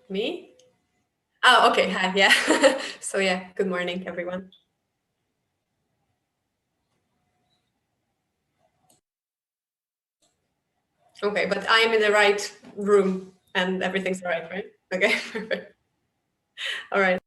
Me? Oh, okay. Hi. Yeah. So yeah, good morning, everyone. Okay, but I'm in the right room and everything's all right? Okay, perfect. All right.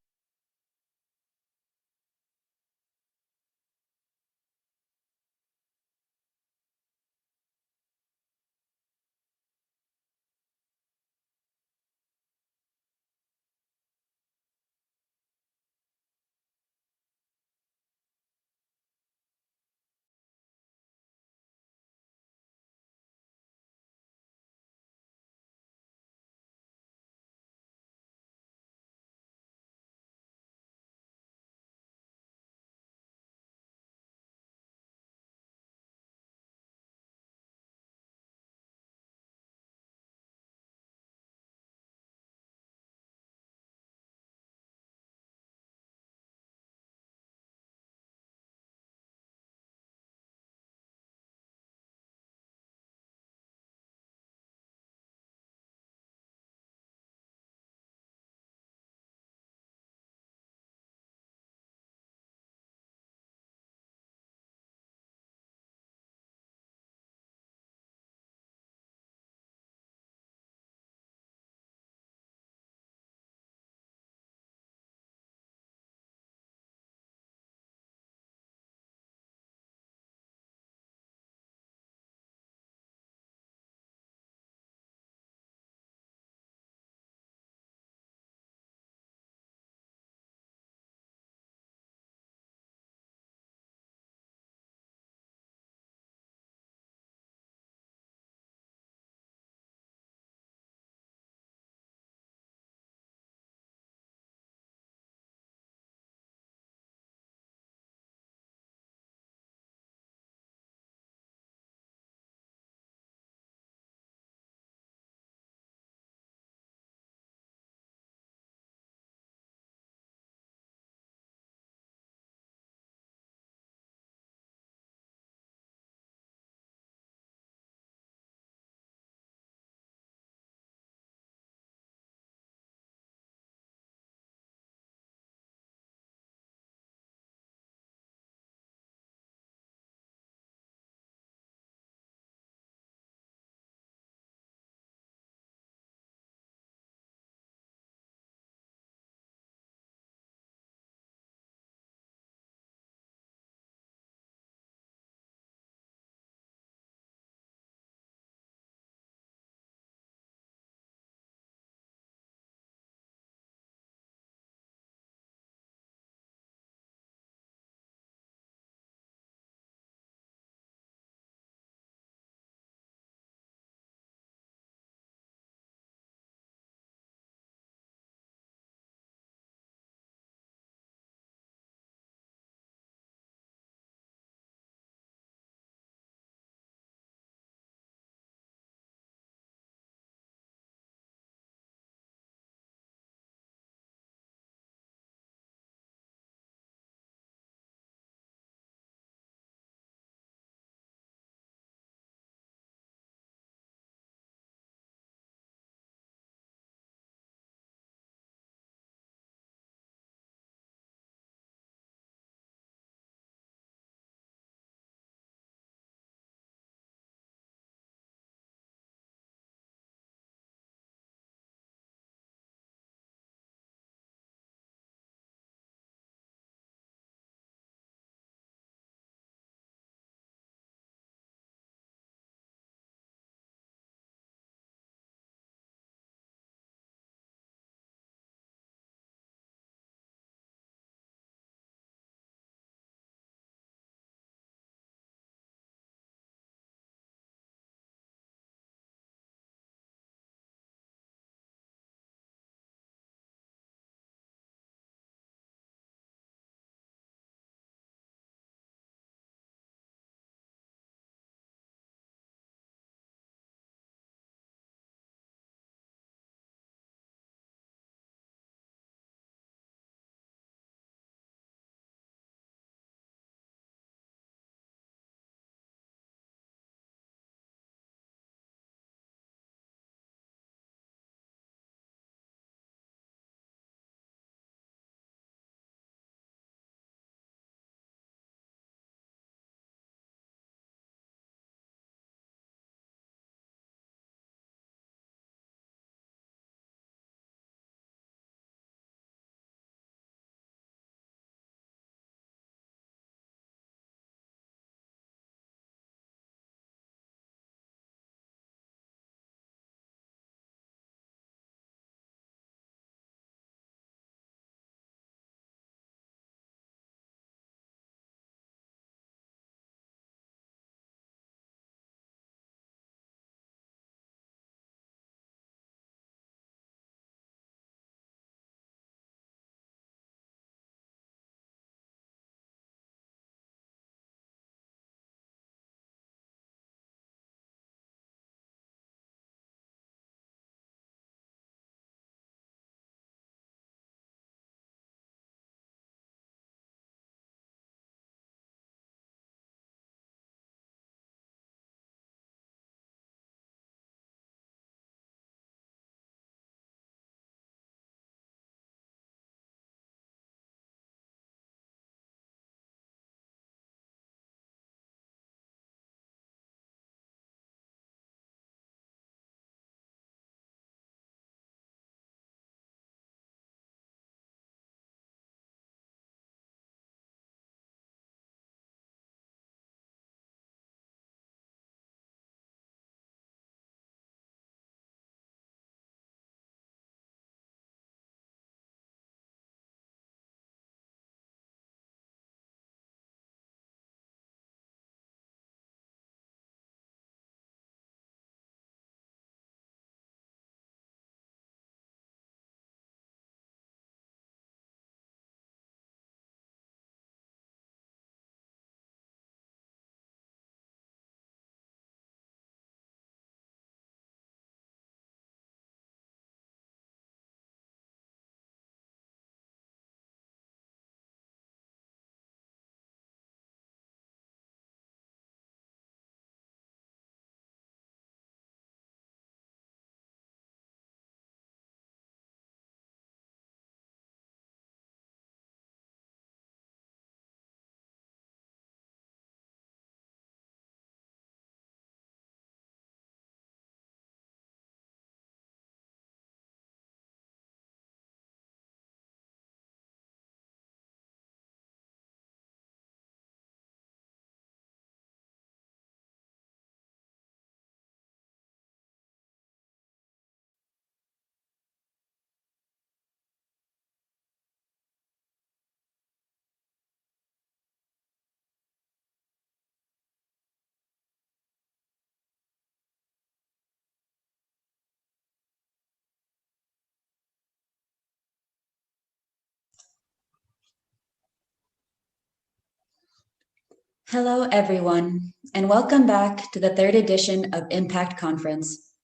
Hello, everyone, and welcome back to the third edition of Impact Conference.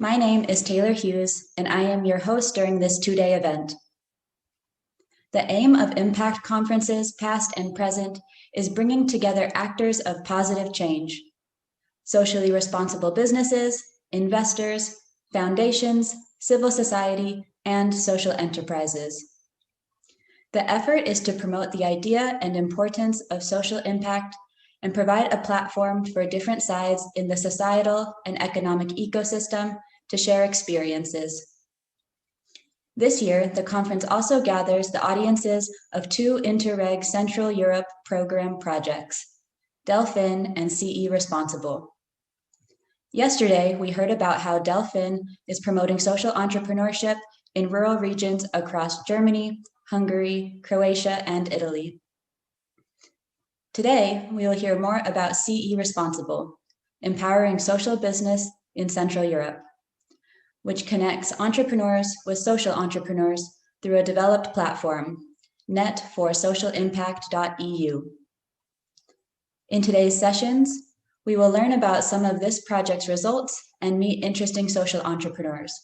My name is Taylor Hughes, and I am your host during this two-day event. The aim of Impact Conferences, past and present, is bringing together actors of positive change, socially responsible businesses, investors, foundations, civil society, and social enterprises. The effort is to promote the idea and importance of social impact and provide a platform for different sides in the societal and economic ecosystem to share experiences. This year, the conference also gathers the audiences of two Interreg Central Europe program projects, DelFin and CE Responsible. Yesterday, we heard about how DelFin is promoting social entrepreneurship in rural regions across Germany, Hungary, Croatia, and Italy. Today, we will hear more about CE Responsible, empowering social business in Central Europe, which connects entrepreneurs with social entrepreneurs through a developed platform, netforsocialimpact.eu. In today's sessions, we will learn about some of this project's results and meet interesting social entrepreneurs.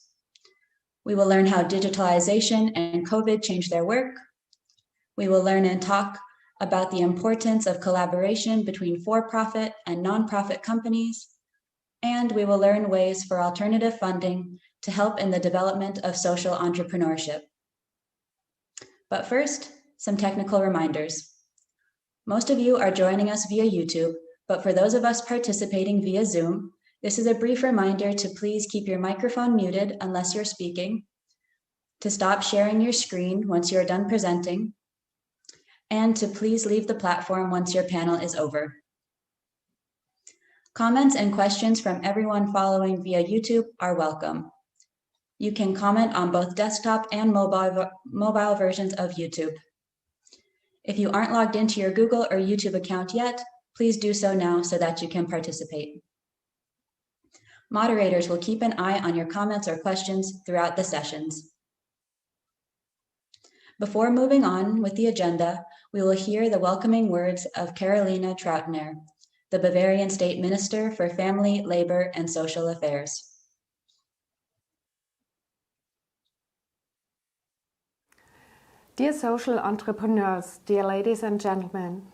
We will learn how digitalization and COVID changed their work. We will learn and talk about the importance of collaboration between for-profit and nonprofit companies. And we will learn ways for alternative funding to help in the development of social entrepreneurship. But first, some technical reminders. Most of you are joining us via YouTube, but for those of us participating via Zoom, this is a brief reminder to please keep your microphone muted unless you're speaking, to stop sharing your screen once you're done presenting, and to please leave the platform once your panel is over. Comments and questions from everyone following via YouTube are welcome. You can comment on both desktop and mobile versions of YouTube. If you aren't logged into your Google or YouTube account yet, please do so now so that you can participate. Moderators will keep an eye on your comments or questions throughout the sessions. Before moving on with the agenda, we will hear the welcoming words of Carolina Trautner, the Bavarian State Minister for Family, Labor, and Social Affairs. Dear social entrepreneurs, dear ladies and gentlemen,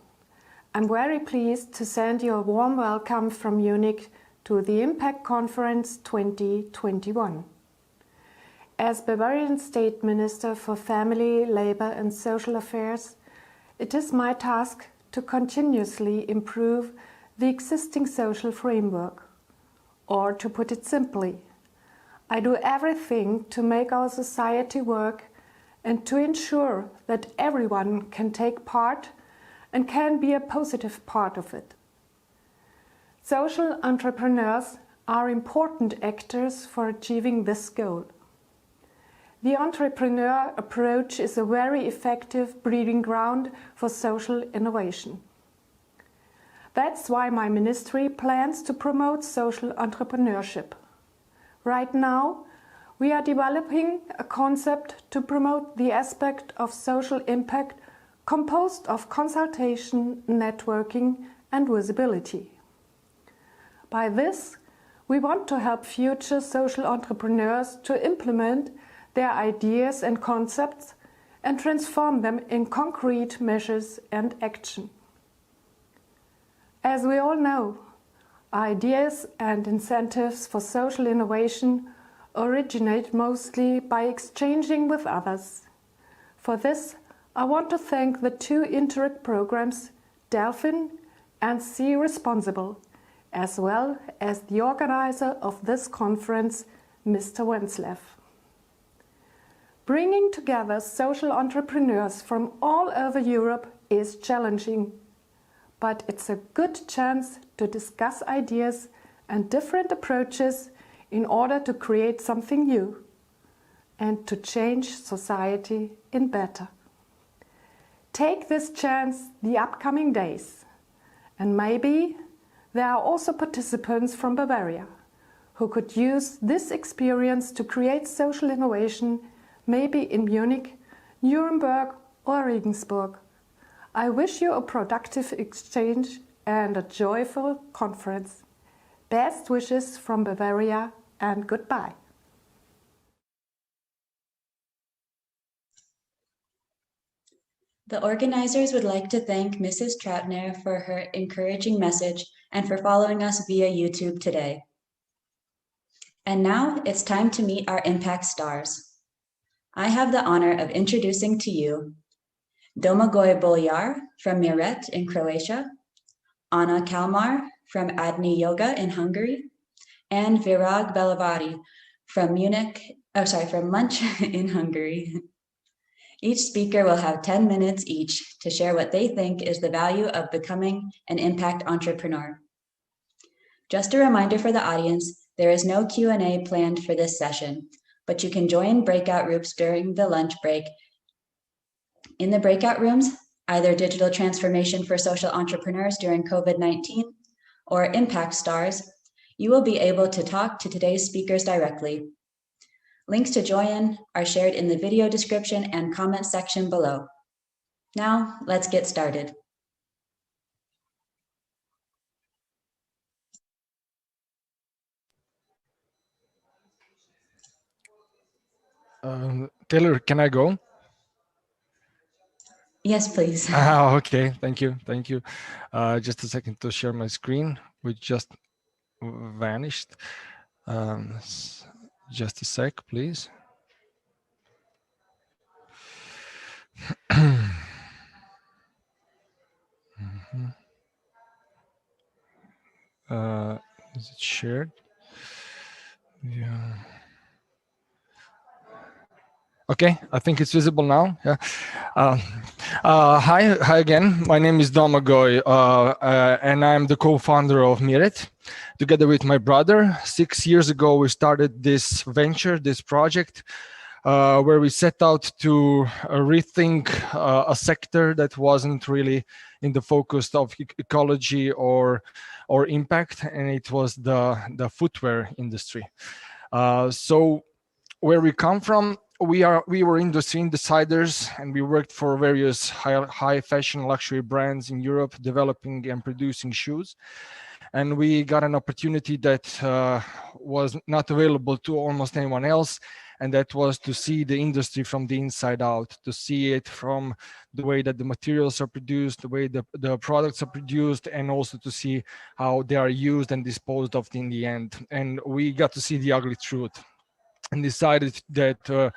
I'm very pleased to send you a warm welcome from Munich to the Impact Conference 2021. As Bavarian State Minister for Family, Labor and Social Affairs, it is my task to continuously improve the existing social framework. Or to put it simply, I do everything to make our society work and to ensure that everyone can take part and can be a positive part of it. Social entrepreneurs are important actors for achieving this goal. The entrepreneur approach is a very effective breeding ground for social innovation. That's why my ministry plans to promote social entrepreneurship. Right now, we are developing a concept to promote the aspect of social impact composed of consultation, networking, and visibility. By this, we want to help future social entrepreneurs to implement their ideas and concepts and transform them in concrete measures and action. As we all know, ideas and incentives for social innovation originate mostly by exchanging with others. For this, I want to thank the two Interreg programs, DelFin and CE Responsible, as well as the organizer of this conference, Mr. Wenzlev. Bringing together social entrepreneurs from all over Europe is challenging, but it's a good chance to discuss ideas and different approaches in order to create something new and to change society in better. Take this chance the upcoming days, and maybe there are also participants from Bavaria who could use this experience to create social innovation, maybe in Munich, Nuremberg or Regensburg. I wish you a productive exchange and a joyful conference. Best wishes from Bavaria and goodbye. The organizers would like to thank Mrs. Trautner for her encouraging message and for following us via YouTube today. And now it's time to meet our Impact Stars. I have the honor of introducing to you Domagoj Boljar from Miret in Croatia, Anna Kalmar from Adni Yoga in Hungary, and Virag Belavari from Munch in Hungary. Each speaker will have 10 minutes each to share what they think is the value of becoming an impact entrepreneur. Just a reminder for the audience, there is no Q&A planned for this session, but you can join breakout groups during the lunch break. In the breakout rooms, either digital transformation for social entrepreneurs during COVID-19 or Impact Stars, you will be able to talk to today's speakers directly. Links to join are shared in the video description and comment section below. Now, let's get started. Taylor, can I go? Yes, please. Okay, thank you. Just a second to share my screen, which just vanished. Just a sec, please. Is it shared? Yeah. Okay, I think it's visible now. Yeah. Hi again. My name is Domagoj, and I'm the co-founder of Miret. Together with my brother, 6 years ago, we started this venture, this project, where we set out to rethink a sector that wasn't really in the focus of ecology or impact, and it was the footwear industry. So where we come from, we were industry insiders, and we worked for various high fashion luxury brands in Europe, developing and producing shoes. And we got an opportunity that was not available to almost anyone else, and that was to see the industry from the inside out, to see it from the way that the materials are produced, the way the products are produced, and also to see how they are used and disposed of in the end. And we got to see the ugly truth, and decided that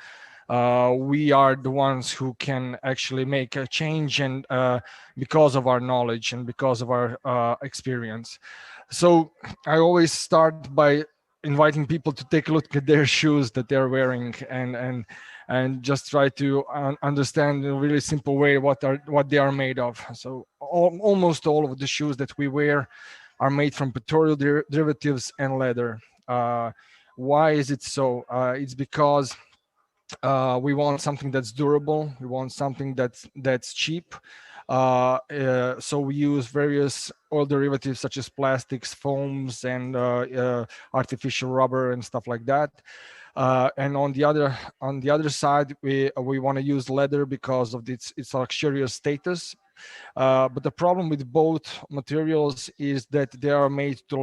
we are the ones who can actually make a change, and because of our knowledge and because of our experience. So I always start by inviting people to take a look at their shoes that they're wearing, and just try to understand in a really simple way what they are made of. So almost all of the shoes that we wear are made from petroleum derivatives and leather. Why is it so? It's because we want something that's durable. We want something that's cheap. So we use various oil derivatives such as plastics, foams, and artificial rubber and stuff like that. And on the other side, we want to use leather because of its luxurious status. But the problem with both materials is that they are made to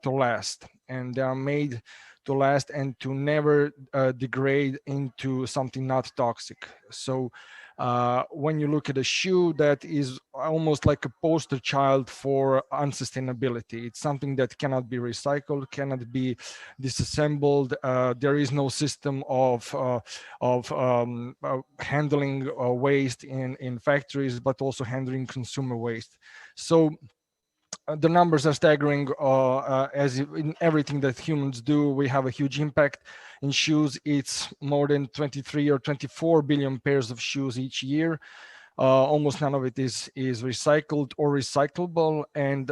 last, and they are made to last and to never degrade into something not toxic. So when you look at a shoe, that is almost like a poster child for unsustainability. It's something that cannot be recycled, cannot be disassembled. There is no system of handling waste in factories, but also handling consumer waste. So the numbers are staggering. As in everything that humans do, we have a huge impact. In shoes, it's more than 23 or 24 billion pairs of shoes each year. Almost none of it is recycled or recyclable, and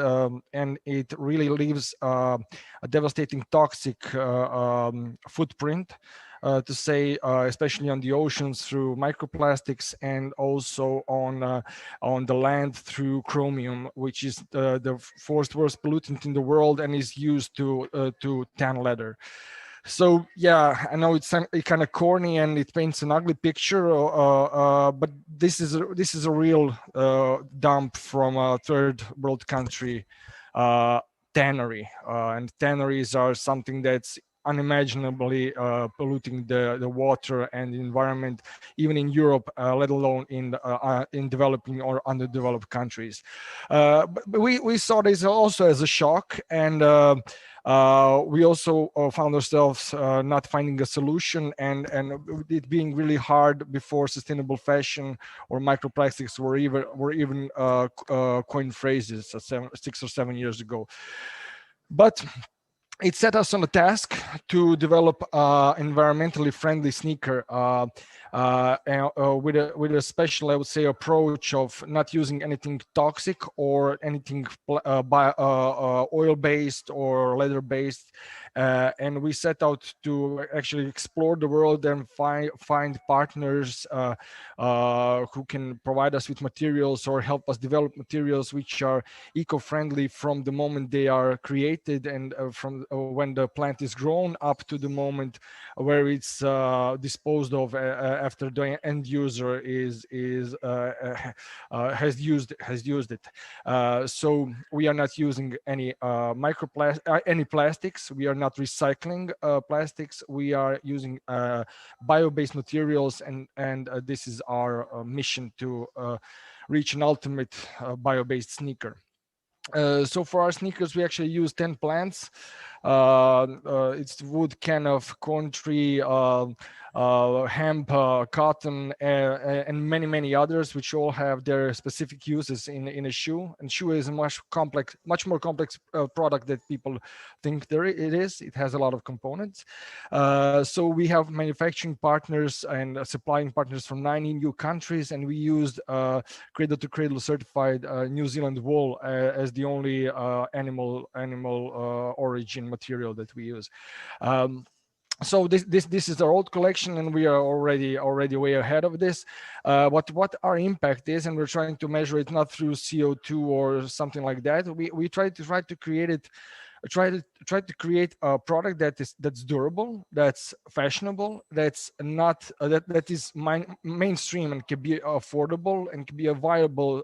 it really leaves a devastating toxic footprint, to say, especially on the oceans through microplastics, and also on the land through chromium, which is the fourth worst pollutant in the world and is used to tan leather. So yeah, I know it's kind of corny and it paints an ugly picture, but this is a real dump from a third world country tannery, and tanneries are something that's unimaginably polluting the water and the environment, even in Europe, let alone in developing or underdeveloped countries. But we saw this also as a shock, and we also found ourselves not finding a solution, and it being really hard before sustainable fashion or microplastics were even coined phrases 6 or 7 years ago. But it set us on a task to develop environmentally friendly sneaker with a special, I would say, approach of not using anything toxic or anything oil-based or leather-based. And we set out to actually explore the world and find partners who can provide us with materials or help us develop materials which are eco-friendly from the moment they are created and from when the plant is grown up to the moment where it's disposed of after the end user has used it. So we are not using any any plastics. We are not recycling plastics. We are using bio-based materials, and this is our mission to reach an ultimate bio-based sneaker. So for our sneakers, we actually use 10 plants. It's wood, canaf, corn tree, hemp, cotton, and many others, which all have their specific uses in a shoe. And shoe is a much more complex product that people think it is. It has a lot of components. So we have manufacturing partners and supplying partners from 9 EU countries, and we used cradle to cradle certified New Zealand wool as the only animal origin material that we use. So this is our old collection, and we are already way ahead of this. What our impact is, and we're trying to measure it not through CO2 or something like that. We try to create it. Try to create a product that's durable, that's fashionable, that's not that is mainstream and can be affordable and can be a viable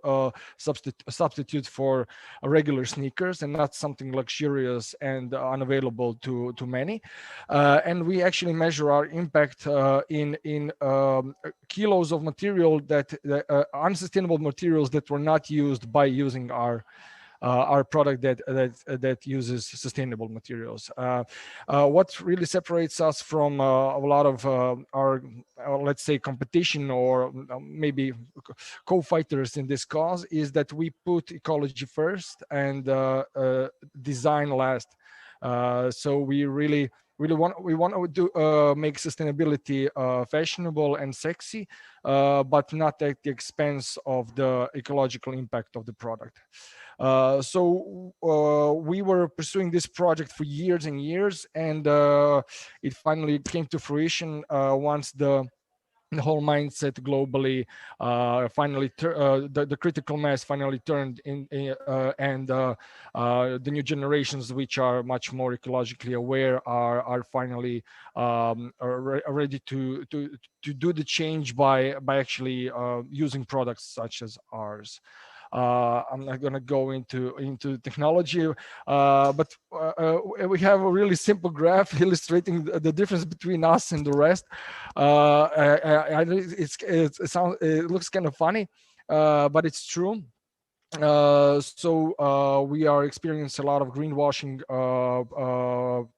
substitute for regular sneakers, and not something luxurious and unavailable to many. And we actually measure our impact in kilos of material that unsustainable materials that were not used by using our product that uses sustainable materials. What really separates us from a lot of our let's say competition or maybe co-fighters in this cause is that we put ecology first and design last. So we want to make sustainability fashionable and sexy, but not at the expense of the ecological impact of the product. So we were pursuing this project for years and years, and it finally came to fruition once the whole mindset globally finally the critical mass finally turned in, and the new generations, which are much more ecologically aware, are finally are ready to do the change by actually using products such as ours. I'm not going to go into technology, but we have a really simple graph illustrating the difference between us and the rest. It looks kind of funny, but it's true. So we are experiencing a lot of greenwashing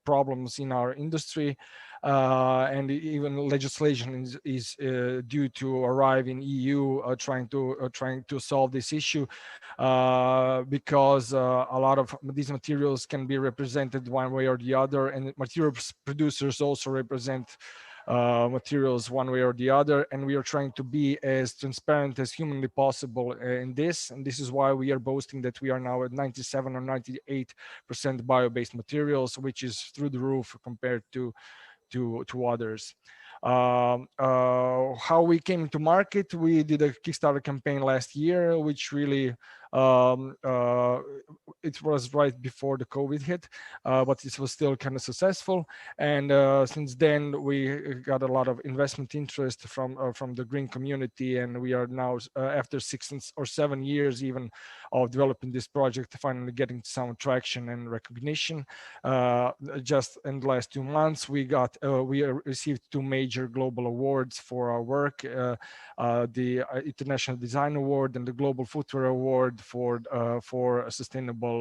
problems in our industry, and even legislation is due to arrive in EU trying to solve this issue, because a lot of these materials can be represented one way or the other, and material producers also represent materials one way or the other, and we are trying to be as transparent as humanly possible in this, and this is why we are boasting that we are now at 97 or 98% bio-based materials, which is through the roof compared to others. How we came to market: we did a Kickstarter campaign last year, which really It was right before the COVID hit, but it was still kind of successful. And since then, we got a lot of investment interest from the green community, and we are now, after 6 or 7 years even of developing this project, finally getting some traction and recognition. Just in the last 2 months, we received 2 major global awards for our work: the International Design Award and the Global Footwear Award for sustainable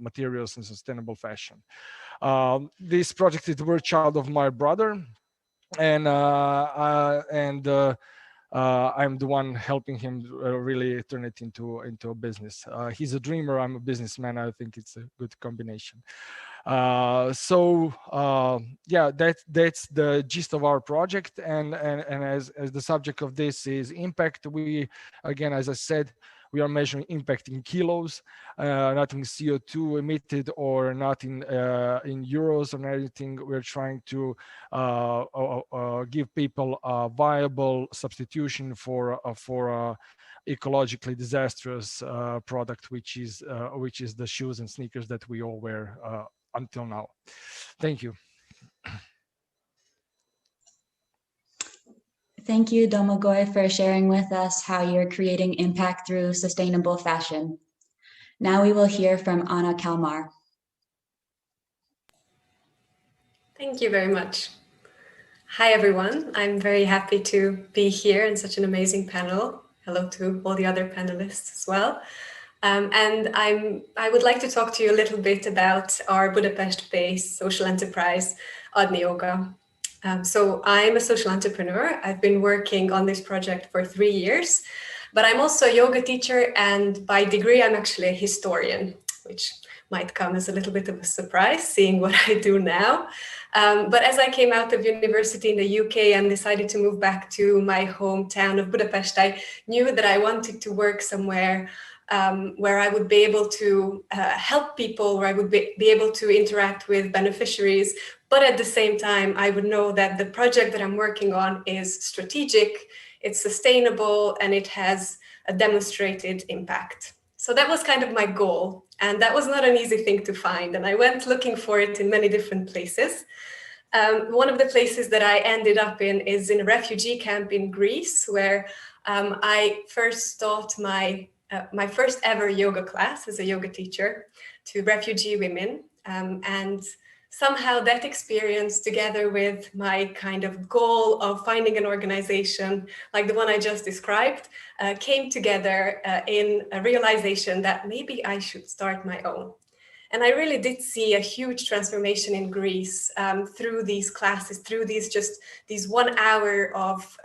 materials and sustainable fashion. This project is the brainchild of my brother, and I'm the one helping him really turn it into a business. He's a dreamer. I'm a businessman. I think it's a good combination. Yeah, that's the gist of our project. And as the subject of this is impact, we, again, as I said, we are measuring impact in kilos, not in CO2 emitted or not in euros or anything. We're trying to give people a viable substitution for ecologically disastrous product, which is the shoes and sneakers that we all wear until now. Thank you. Thank you, Domagoj, for sharing with us how you're creating impact through sustainable fashion. Now we will hear from Anna Kalmar. Thank you very much. Hi, everyone. I'm very happy to be here in such an amazing panel. Hello to all the other panelists as well. And I would like to talk to you a little bit about our Budapest-based social enterprise, Adni Yoga. So I'm a social entrepreneur. I've been working on this project for 3 years, but I'm also a yoga teacher, and by degree, I'm actually a historian, which might come as a little bit of a surprise, seeing what I do now. But as I came out of university in the UK and decided to move back to my hometown of Budapest, I knew that I wanted to work somewhere where I would be able to help people, where I would be able to interact with beneficiaries. But at the same time, I would know that the project that I'm working on is strategic, it's sustainable, and it has a demonstrated impact. So that was kind of my goal. And that was not an easy thing to find. And I went looking for it in many different places. One of the places that I ended up in is in a refugee camp in Greece, where I first taught my first ever yoga class as a yoga teacher to refugee women. And somehow that experience, together with my kind of goal of finding an organization like the one I just described, came together in a realization that maybe I should start my own. And I really did see a huge transformation in Greece through these classes, through these 1 hour of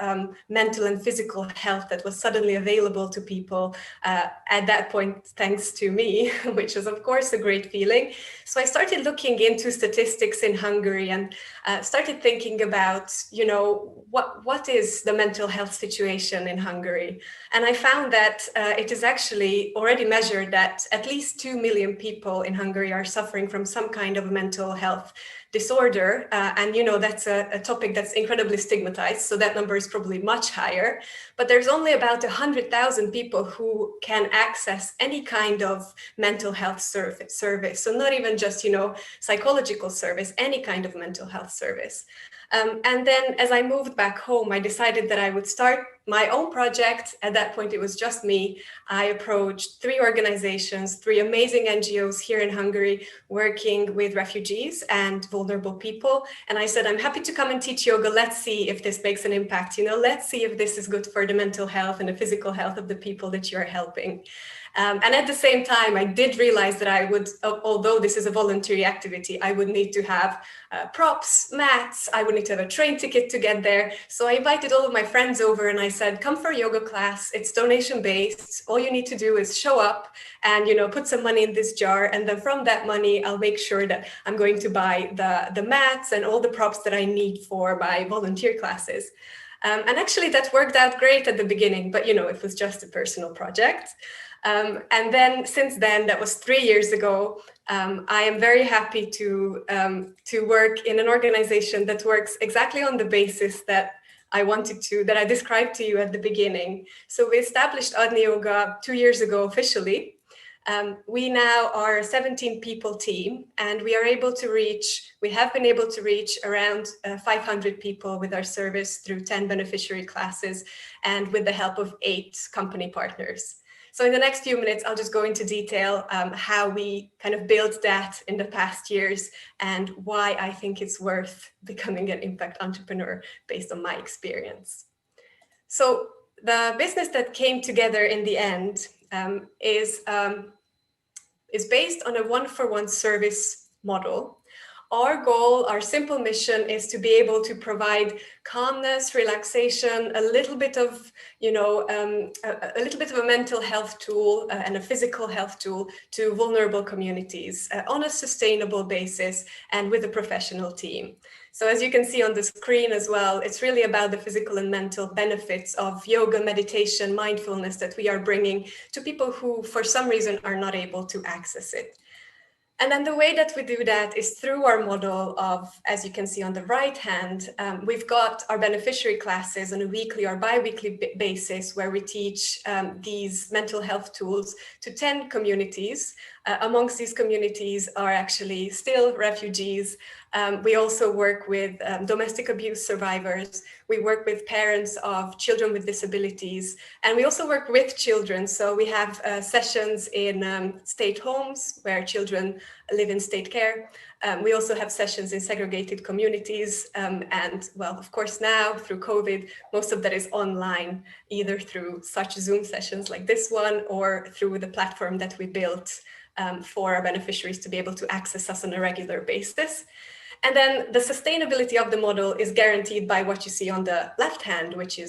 mental and physical health that was suddenly available to people at that point, thanks to me, which was of course a great feeling. So I started looking into statistics in Hungary and started thinking about, you know, what is the mental health situation in Hungary? And I found that it is actually already measured that at least 2 million people in Hungary are suffering from some kind of mental health disorder. And, you know, that's a topic that's incredibly stigmatized. So that number is probably much higher. But there's only about 100,000 people who can access any kind of mental health service. So not even just, you know, psychological service, any kind of mental health service. And then as I moved back home, I decided that I would start my own project. At that point, it was just me. I approached 3 organizations, 3 amazing NGOs here in Hungary, working with refugees and vulnerable people. And I said, I'm happy to come and teach yoga. Let's see if this makes an impact. You know, let's see if this is good for the mental health and the physical health of the people that you're helping. And at the same time, I did realize that I would, although this is a voluntary activity, I would need to have props, mats, I would need to have a train ticket to get there. So I invited all of my friends over and I said, come for a yoga class. It's donation based. All you need to do is show up and, you know, put some money in this jar. And then from that money, I'll make sure that I'm going to buy the mats and all the props that I need for my volunteer classes. And actually that worked out great at the beginning, but, you know, it was just a personal project. And then since then, that was 3 years ago, I am very happy to work in an organization that works exactly on the basis that I described to you at the beginning. So we established Adni Yoga 2 years ago officially. We now are a 17 people team, and we have been able to reach around 500 people with our service through 10 beneficiary classes and with the help of 8 company partners. So in the next few minutes, I'll just go into detail how we kind of built that in the past years and why I think it's worth becoming an impact entrepreneur based on my experience. So the business that came together in the end is based on a one-for-one service model. Our goal, our simple mission is to be able to provide calmness, relaxation, a little bit of, a little bit of a mental health tool and a physical health tool to vulnerable communities on a sustainable basis and with a professional team. So as you can see on the screen as well, it's really about the physical and mental benefits of yoga, meditation, mindfulness that we are bringing to people who for some reason are not able to access it. And then the way that we do that is through our model of, as you can see on the right hand, we've got our beneficiary classes on a weekly or bi-weekly basis where we teach these mental health tools to 10 communities. Amongst these communities are actually still refugees. We also work with domestic abuse survivors. We work with parents of children with disabilities, and we also work with children. So we have sessions in state homes where children live in state care. We also have sessions in segregated communities. And well, of course, now through COVID, most of that is online, either through such Zoom sessions like this one or through the platform that we built for our beneficiaries to be able to access us on a regular basis. And then the sustainability of the model is guaranteed by what you see on the left hand, which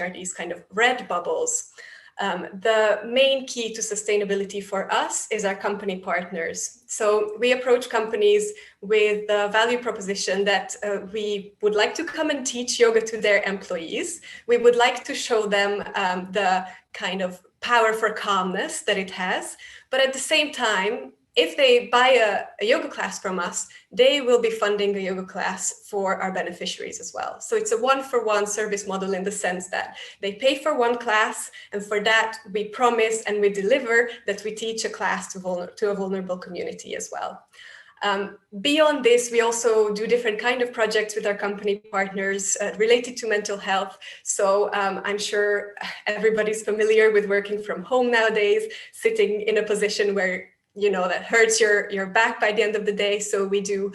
are these kind of red bubbles. The main key to sustainability for us is our company partners. So we approach companies with the value proposition that we would like to come and teach yoga to their employees. We would like to show them the kind of power for calmness that it has. But at the same time, if they buy a yoga class from us, they will be funding a yoga class for our beneficiaries as well. So it's a one-for-one service model in the sense that they pay for one class, and for that we promise and we deliver that we teach a class to a vulnerable community as well. Beyond this, we also do different kind of projects with our company partners related to mental health. So I'm sure everybody's familiar with working from home nowadays, sitting in a position where that hurts your back by the end of the day. So we do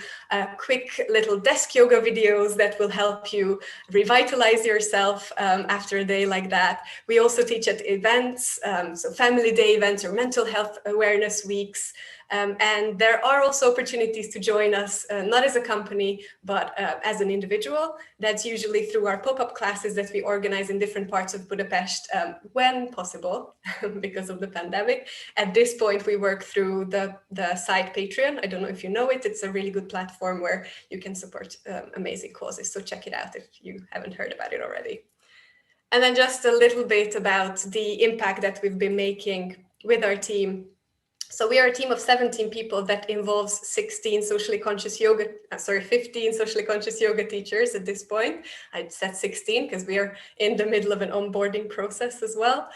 quick little desk yoga videos that will help you revitalize yourself after a day like that. We also teach at events, so family day events or mental health awareness weeks. And there are also opportunities to join us, not as a company, but as an individual. That's usually through our pop-up classes that we organize in different parts of Budapest when possible, because of the pandemic. At this point, we work through the site Patreon. I don't know if you know it. It's a really good platform where you can support amazing causes. So check it out if you haven't heard about it already. And then just a little bit about the impact that we've been making with our team. So we are a team of 17 people that involves 15 socially conscious yoga teachers at this point. I said 16 because we are in the middle of an onboarding process as well.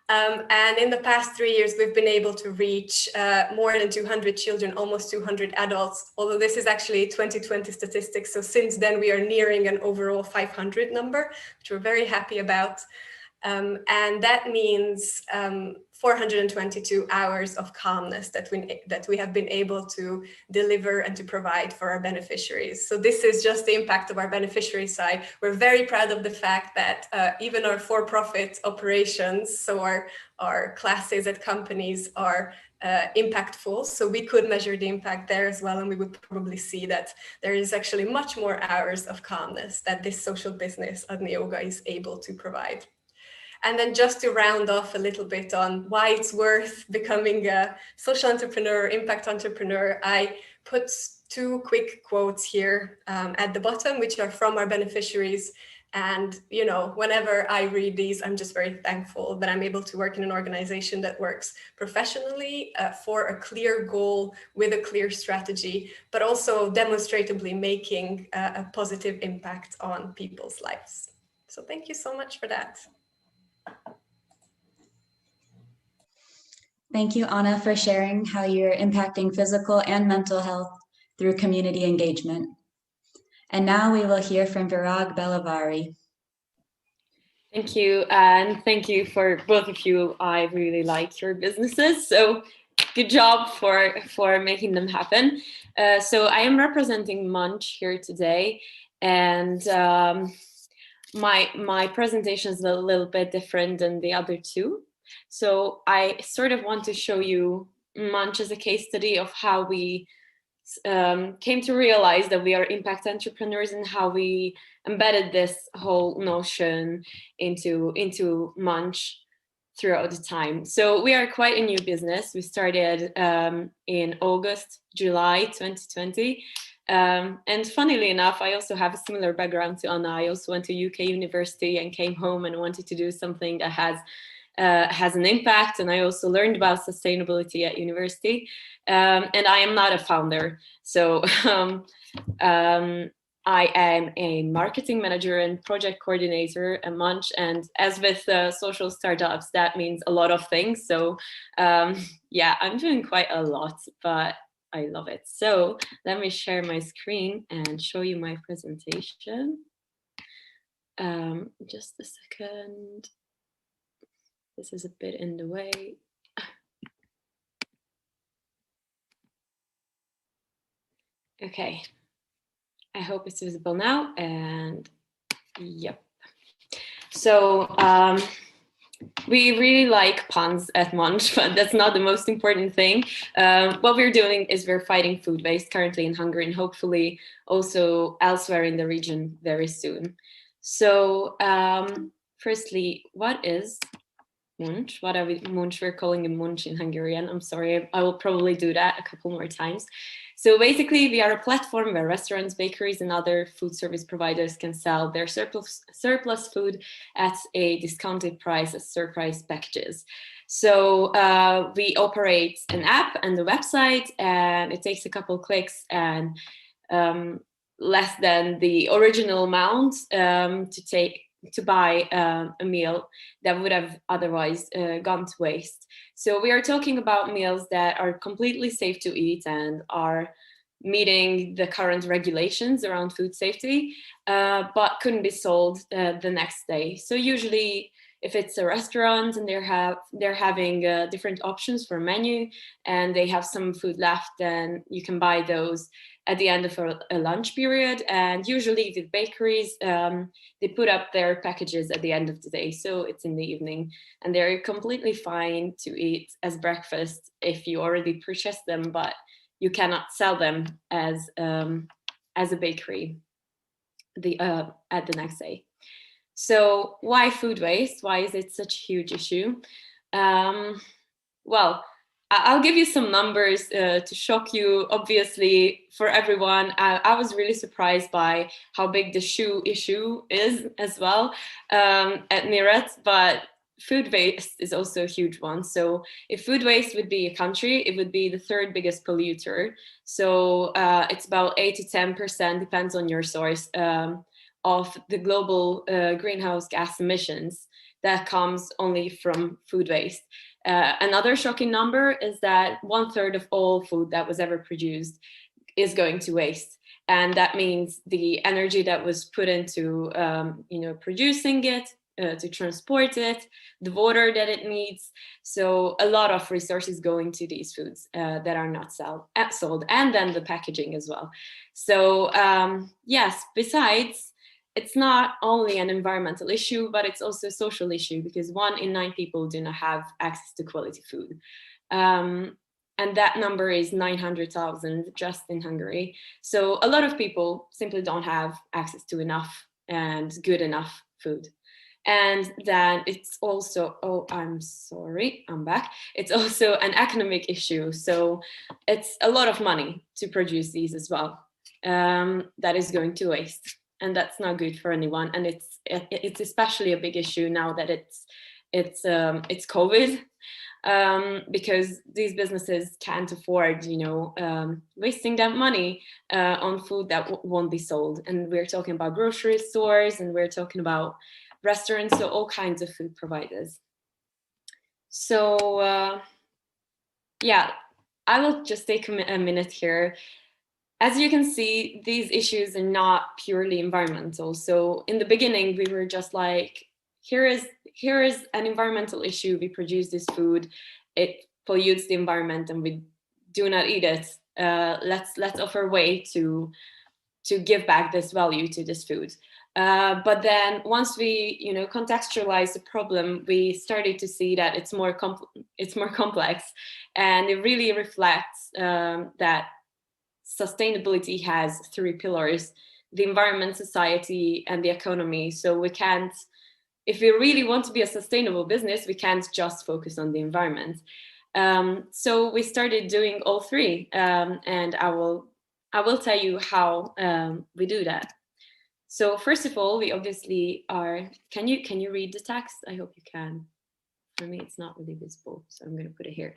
And in the past 3 years, we've been able to reach more than 200 children, almost 200 adults, although this is actually 2020 statistics. So since then, we are nearing an overall 500 number, which we're very happy about. And that means 422 hours of calmness that we have been able to deliver and to provide for our beneficiaries. So this is just the impact of our beneficiary side. We're very proud of the fact that even our for-profit operations, so our classes at companies are impactful. So we could measure the impact there as well. And we would probably see that there is actually much more hours of calmness that this social business Adni Yoga is able to provide. And then just to round off a little bit on why it's worth becoming a social entrepreneur, impact entrepreneur, I put 2 quick quotes here at the bottom, which are from our beneficiaries. And, whenever I read these, I'm just very thankful that I'm able to work in an organization that works professionally for a clear goal with a clear strategy, but also demonstratively making a positive impact on people's lives. So thank you so much for that. Thank you, Anna, for sharing how you're impacting physical and mental health through community engagement. And now we will hear from Virag Belavari. Thank you, and thank you for both of you. I really like your businesses, so good job for making them happen. So I am representing Munch here today, and my presentation is a little bit different than the other two. So I sort of want to show you Munch as a case study of how we came to realize that we are impact entrepreneurs and how we embedded this whole notion into Munch throughout the time. So we are quite a new business. We started in July 2020. And funnily enough, I also have a similar background to Anna. I also went to UK university and came home and wanted to do something that has an impact. And I also learned about sustainability at university. And I am not a founder. So I am a marketing manager and project coordinator at Munch. And as with social startups, that means a lot of things. So yeah, I'm doing quite a lot, but I love it. So let me share my screen and show you my presentation. Just a second. This is a bit in the way. Okay, I hope it's visible now, and yep. So we really like puns at Munch, but that's not the most important thing. What we're doing is we're fighting food waste currently in Hungary and hopefully also elsewhere in the region very soon. So firstly, what is Munch? What are we, Munch? We're calling it Munch in Hungarian. I'm sorry, I will probably do that a couple more times. So basically, we are a platform where restaurants, bakeries, and other food service providers can sell their surplus food at a discounted price as surprise packages. So we operate an app and a website, and it takes a couple clicks and less than the original amount to buy a meal that would have otherwise gone to waste. So we are talking about meals that are completely safe to eat and are meeting the current regulations around food safety, but couldn't be sold the next day. So usually if it's a restaurant and they're having different options for a menu and they have some food left, then you can buy those at the end of a lunch period. And usually with bakeries, they put up their packages at the end of the day. So it's in the evening and they're completely fine to eat as breakfast if you already purchased them, but you cannot sell them as a bakery at the next day. So why food waste? Why is it such a huge issue? Well, I'll give you some numbers to shock you. Obviously, for everyone, I was really surprised by how big the shoe issue is as well at Miret, but food waste is also a huge one. So if food waste would be a country, it would be the third biggest polluter. So it's about 8 to 10%, depends on your source, of the global greenhouse gas emissions that comes only from food waste. Another shocking number is that 1/3 of all food that was ever produced is going to waste. And that means the energy that was put into producing it, to transport it, the water that it needs. So a lot of resources go into these foods that are not sold, and then the packaging as well. So yes, besides, it's not only an environmental issue, but it's also a social issue because 1 in 9 people do not have access to quality food. And that number is 900,000 just in Hungary. So a lot of people simply don't have access to enough and good enough food. And then it's also, oh, I'm sorry, I'm back. It's also an economic issue. So it's a lot of money to produce these as well. That is going to waste. And that's not good for anyone. And it's especially a big issue now that it's COVID, because these businesses can't afford, wasting that money on food that won't be sold. And we're talking about grocery stores, and we're talking about restaurants, so all kinds of food providers. So Yeah, I will just take a minute here. As you can see, these issues are not purely environmental. So in the beginning, we were just like, here is an environmental issue. We produce this food, it pollutes the environment, and we do not eat it. Let's offer a way to give back this value to this food. But then once we, contextualize the problem, we started to see that it's more complex, and it really reflects that sustainability has three pillars: the environment, society, and the economy. So we can't, if we really want to be a sustainable business, we can't just focus on the environment. So we started doing all three, and I will tell you how we do that. So first of all, we obviously are. Can you read the text? I hope you can. For me, it's not really visible, so I'm going to put it here.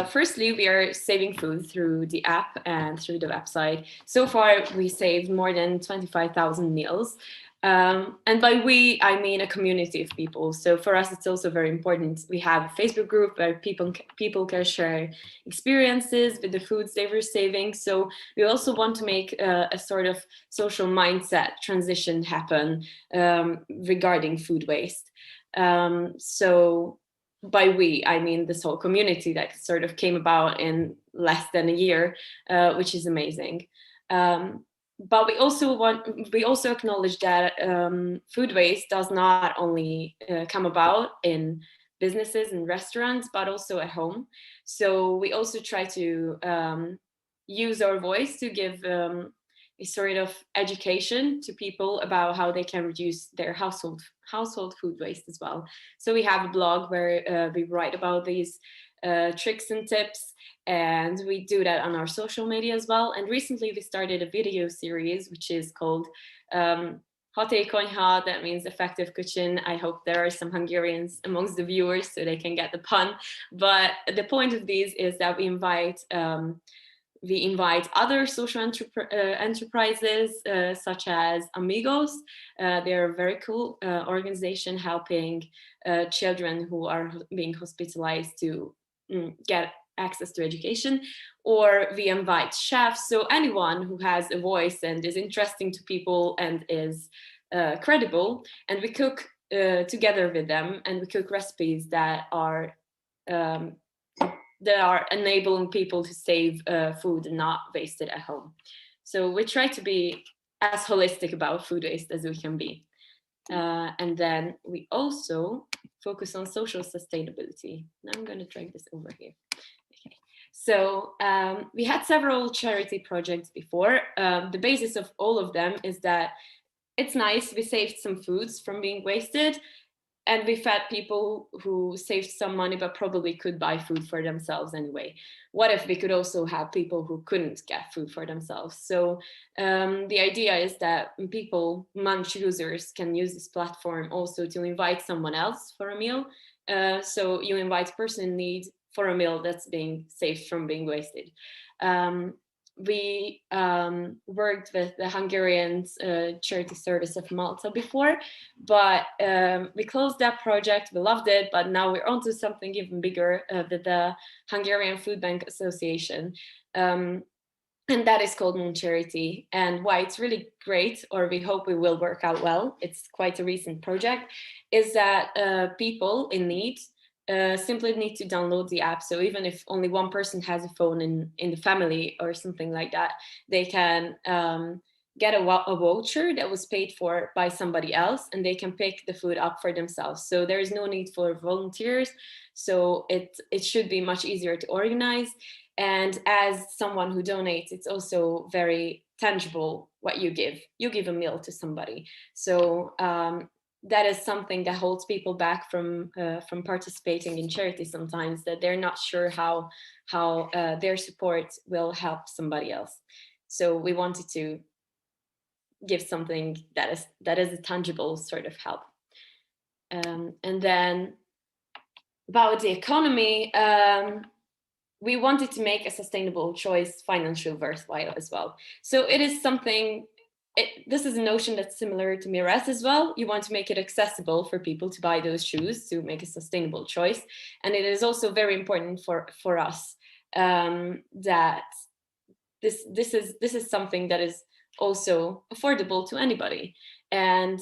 Firstly, we are saving food through the app and through the website. So far, we saved more than 25,000 meals. And by we, I mean a community of people. So for us, it's also very important. We have a Facebook group where people can share experiences with the foods they were saving. So we also want to make a sort of social mindset transition happen regarding food waste. So by we, I mean this whole community that sort of came about in less than a year, which is amazing. But we also acknowledge that food waste does not only come about in businesses and restaurants, but also at home. So we also try to use our voice to give a sort of education to people about how they can reduce their household food waste as well. So we have a blog where we write about these tricks and tips, and we do that on our social media as well. And recently we started a video series which is called Haté Konyha, that means effective kitchen. I hope there are some Hungarians amongst the viewers so they can get the pun. But the point of these is that we invite other social enterprises such as Amigos. They're a very cool organization helping children who are being hospitalized to get access to education. Or we invite chefs, so anyone who has a voice and is interesting to people and is credible, and we cook together with them, and we cook recipes that are enabling people to save food and not waste it at home. So we try to be as holistic about food waste as we can be. And then we also focus on social sustainability. Now I'm going to drag this over here. Okay. So we had several charity projects before. The basis of all of them is that it's nice, we saved some foods from being wasted, and we fed people who saved some money but probably could buy food for themselves anyway. What if we could also have people who couldn't get food for themselves? So the idea is that people, Munch users, can use this platform also to invite someone else for a meal. So you invite a person in need for a meal that's being saved from being wasted. We worked with the Hungarian charity service of Malta before, but we closed that project. We loved it, but now we're onto something even bigger with the Hungarian Food Bank Association. And that is called Moon Charity. And why it's really great, or we hope we will work out well, it's quite a recent project, is that people in need simply need to download the app. So even if only one person has a phone in the family or something like that, they can get a voucher that was paid for by somebody else, and they can pick the food up for themselves. So there is no need for volunteers. So it should be much easier to organize. And as someone who donates, it's also very tangible what you give. You give a meal to somebody. So that is something that holds people back from participating in charity sometimes, that they're not sure how their support will help somebody else. So we wanted to give something that is a tangible sort of help. And then about the economy, we wanted to make a sustainable choice financially worthwhile as well. So it is something this is a notion that's similar to Miret as well. You want to make it accessible for people to buy those shoes, to make a sustainable choice. And it is also very important for us that this is something that is also affordable to anybody. And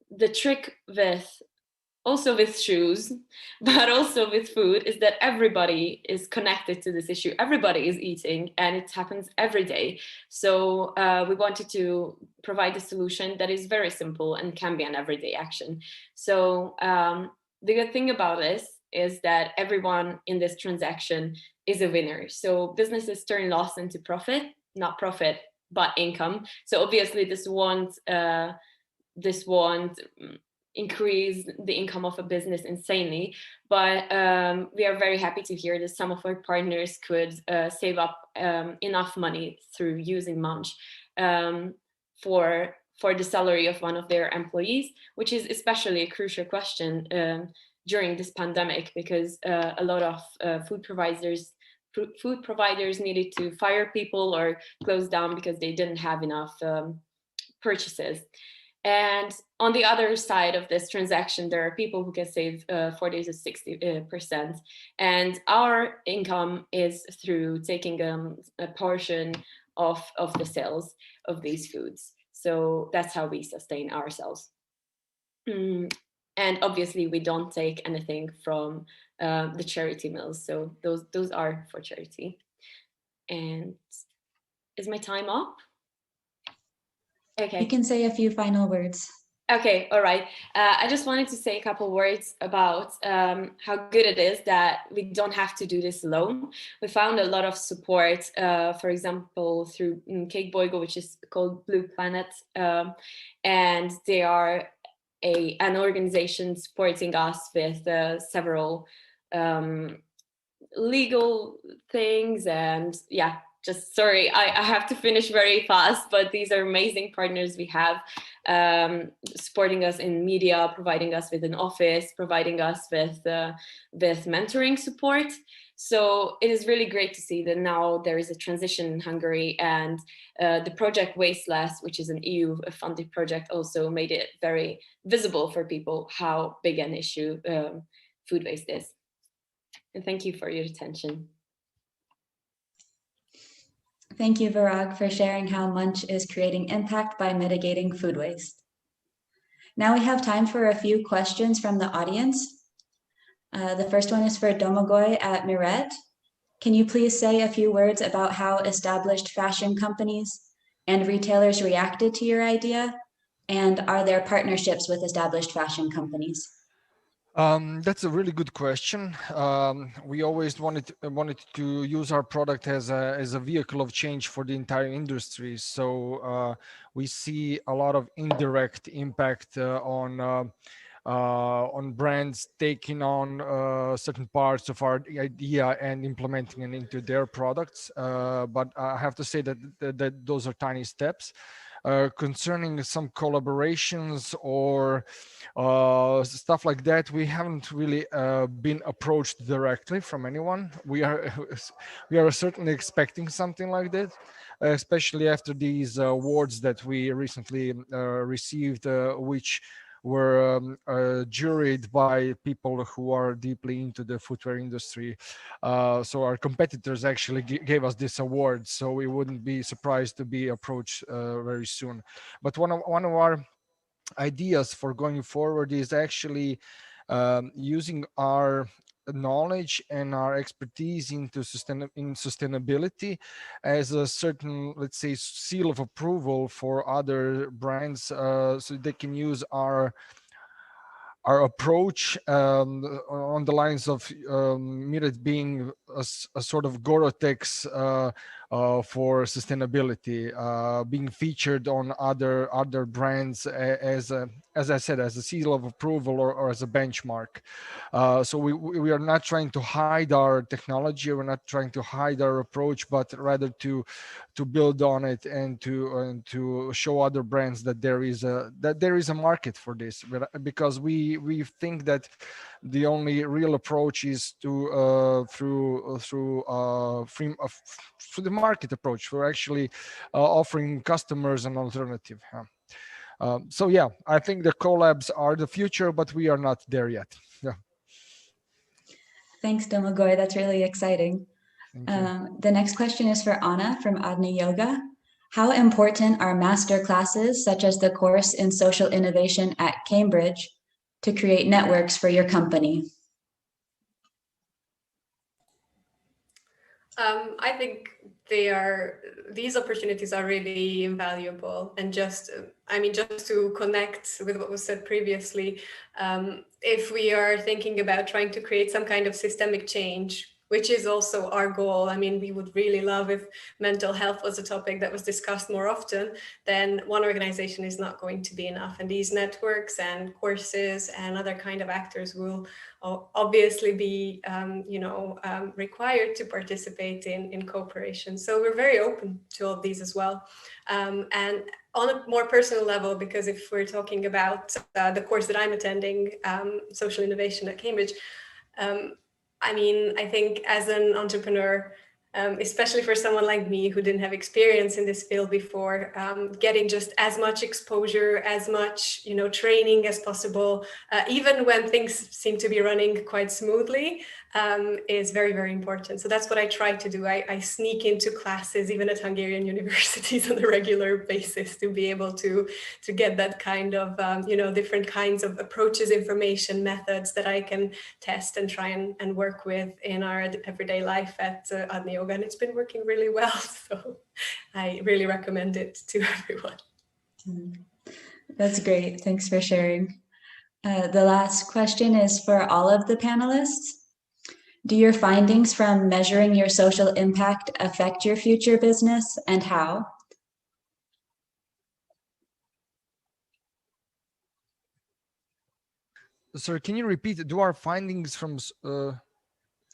the trick with shoes, but also with food, is that everybody is connected to this issue. Everybody is eating, and it happens every day. So we wanted to provide a solution that is very simple and can be an everyday action. So the good thing about this is that everyone in this transaction is a winner. So businesses turn loss into profit, not profit, but income. So obviously this won't increase the income of a business insanely, but we are very happy to hear that some of our partners could save up enough money through using Munch for the salary of one of their employees, which is especially a crucial question during this pandemic, because a lot of food providers needed to fire people or close down because they didn't have enough purchases. And on the other side of this transaction, there are people who can save 40 to 60%. And our income is through taking a portion of the sales of these foods. So that's how we sustain ourselves. And obviously, we don't take anything from the charity meals. So those are for charity. And is my time up? Okay. You can say a few final words. Okay, all right. I just wanted to say a couple words about how good it is that we don't have to do this alone. We found a lot of support, for example, through Cake Boygo, which is called Blue Planet, and they are an organization supporting us with several legal things. And yeah, just sorry, I have to finish very fast, but these are amazing partners we have, supporting us in media, providing us with an office, providing us with mentoring support. So it is really great to see that now there is a transition in Hungary, and the project Waste Less, which is an EU funded project, also made it very visible for people how big an issue food waste is. And thank you for your attention. Thank you, Virag, for sharing how Munch is creating impact by mitigating food waste. Now we have time for a few questions from the audience. The first one is for Domagoj at Miret. Can you please say a few words about how established fashion companies and retailers reacted to your idea? And are there partnerships with established fashion companies? That's a really good question. We always wanted to use our product as a vehicle of change for the entire industry. So we see a lot of indirect impact on brands taking on certain parts of our idea and implementing it into their products. But I have to say that those are tiny steps. Concerning some collaborations or stuff like that, we haven't really been approached directly from anyone. We are certainly expecting something like that, especially after these awards that we recently received, which were juried by people who are deeply into the footwear industry. So our competitors actually gave us this award, so we wouldn't be surprised to be approached very soon. But one of our ideas for going forward is actually using our knowledge and our expertise into sustainability as a certain, let's say, seal of approval for other brands, so they can use our approach on the lines of Miret being a sort of Gore-Tex for sustainability, being featured on other brands as I said, as a seal of approval or as a benchmark. So we are not trying to hide our technology, we're not trying to hide our approach, but rather to build on it and to show other brands that there is a market for this, because we think that the only real approach is to through the market approach, for actually offering customers an alternative. So yeah, I think the collabs are the future, but we are not there yet. Yeah. Thanks, Domagoj. That's really exciting. The next question is for Anna from Adni Yoga. How important are master classes, such as the course in social innovation at Cambridge, to create networks for your company? I think these opportunities are really invaluable, and just to connect with what was said previously, if we are thinking about trying to create some kind of systemic change, which is also our goal. I mean, we would really love if mental health was a topic that was discussed more often, then one organization is not going to be enough. And these networks and courses and other kind of actors will obviously be, required to participate in cooperation. So we're very open to all of these as well. And on a more personal level, because if we're talking about the course that I'm attending, Social Innovation at Cambridge, I think as an entrepreneur, especially for someone like me who didn't have experience in this field before, getting just as much exposure, as much training as possible, even when things seem to be running quite smoothly, is very, very important. So that's what I try to do. I sneak into classes, even at Hungarian universities, on a regular basis, to be able to get that kind of different kinds of approaches, information, methods that I can test and try and work with in our everyday life at Adni Yoga, and it's been working really well. So I really recommend it to everyone. That's great. Thanks for sharing. The last question is for all of the panelists. Do your findings from measuring your social impact affect your future business, and how? Sorry, can you repeat? Do our findings from...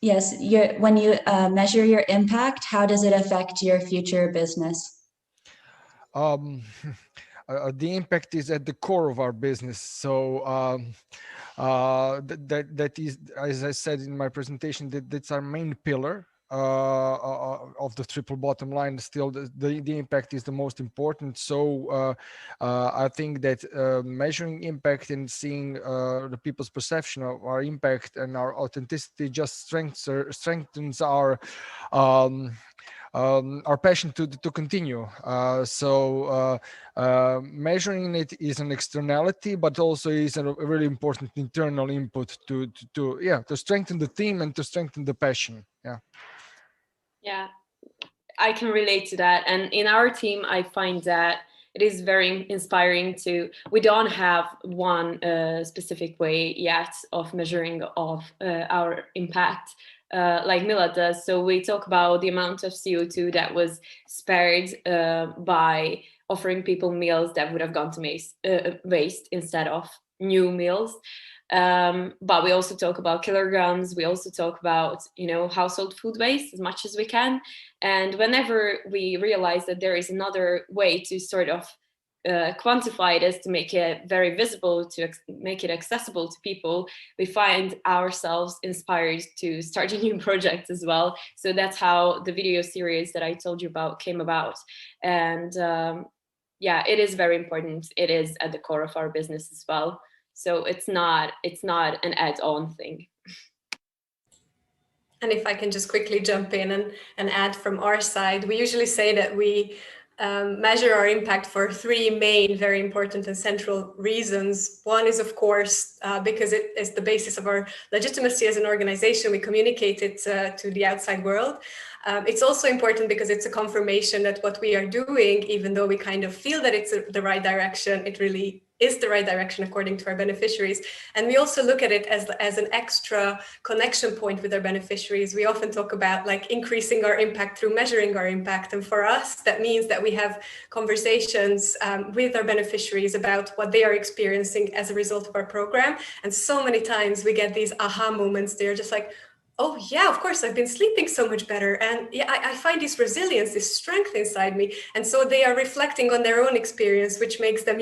Yes, when you measure your impact, how does it affect your future business? The impact is at the core of our business. So that is, as I said in my presentation, that's our main pillar of the triple bottom line. Still, the impact is the most important. So I think that measuring impact and seeing the people's perception of our impact and our authenticity just strengthens our passion to continue. Measuring it is an externality, but also is a really important internal input to strengthen the team and to strengthen the passion. Yeah, I can relate to that. And in our team, I find that it is very inspiring we don't have one specific way yet of measuring of our impact. Like Mila does. So we talk about the amount of CO2 that was spared by offering people meals that would have gone to waste instead of new meals. But we also talk about kilograms. We also talk about, household food waste as much as we can. And whenever we realize that there is another way to sort of quantify this, to make it very visible, to make it accessible to people, we find ourselves inspired to start a new project as well. So that's how the video series that I told you about came about. And it is very important. It is at the core of our business as well. So it's not an add-on thing. And if I can just quickly jump in and add from our side, we usually say that we measure our impact for three main, very important and central reasons. One is, of course, because it is the basis of our legitimacy as an organization. We communicate it to the outside world. It's also important because it's a confirmation that what we are doing, even though we kind of feel that it's the right direction, it really is the right direction according to our beneficiaries. And we also look at it as an extra connection point with our beneficiaries. We often talk about like increasing our impact through measuring our impact. And for us, that means that we have conversations with our beneficiaries about what they are experiencing as a result of our program. And so many times we get these aha moments. They're just like, Oh yeah, of course. I've been sleeping so much better. And yeah, I find this resilience, this strength inside me. And so they are reflecting on their own experience, which makes them,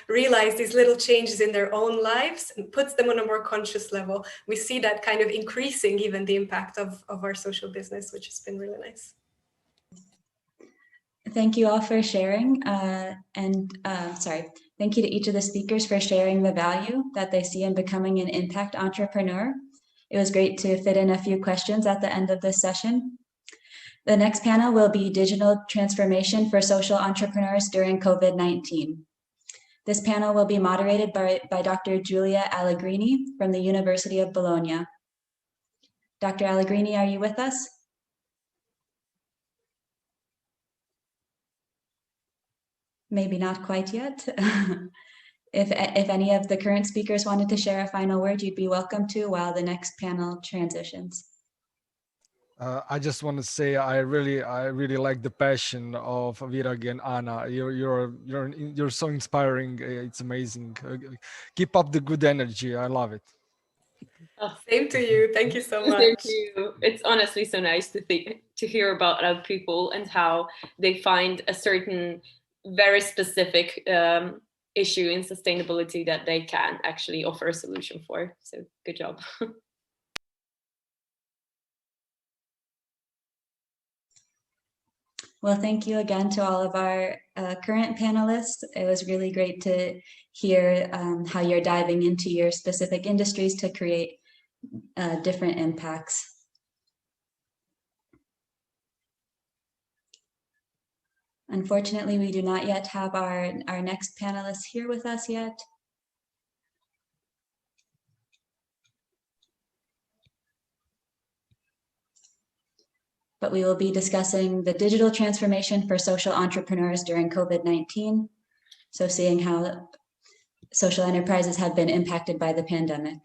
realize these little changes in their own lives and puts them on a more conscious level. We see that kind of increasing even the impact of our social business, which has been really nice. Thank you all for sharing. Thank you to each of the speakers for sharing the value that they see in becoming an impact entrepreneur. It was great to fit in a few questions at the end of this session. The next panel will be Digital Transformation for Social Entrepreneurs During COVID-19. This panel will be moderated by Dr. Giulia Allegrini from the University of Bologna. Dr. Allegrini, are you with us? Maybe not quite yet. If any of the current speakers wanted to share a final word, you'd be welcome to while the next panel transitions. I just want to say I really like the passion of Virag and Anna. You're so inspiring. It's amazing. Keep up the good energy. I love it. Oh, same to you. Thank you so much. Same to you. It's honestly so nice to hear about other people and how they find a certain very specific issue in sustainability that they can actually offer a solution for. So good job. Well, thank you again to all of our current panelists. It was really great to hear how you're diving into your specific industries to create different impacts. Unfortunately, we do not yet have our next panelists here with us yet. But we will be discussing the digital transformation for social entrepreneurs during COVID-19. So seeing how social enterprises have been impacted by the pandemic.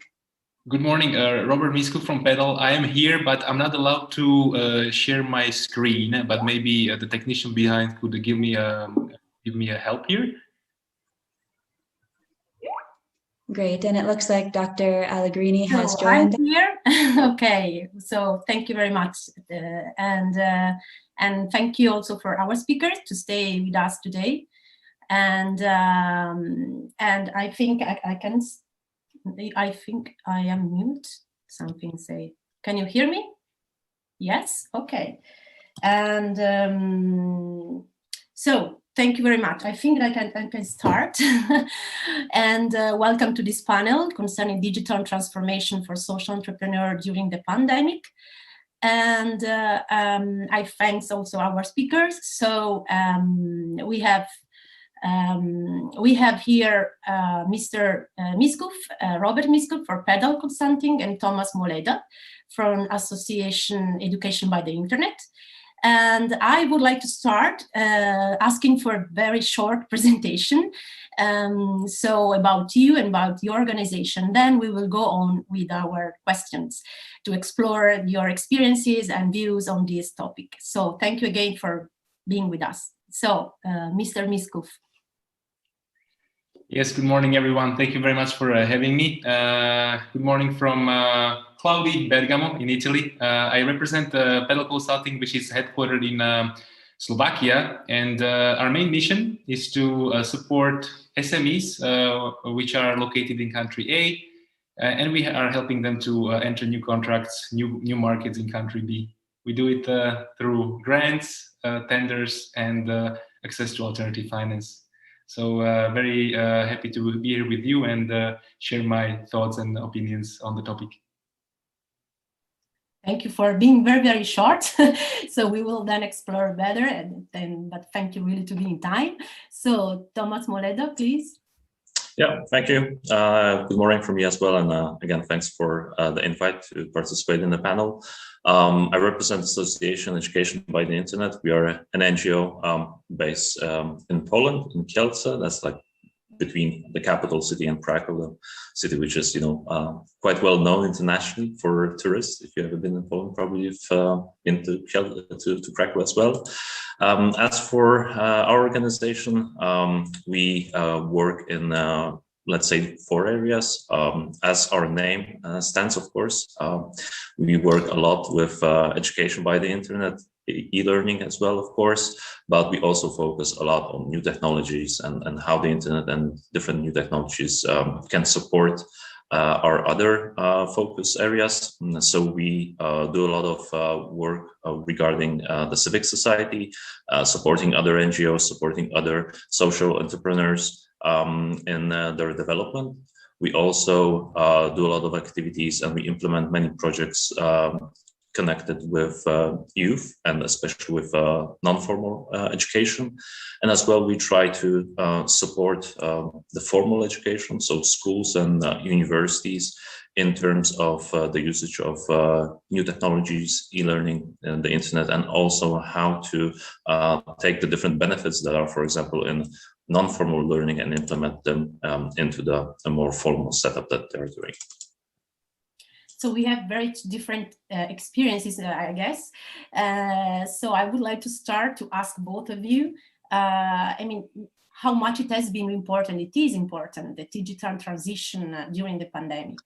Good morning, Robert Misko from Pedal. I am here, but I'm not allowed to share my screen, but maybe the technician behind could give me a help here. Great, and it looks like Dr. Allegrini has joined. I'm here. Okay, so thank you very much, and thank you also for our speakers to stay with us today. And I think I think I am mute. Something say, can you hear me? Yes, okay. And so thank you very much. I think I can start. And welcome to this panel concerning digital transformation for social entrepreneurs during the pandemic. And I thanks also our speakers. So we have here Mr. Miskov, Robert Miskov for Pedal Consulting, and Thomas Moleda from Association Education by the Internet. And I would like to start asking for a very short presentation. So about you and about your organization. Then we will go on with our questions to explore your experiences and views on this topic. So thank you again for being with us. So Mr. Miskov. Yes, good morning, everyone. Thank you very much for having me. Good morning from cloudy Bergamo in Italy. I represent Pedal Consulting, which is headquartered in Slovakia. And our main mission is to support SMEs, which are located in country A. And we are helping them to enter new contracts, new markets in country B. We do it through grants, tenders, and access to alternative finance. So very happy to be here with you and share my thoughts and opinions on the topic. Thank you for being very, very short. So we will then explore better, but thank you really to be in time. So Thomas Moleda, please. Yeah, thank you. Good morning from me as well. And again, thanks for the invite to participate in the panel. I represent Association Education by the Internet. We are an NGO based in Poland, in Kielce. That's like between the capital city and Krakow, the city which is, quite well known internationally for tourists. If you've ever been in Poland, probably you've been to Krakow as well. As for our organization, we work in let's say, 4 areas. As our name stands, of course, we work a lot with education by the internet, e-learning as well, of course, but we also focus a lot on new technologies and how the internet and different new technologies can support our other focus areas. So we do a lot of work regarding the civic society, supporting other NGOs, supporting other social entrepreneurs in their development. We also do a lot of activities, and we implement many projects connected with youth, and especially with non-formal education. And as well, we try to support the formal education, so schools and universities, in terms of the usage of new technologies, e-learning, and the internet, and also how to take the different benefits that are, for example, in non-formal learning and implement them into the more formal setup that they're doing. So we have very different experiences, I guess. So I would like to start to ask both of you, I mean, how much it has been important, it is important, the digital transition during the pandemic.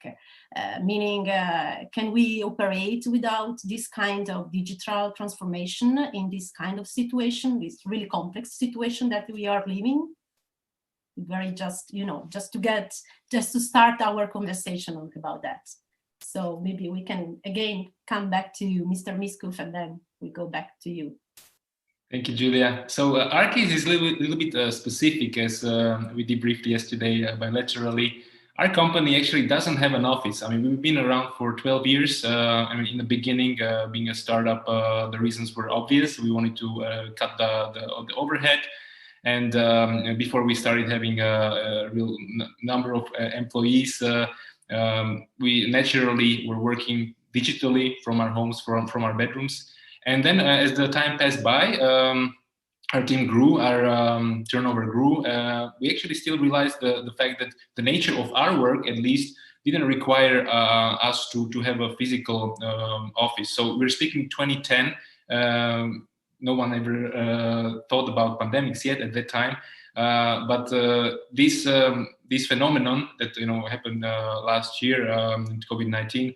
Meaning, can we operate without this kind of digital transformation in this kind of situation, this really complex situation that we are living? Very just, you know, just to start our conversation about that. So maybe we can again come back to you, Mr. Miskov, and then we go back to you. Thank you, Julia. So our case is a little bit specific, as we debriefed yesterday bilaterally. Our company actually doesn't have an office. I mean, we've been around for 12 years. I mean, in the beginning, being a startup, the reasons were obvious. We wanted to cut the overhead. And before we started having a real number of employees, we naturally were working digitally from our homes, from our bedrooms. And then as the time passed by, our team grew, our turnover grew. We actually still realized the fact that the nature of our work, at least, didn't require us to have a physical office. So we're speaking 2010. No one ever thought about pandemics yet at that time. But this phenomenon that happened last year, COVID-19,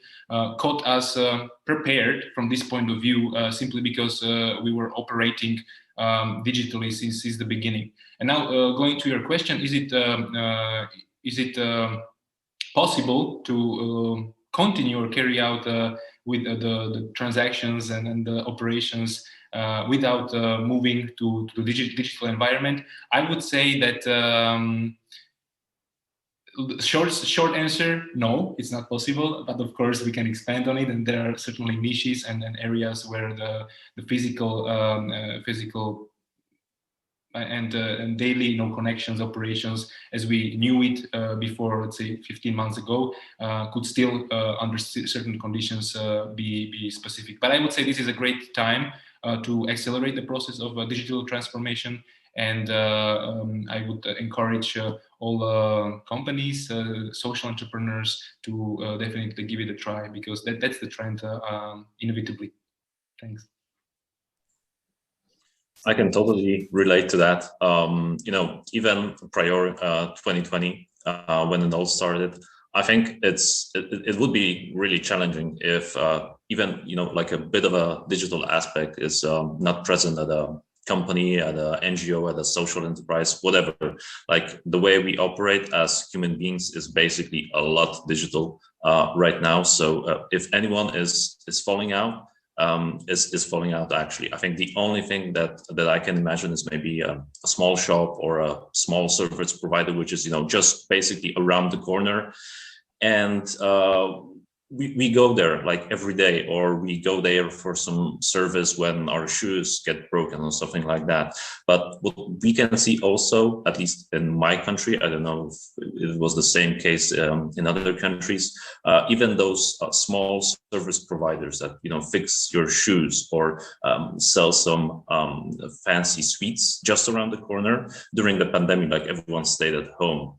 caught us prepared from this point of view, simply because we were operating digitally since the beginning. And now, going to your question, is it possible to continue or carry out with the transactions and the operations without moving to the digital environment? I would say that short answer, no, it's not possible. But of course, we can expand on it, and there are certainly niches and areas where the physical and daily connections, operations as we knew it before, let's say 15 months ago, could still under certain conditions be specific. But I would say this is a great time to accelerate the process of digital transformation, and I would encourage all companies, social entrepreneurs, to definitely give it a try, because that's the trend inevitably. Thanks. I can totally relate to that. Even prior 2020, when it all started, I think it would be really challenging if even like a bit of a digital aspect is not present at a company, at a NGO, at a social enterprise, whatever. Like the way we operate as human beings is basically a lot digital right now. So if anyone is falling out, is falling out actually. I think the only thing that I can imagine is maybe a small shop or a small service provider, which is just basically around the corner, and we go there like every day, or we go there for some service when our shoes get broken or something like that. But what we can see also, at least in my country, I don't know if it was the same case in other countries, even those small service providers that fix your shoes or sell some fancy sweets just around the corner. During the pandemic, like everyone stayed at home.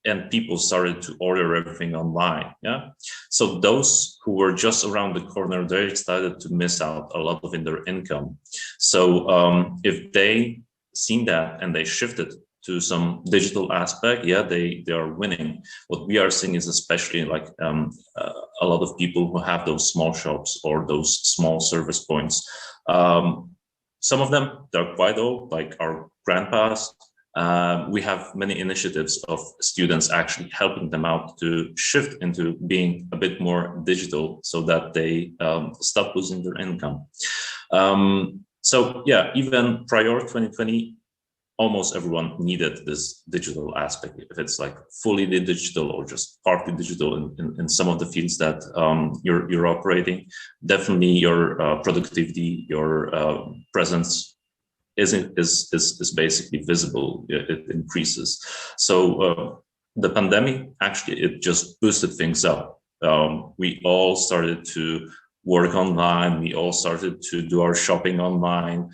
And people started to order everything online. Yeah. So those who were just around the corner, they started to miss out a lot of in their income. So if they seen that and they shifted to some digital aspect, yeah, they are winning. What we are seeing is especially like a lot of people who have those small shops or those small service points. Some of them, they're quite old, like our grandpas. We have many initiatives of students actually helping them out to shift into being a bit more digital so that they stop losing their income. So yeah, even prior 2020, almost everyone needed this digital aspect. If it's like fully digital or just partly digital in some of the fields that you're operating, definitely your productivity, your presence is basically visible. It increases. So the pandemic actually, it just boosted things up. We all started to work online. We all started to do our shopping online.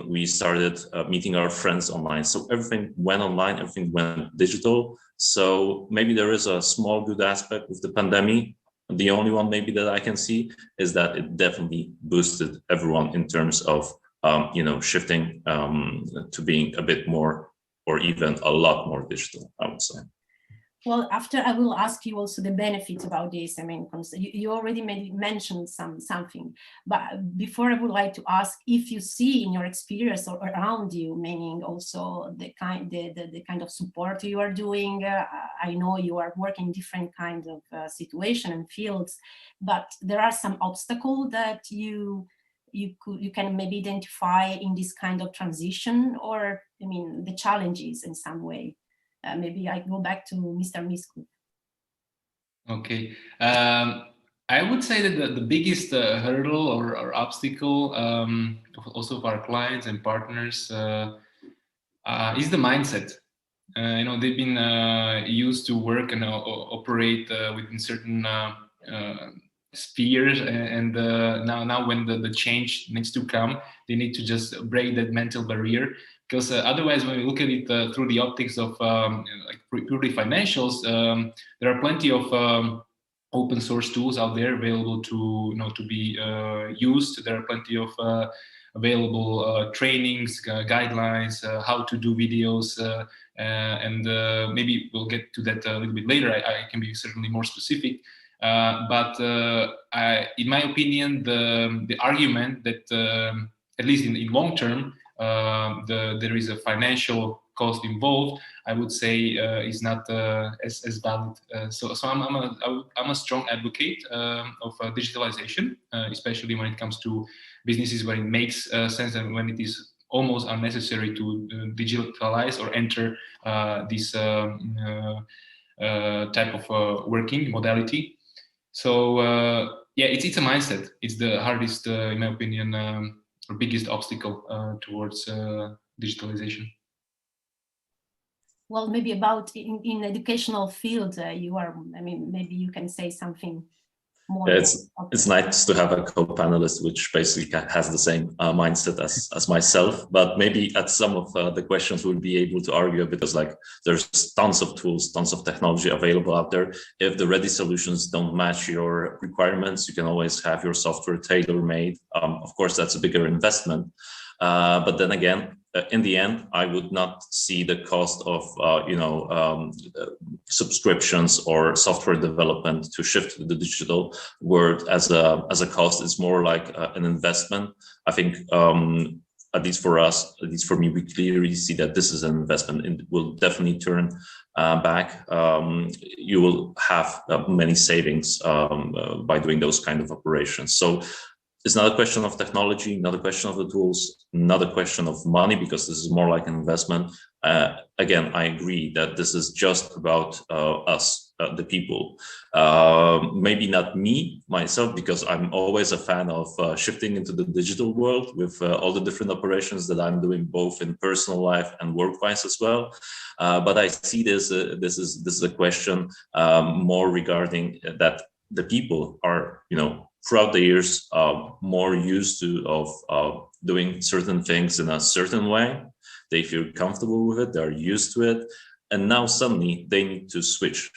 We started meeting our friends online. So everything went online, everything went digital. So maybe there is a small good aspect with the pandemic. The only one maybe that I can see is that it definitely boosted everyone in terms of shifting to being a bit more or even a lot more digital, I would say. Well, after I will ask you also the benefits about this. I mean, you already mentioned something, but before I would like to ask if you see in your experience or around you, meaning also the kind of support you are doing. I know you are working in different kinds of situation and fields, but there are some obstacles that you can maybe identify in this kind of transition, or I mean the challenges in some way. Maybe I go back to Mr. Miskov. Okay. I would say that the biggest hurdle or obstacle also for our clients and partners is the mindset. They've been used to work and operate within certain spheres, and now when the change needs to come, they need to just break that mental barrier. Because otherwise, when we look at it through the optics of like purely financials, there are plenty of open source tools out there available to be used. There are plenty of available trainings, guidelines, how to do videos, and maybe we'll get to that a little bit later. I can be certainly more specific. But in my opinion, the argument that at least in long term, there is a financial cost involved, I would say is not as valid. So I'm a strong advocate of digitalization, especially when it comes to businesses where it makes sense and when it is almost unnecessary to digitalize or enter this type of working modality. So yeah, it's a mindset. It's the hardest, in my opinion, or biggest obstacle towards digitalization. Well, maybe about in educational field, you are. I mean, maybe you can say something more. Yeah, it's nice to have a co-panelist which basically has the same mindset as myself. But maybe at some of the questions we'll be able to argue, because like there's tons of tools, tons of technology available out there. If the ready solutions don't match your requirements, you can always have your software tailor-made. Of course, that's a bigger investment. But then again, in the end, I would not see the cost of subscriptions or software development to shift to the digital world as a cost. It's more like an investment. I think at least for us, at least for me, we clearly see that this is an investment and will definitely turn back. You will have many savings by doing those kind of operations. So it's not a question of technology, not a question of the tools, not a question of money, because this is more like an investment. Again, I agree that this is just about us, the people. Maybe not me, myself, because I'm always a fan of shifting into the digital world with all the different operations that I'm doing, both in personal life and work-wise as well. But I see this is a question more regarding that the people are, throughout the years, more used to of doing certain things in a certain way. They feel comfortable with it, they're used to it. And now suddenly they need to switch,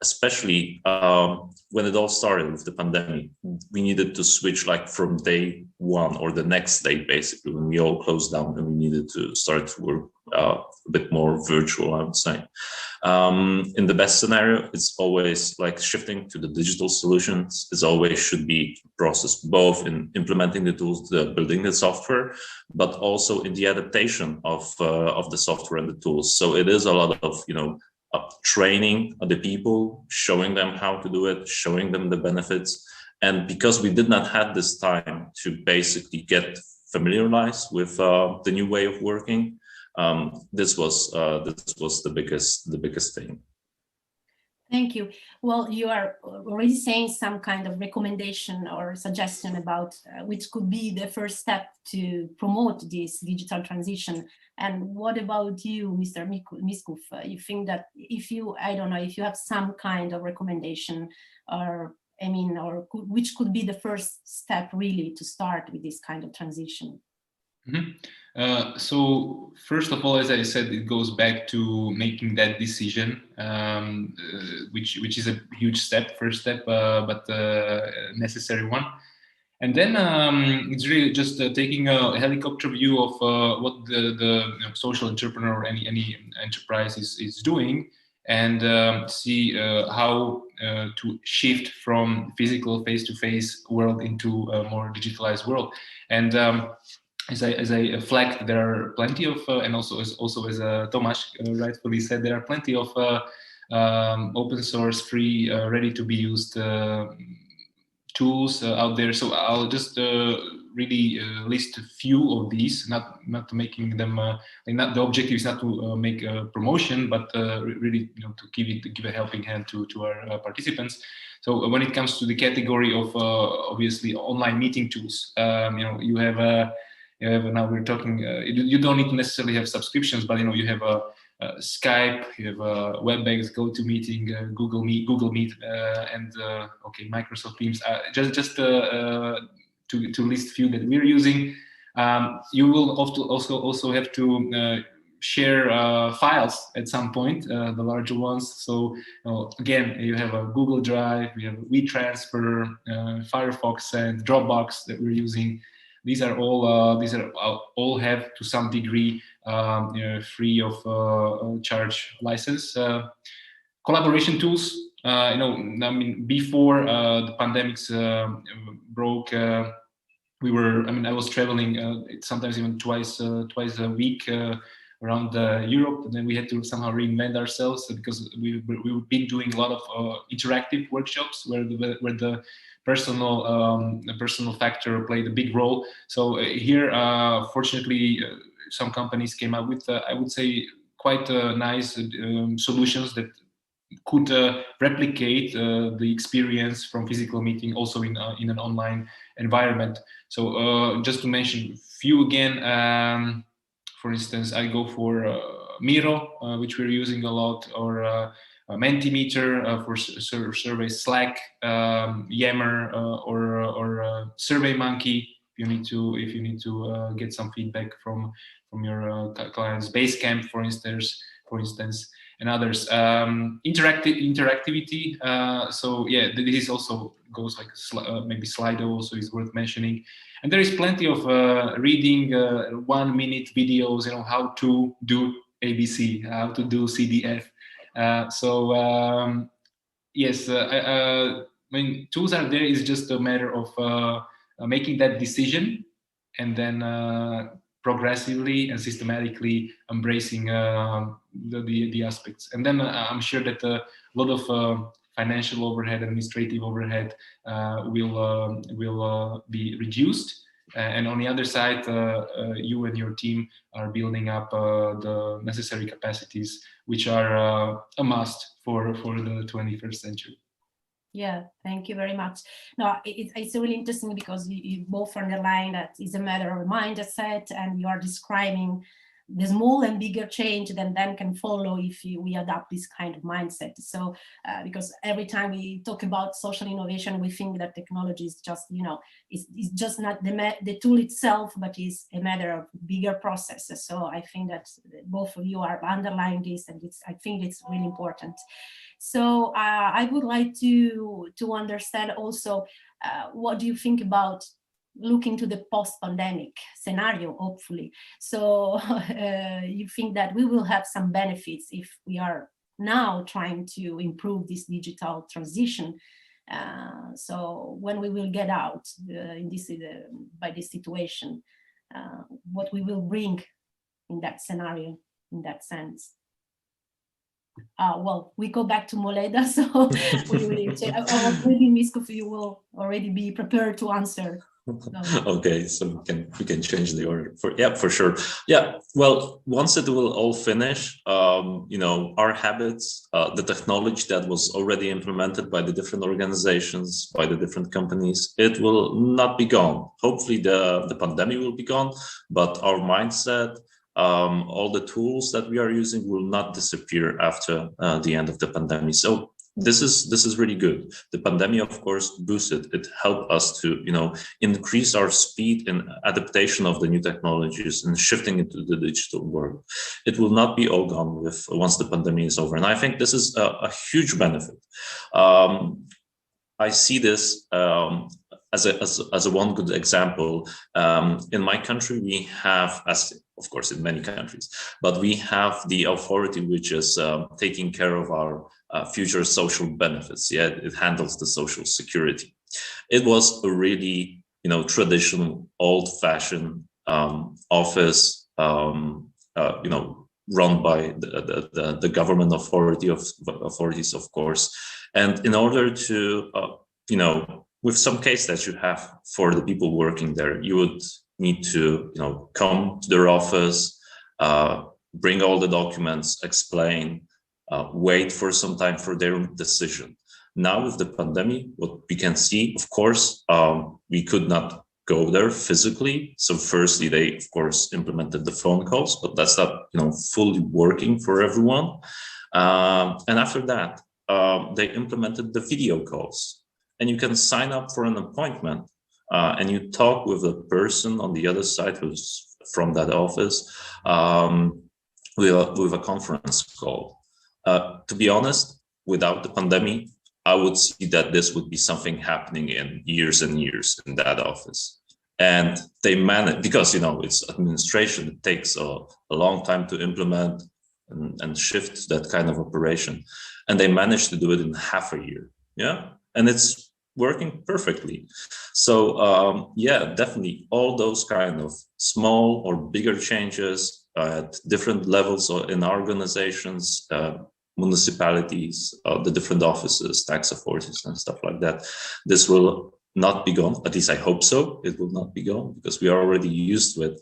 especially when it all started with the pandemic. We needed to switch like from day one or the next day, basically, when we all closed down and we needed to start to work a bit more virtual, I would say. In the best scenario, it's always like shifting to the digital solutions is always should be processed both in implementing the tools, building the software, but also in the adaptation of the software and the tools. So it is a lot of, training the people, showing them how to do it, showing them the benefits. And because we did not have this time to basically get familiarized with the new way of working, this was the biggest thing. Thank you. Well, you are already saying some kind of recommendation or suggestion about which could be the first step to promote this digital transition. And what about you, Mr. Miskov? You think that if you have some kind of recommendation, or which could be the first step really to start with this kind of transition? Mm-hmm. So first of all, as I said, it goes back to making that decision, which is a huge step, first step, but a necessary one. And then it's really just taking a helicopter view of what the social entrepreneur or any enterprise is doing, and see how to shift from physical face-to-face world into a more digitalized world. And as I flagged, there are plenty of, and also as Tomasz rightfully said, there are plenty of open source, free, ready to be used tools out there. So I'll just really list a few of these, not making them. Not the objective is not to make a promotion, but really to give a helping hand to our participants. So when it comes to the category of obviously online meeting tools, you have now we're talking. You don't need to necessarily have subscriptions, but you have Skype, you have WebEx, GoToMeeting, Google Meet, and Microsoft Teams. Just to list a few that we're using. You will also have to share files at some point, the larger ones. So again, you have a Google Drive, we have WeTransfer, Firefox, and Dropbox that we're using. These are all have to some degree free of charge license. Collaboration tools. Before the pandemics broke, I was traveling sometimes even twice a week around Europe, and then we had to somehow reinvent ourselves because we've been doing a lot of interactive workshops where the personal factor played a big role. So here, fortunately, some companies came up with, I would say, quite nice solutions that could replicate the experience from physical meeting also in an online environment. So just to mention a few again, for instance, I go for Miro, which we're using a lot, or Mentimeter for surveys, Slack, Yammer, or SurveyMonkey if you need to get some feedback from your clients, Basecamp for instance, and others. Interactivity. So yeah, this also goes like maybe Slido also is worth mentioning. And there is plenty of reading 1-minute videos, how to do ABC, how to do CDF. Yes, tools are there. It's just a matter of making that decision and then progressively and systematically embracing the aspects. And then I'm sure that a lot of financial overhead, administrative overhead will be reduced. And on the other side, you and your team are building up the necessary capacities, which are a must for the 21st century. Yeah, thank you very much. No, it's really interesting because you both underline that it's a matter of mindset, and you are describing the small and bigger change that then can follow if we adopt this kind of mindset. So because every time we talk about social innovation, we think that technology is just, it's just not the tool itself, but is a matter of bigger processes. So I think that both of you are underlining this, and I think it's really important. So I would like to understand also, what do you think about looking to the post-pandemic scenario, hopefully. So you think that we will have some benefits if we are now trying to improve this digital transition. So when we will get out by this situation, what we will bring in that scenario, in that sense. Well, we go back to Moleda, so we will maybe Miskov, you will already be prepared to answer. Okay, so we can change the order for sure. Yeah, well, once it will all finish, you know, our habits, the technology that was already implemented by the different organizations, by the different companies, it will not be gone. Hopefully the pandemic will be gone, but our mindset, all the tools that we are using will not disappear after the end of the pandemic. So this is really good. The pandemic, of course, boosted. It helped us to, you know, increase our speed in adaptation of the new technologies and shifting into the digital world. It will not be all gone once the pandemic is over, and I think this is a huge benefit. I see this as a one good example. In my country, we have, as of course in many countries, but we have the authority which is taking care of our future social benefits. Yeah, it handles the social security. It was a really, you know, traditional, old-fashioned office, you know, run by the government authorities, of course. And in order to, you know, with some case that you have for the people working there, you would need to, you know, come to their office, bring all the documents, explain, wait for some time for their decision. Now with the pandemic, what we can see, of course, we could not go there physically. So firstly, they of course implemented the phone calls, but that's not, you know, fully working for everyone. And after that, they implemented the video calls, and you can sign up for an appointment, and you talk with a person on the other side who's from that office with a conference call. To be honest, without the pandemic, I would see that this would be something happening in years and years in that office. And they manage, because, you know, it's administration, it takes a long time to implement and shift that kind of operation. And they managed to do it in half a year. Yeah. And it's working perfectly. So yeah, definitely all those kind of small or bigger changes at different levels in organizations, municipalities, the different offices, tax authorities and stuff like that. This will not be gone, at least I hope so. It will not be gone because we are already used to it.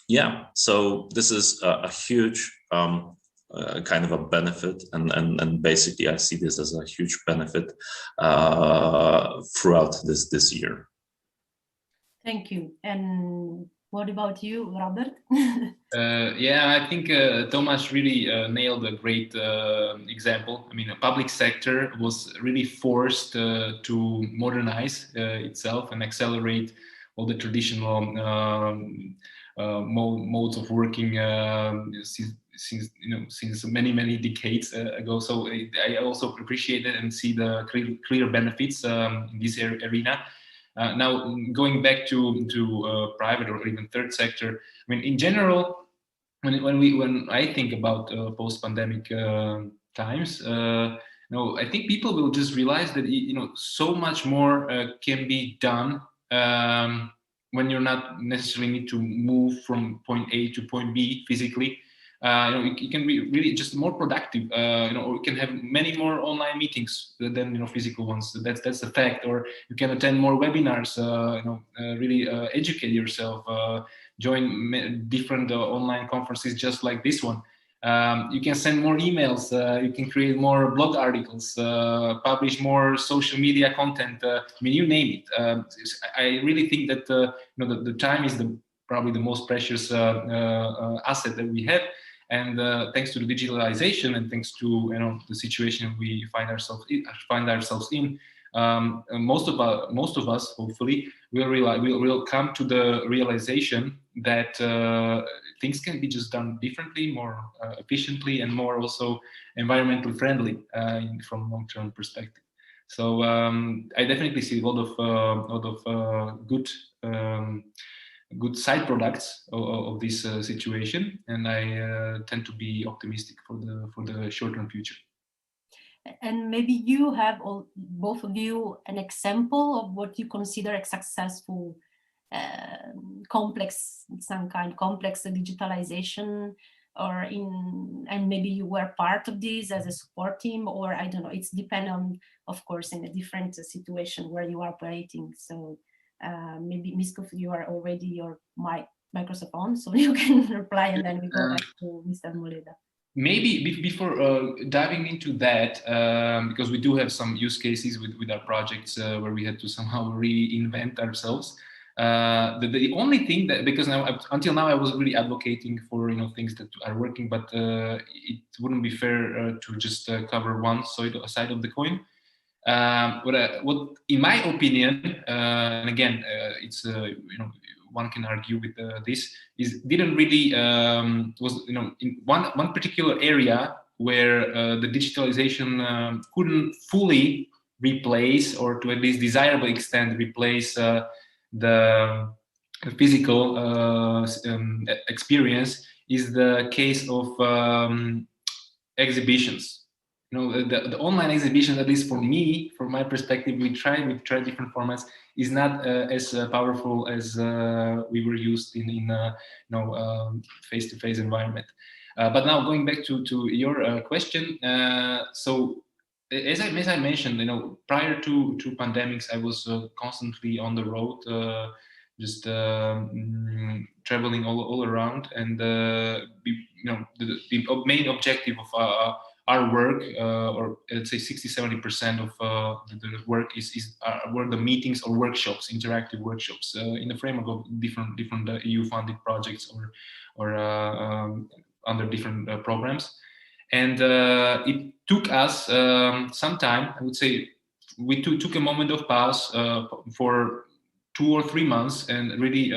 Yeah, so this is a huge kind of a benefit, and basically I see this as a huge benefit throughout this year. Thank you. And what about you, Robert? Yeah, I think Tomasz really nailed a great example. I mean, the public sector was really forced to modernize itself and accelerate all the traditional modes of working since many decades ago. So I also appreciate it and see the clear benefits in this arena. Now, going back to private or even third sector, I mean, in general, when I think about post-pandemic times, I think people will just realize that so much more can be done when you're not necessarily need to move from point A to point B physically. You can be really just more productive, or you can have many more online meetings than physical ones. That's a fact. Or you can attend more webinars, really educate yourself, join different online conferences just like this one. You can send more emails, you can create more blog articles, publish more social media content. I mean, you name it. I really think that the time is probably the most precious asset that we have. And thanks to the digitalization and thanks to the situation we find ourselves in, most of us hopefully will come to the realization that things can be just done differently, more efficiently, and more also environmentally friendly from long-term perspective. So I definitely see a lot of good side products of this situation, and I tend to be optimistic for the short-term future. And maybe you have, both of you, an example of what you consider a successful complex digitalization, and maybe you were part of this as a support team, or I don't know, it's depend on, of course, in a different situation where you are operating. So maybe Miskov, you are already your Microsoft on, so you can reply, and then we go back to Mr. Moleda. Maybe before diving into that, because we do have some use cases with our projects where we had to somehow reinvent ourselves. The only thing that, because now until now I was really advocating for things that are working, but it wouldn't be fair to just cover one side of the coin. What in my opinion, and again, it's one can argue with this, is didn't really was in one particular area where the digitalization couldn't fully replace, or to at least desirable extent replace the physical experience, is the case of exhibitions. The online exhibition, at least for me, from my perspective, we try different formats, is not as powerful as we were used in face-to-face environment. But now going back to your question, so as I mentioned, prior to pandemics, I was constantly on the road, just traveling all around, and the main objective of our work, or let's say 60-70% of the work were the meetings or workshops, interactive workshops in the framework of different EU-funded projects or under different programs. And it took us some time. I would say we took a moment of pause for 2 or 3 months, and really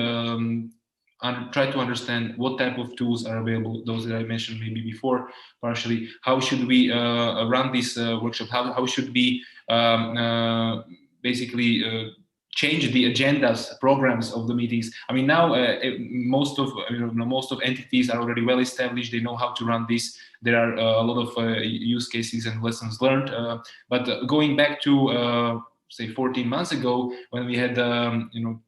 try to understand what type of tools are available, those that I mentioned maybe before partially. How should we run this workshop? How should we basically change the agendas, programs of the meetings? I mean, now most of entities are already well established. They know how to run this. There are a lot of use cases and lessons learned. But going back to say 14 months ago, when we had 2-3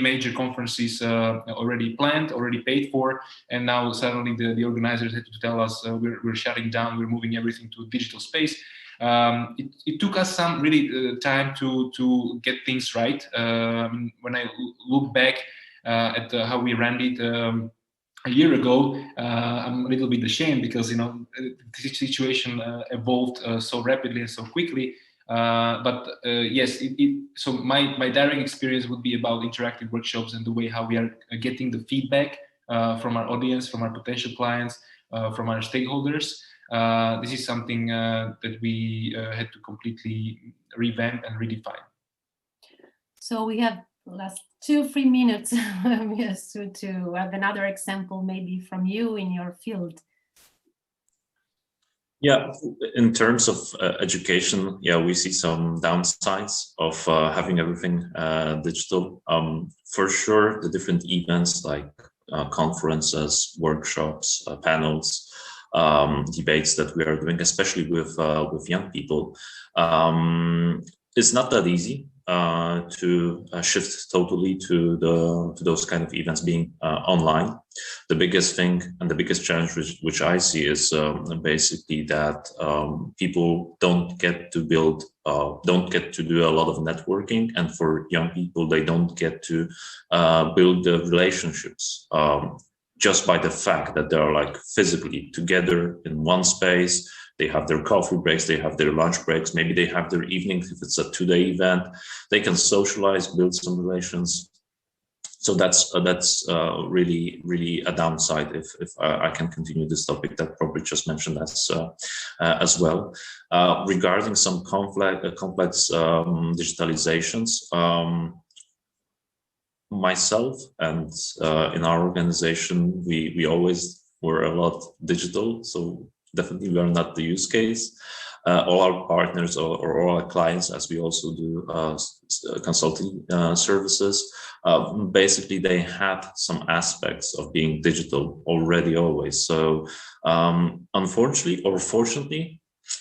major conferences already planned, already paid for, and now suddenly the organizers had to tell us we're shutting down, we're moving everything to digital space. It took us some really time to get things right. When I look back at how we ran it a year ago, I'm a little bit ashamed, because the situation evolved so rapidly and so quickly. But yes, so my direct experience would be about interactive workshops and the way how we are getting the feedback from our audience, from our potential clients, from our stakeholders. This is something that we had to completely revamp and redefine. So we have last 2-3 minutes yes, to have another example maybe from you in your field. Yeah, in terms of education, yeah, we see some downsides of having everything digital. For sure, the different events like conferences, workshops, panels, debates that we are doing, especially with young people, it's not that easy to shift totally to those kind of events being online. The biggest thing and the biggest challenge which I see is basically that people don't get to do a lot of networking, and for young people they don't get to build the relationships just by the fact that they're like physically together in one space. They have their coffee breaks, they have their lunch breaks, maybe they have their evenings if it's a 2-day event. They can socialize, build some relations. So that's really, really a downside. If I can continue this topic that probably just mentioned as well. Regarding some complex digitalizations, myself and in our organization, we always were a lot digital. So definitely we are not the use case. all our partners or all our clients, as we also do consulting services, basically they had some aspects of being digital already always. So unfortunately or fortunately,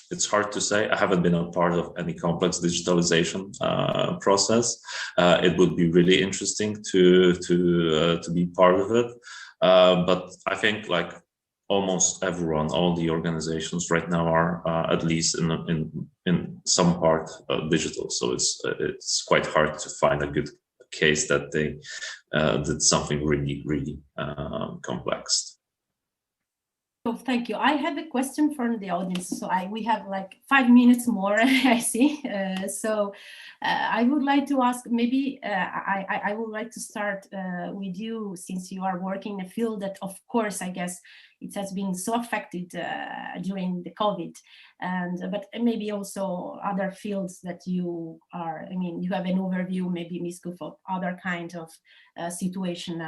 it's hard to say. I haven't been a part of any complex digitalization process. It would be really interesting to be part of it. But I think like almost everyone, all the organizations right now are at least in some part digital. So it's quite hard to find a good case that they did something really complex. So thank you. I have a question from the audience. So we have like 5 minutes more, I see. I would like to ask, maybe I would like to start with you, since you are working in a field that, of course, I guess it has been so affected during the COVID, but maybe also other fields that you are, I mean, you have an overview, maybe Miskov, of other kind of situation,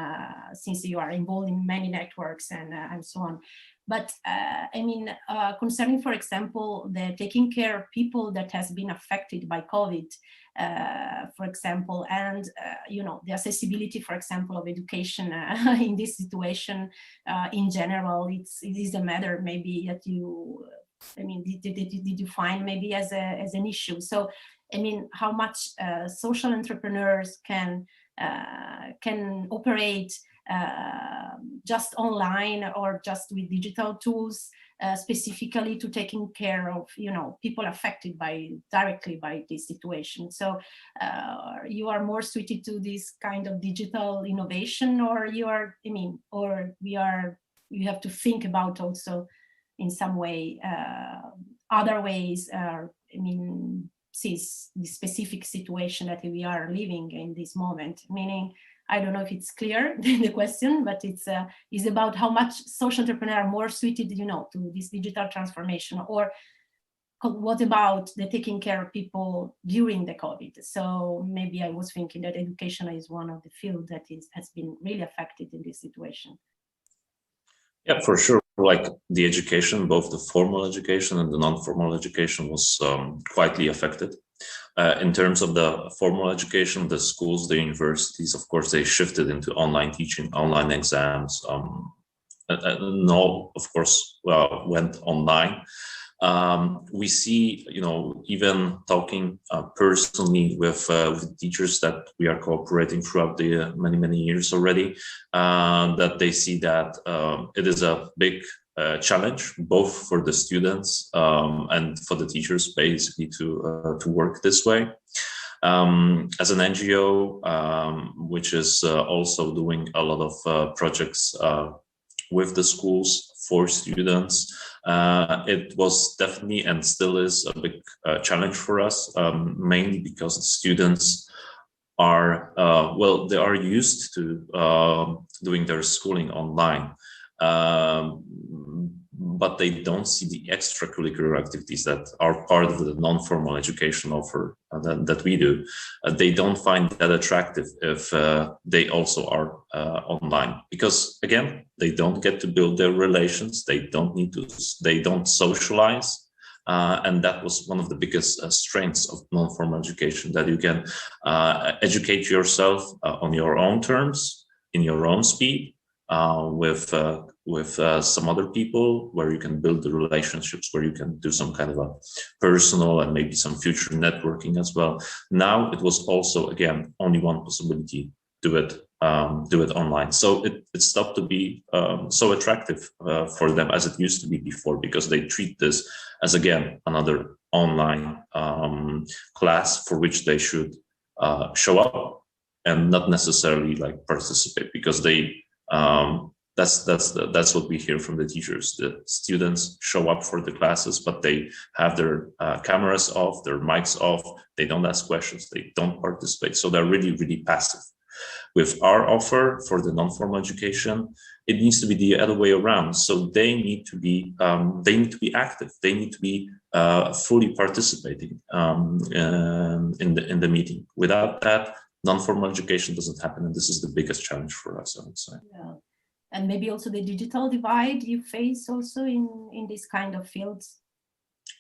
since you are involved in many networks and so on. But I mean, concerning, for example, the taking care of people that has been affected by COVID, for example, and you know, the accessibility, for example, of education in this situation in general, it is a matter maybe that you, I mean, did you find maybe as an issue? So, I mean, how much social entrepreneurs can operate just online or just with digital tools, specifically to taking care of, you know, people affected directly by this situation. So you are more suited to this kind of digital innovation, or you are, I mean, or you have to think about also in some way other ways, I mean, sees the specific situation that we are living in this moment, meaning, I don't know if it's clear, the question, but it's about how much social entrepreneurs are more suited, you know, to this digital transformation, or what about the taking care of people during the COVID? So maybe I was thinking that education is one of the fields that has been really affected in this situation. Yeah, for sure. Like the education, both the formal education and the non-formal education was quietly affected. In terms of the formal education, the schools, the universities, of course, they shifted into online teaching, online exams, and all, of course, went online. We see, you know, even talking personally with teachers that we are cooperating throughout the many years already, that they see that it is a big challenge, both for the students and for the teachers, basically to work this way. As an NGO, which is also doing a lot of projects with the schools for students, it was definitely and still is a big challenge for us, mainly because the students are, well, they are used to doing their schooling online. But they don't see the extracurricular activities that are part of the non-formal education offer that we do. They don't find that attractive if they also are online, because again, they don't get to build their relations. They don't socialize. And that was one of the biggest strengths of non-formal education, that you can educate yourself on your own terms, in your own speed, with some other people, where you can build the relationships, where you can do some kind of a personal and maybe some future networking as well. Now it was also, again, only one possibility: do it online. So it stopped to be so attractive for them as it used to be before, because they treat this as, again, another online class for which they should show up and not necessarily like participate, because they that's what we hear from the teachers. The students show up for the classes, but they have their cameras off, their mics off. They don't ask questions. They don't participate. So they're really passive. With our offer for the non-formal education, it needs to be the other way around. So they need to be active. They need to be fully participating in the meeting. Without that, non-formal education doesn't happen, and this is the biggest challenge for us, I would say. Yeah. And maybe also the digital divide you face also in this kind of fields.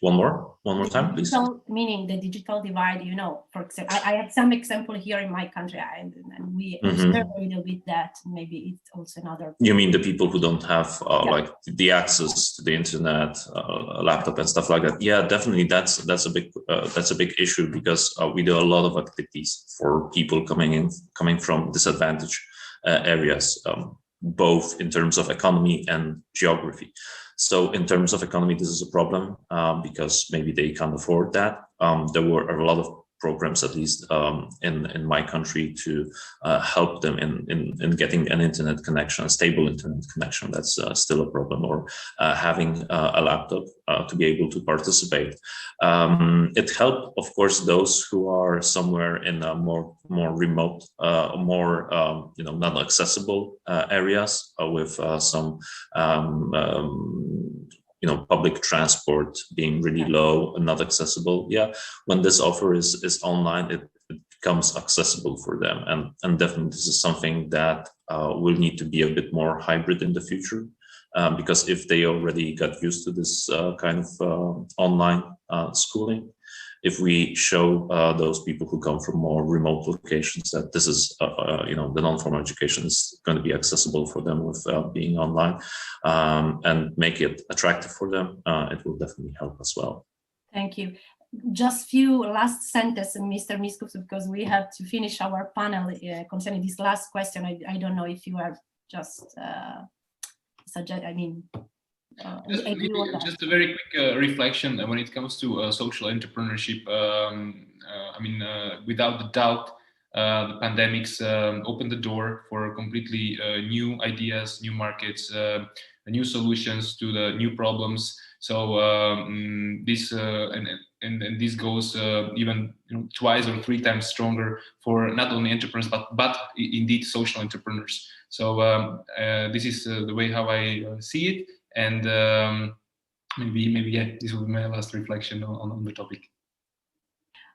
One more time, please. Meaning the digital divide, you know, for example, I have some example here in my country, and we observe a little bit that maybe it's also another. You mean the people who don't have like the access to the internet, a laptop and stuff like that? Yeah, definitely. That's a big issue, because we do a lot of activities for people coming from disadvantaged areas, both in terms of economy and geography. So in terms of economy, this is a problem because maybe they can't afford that. There were a lot of programs, at least in my country, to help them in getting an internet connection, a stable internet connection. That's still a problem, or having a laptop to be able to participate. It helped, of course, those who are somewhere in a more remote, more not accessible areas with some public transport being really low and not accessible. Yeah, when this offer is online, it becomes accessible for them, and definitely this is something that will need to be a bit more hybrid in the future, because if they already got used to this kind of online schooling, if we show those people who come from more remote locations that this is, the non-formal education is going to be accessible for them with being online, and make it attractive for them, it will definitely help as well. Thank you. Just few last sentences, Mr. Miskov, because we have to finish our panel concerning this last question. I don't know if you are just suggest. I mean. Just a very quick reflection when it comes to social entrepreneurship. Without the doubt, the pandemics opened the door for completely new ideas, new markets, new solutions to the new problems. So this this goes even twice or three times stronger for not only entrepreneurs but indeed social entrepreneurs. So this is the way how I see it. And maybe this will be my last reflection on the topic.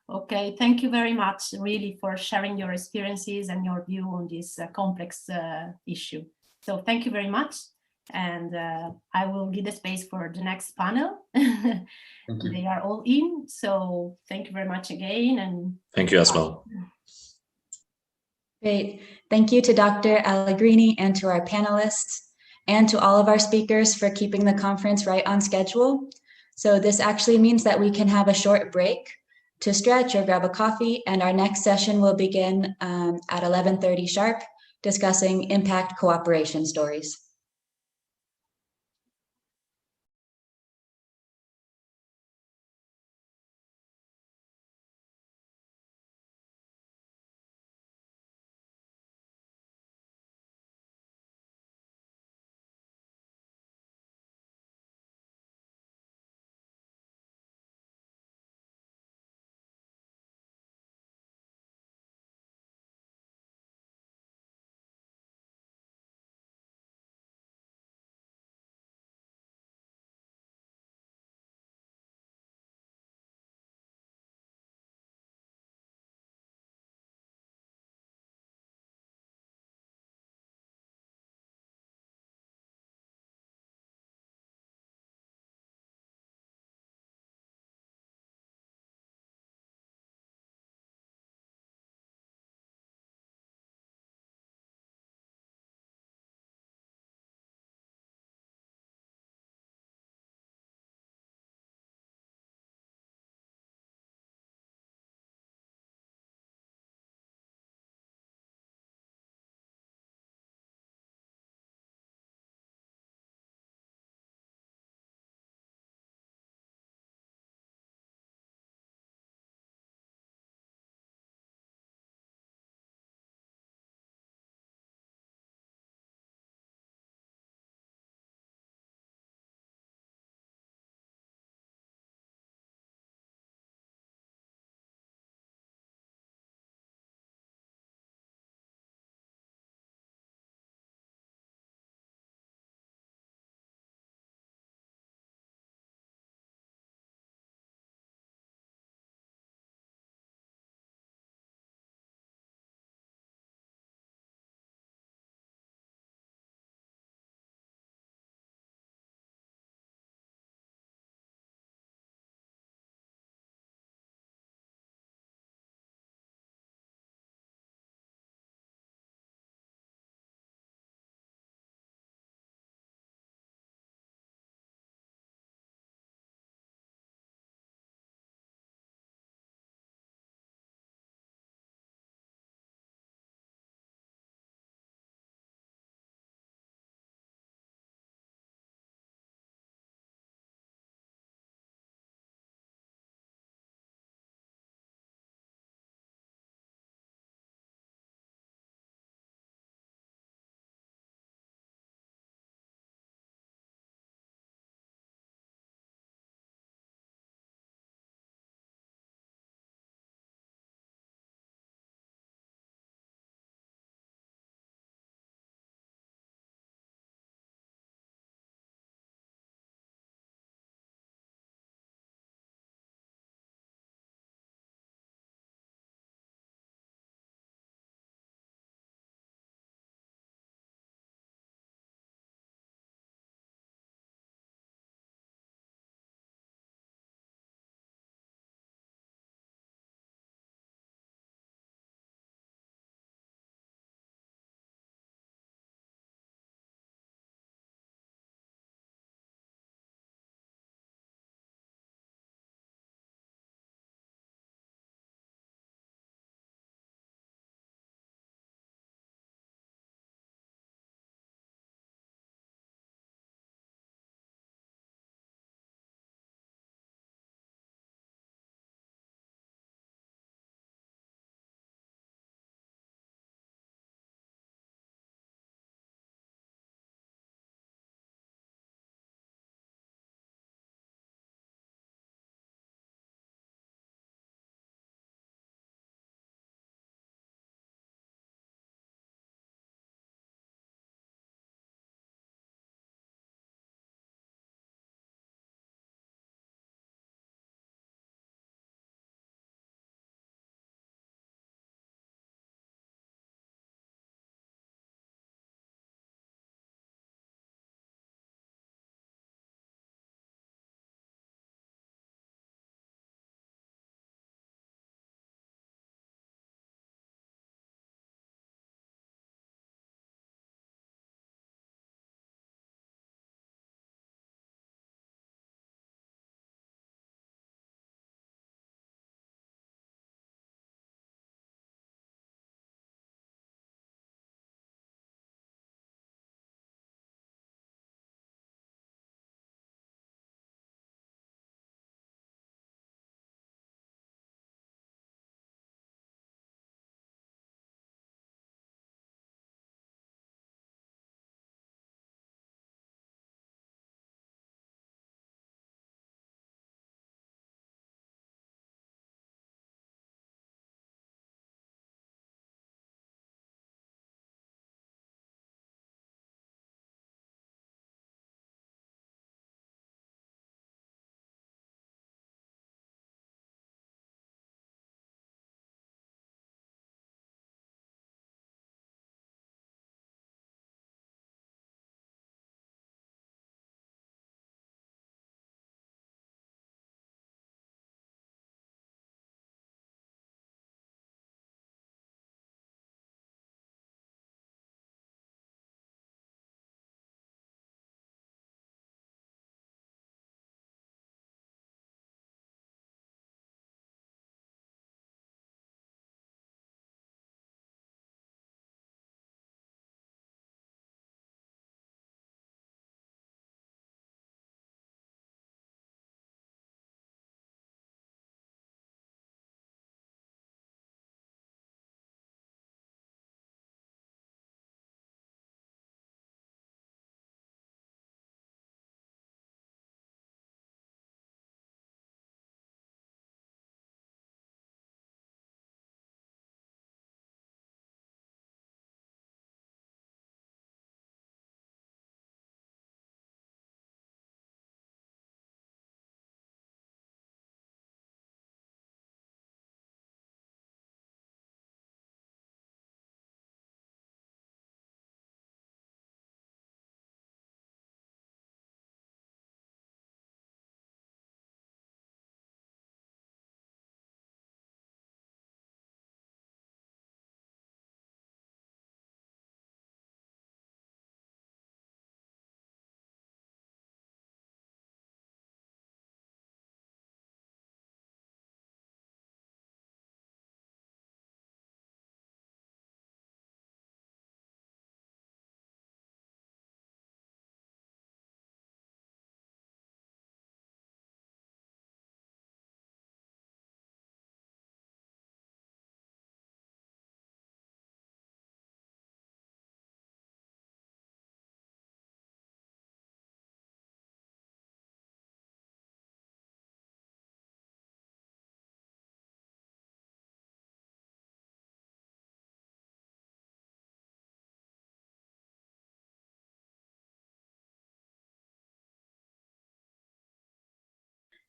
Okay, thank you very much, really, for sharing your experiences and your view on this complex issue. So thank you very much, and I will give the space for the next panel. They are all in, so thank you very much again, and thank you as well. Great, thank you to Dr. Allegrini and to our panelists, and to all of our speakers for keeping the conference right on schedule. So this actually means that we can have a short break to stretch or grab a coffee, and our next session will begin at 11:30 sharp, discussing impact cooperation stories.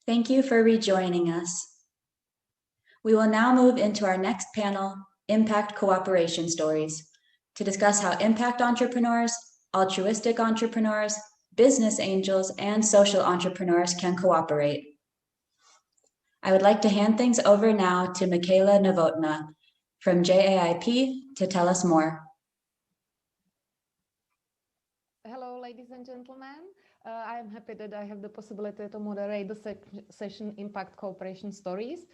Thank you for rejoining us. We will now move into our next panel, Impact Cooperation Stories, to discuss how impact entrepreneurs, altruistic entrepreneurs, business angels, and social entrepreneurs can cooperate. I would like to hand things over now to Michaela Novotna from JAIP to tell us more. Hello, ladies and gentlemen. I am happy that I have the possibility to moderate the session Impact Cooperation Stories.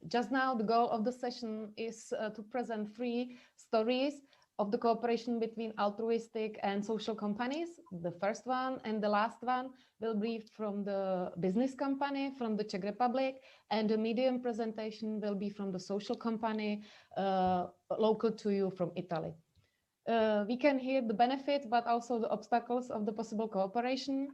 Just now, the goal of the session is to present 3 stories of the cooperation between altruistic and social companies. The first one and the last one will be from the business company from the Czech Republic, and the medium presentation will be from the social company local to you from Italy. We can hear the benefits, but also the obstacles of the possible cooperation.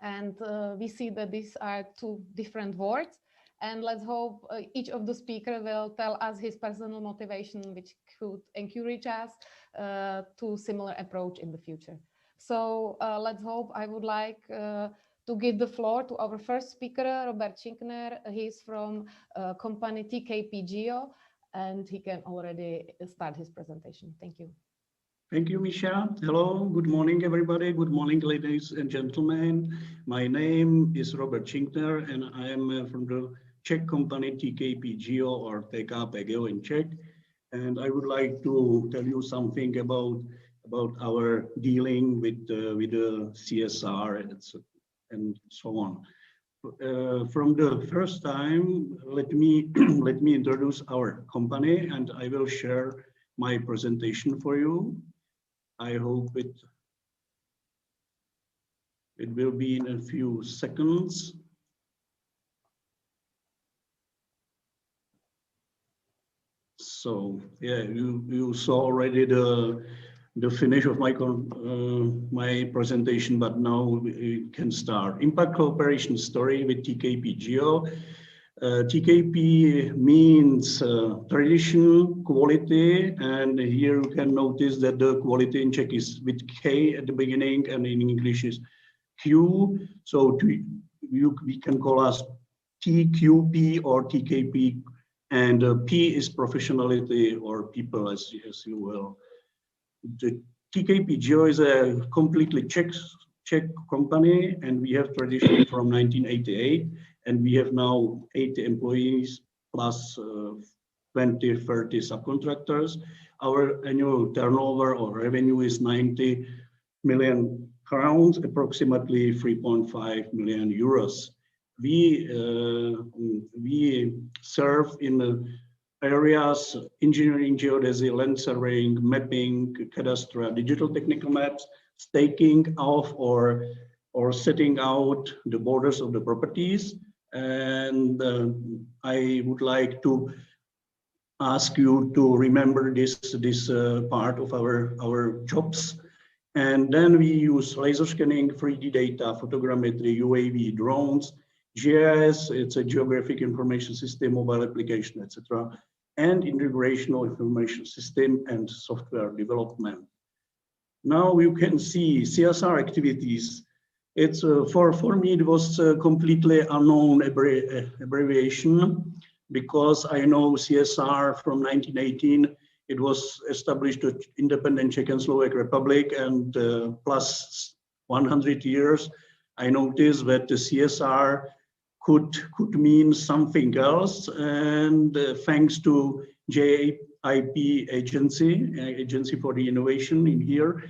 And we see that these are 2 different words. And let's hope each of the speakers will tell us his personal motivation, which could encourage us to similar approach in the future. So let's hope. I would like to give the floor to our first speaker, Robert Schinkner. He's from company TKP Geo, and he can already start his presentation. Thank you. Thank you, Misha. Hello, good morning, everybody. Good morning, ladies and gentlemen. My name is Robert Schinkner, and I am from the Czech company TKP Geo, or TKP Geo in Czech. And I would like to tell you something about our dealing with the CSR and so on. From the first time, let me introduce our company, and I will share my presentation for you. I hope it will be in a few seconds. So yeah, you saw already the finish of my presentation, but now we can start. Impact Cooperation Story with TKP Geo. TKP means tradition, quality, and here you can notice that the quality in Czech is with K at the beginning, and in English is Q. So we can call us TQP or TKP, and P is professionality or people, as you will. The TKP Geo is a completely Czech company, and we have tradition from 1988. And we have now 80 employees plus 20, 30 subcontractors. Our annual turnover or revenue is 90 million crowns, approximately 3.5 million euros. We serve in areas engineering, geodesy, land surveying, mapping, cadastral, digital technical maps, staking off or setting out the borders of the properties. And I would like to ask you to remember this part of our jobs. And then we use laser scanning, 3D data, photogrammetry, UAV, drones, GIS, it's a geographic information system, mobile application, etc., and integration of information system and software development. Now you can see CSR activities. It's for me, it was a completely unknown abbreviation, because I know CSR from 1918. It was established an independent Czech and Slovak Republic, and plus 100 years, I noticed that the CSR could mean something else. And thanks to JIP Agency for the Innovation in here,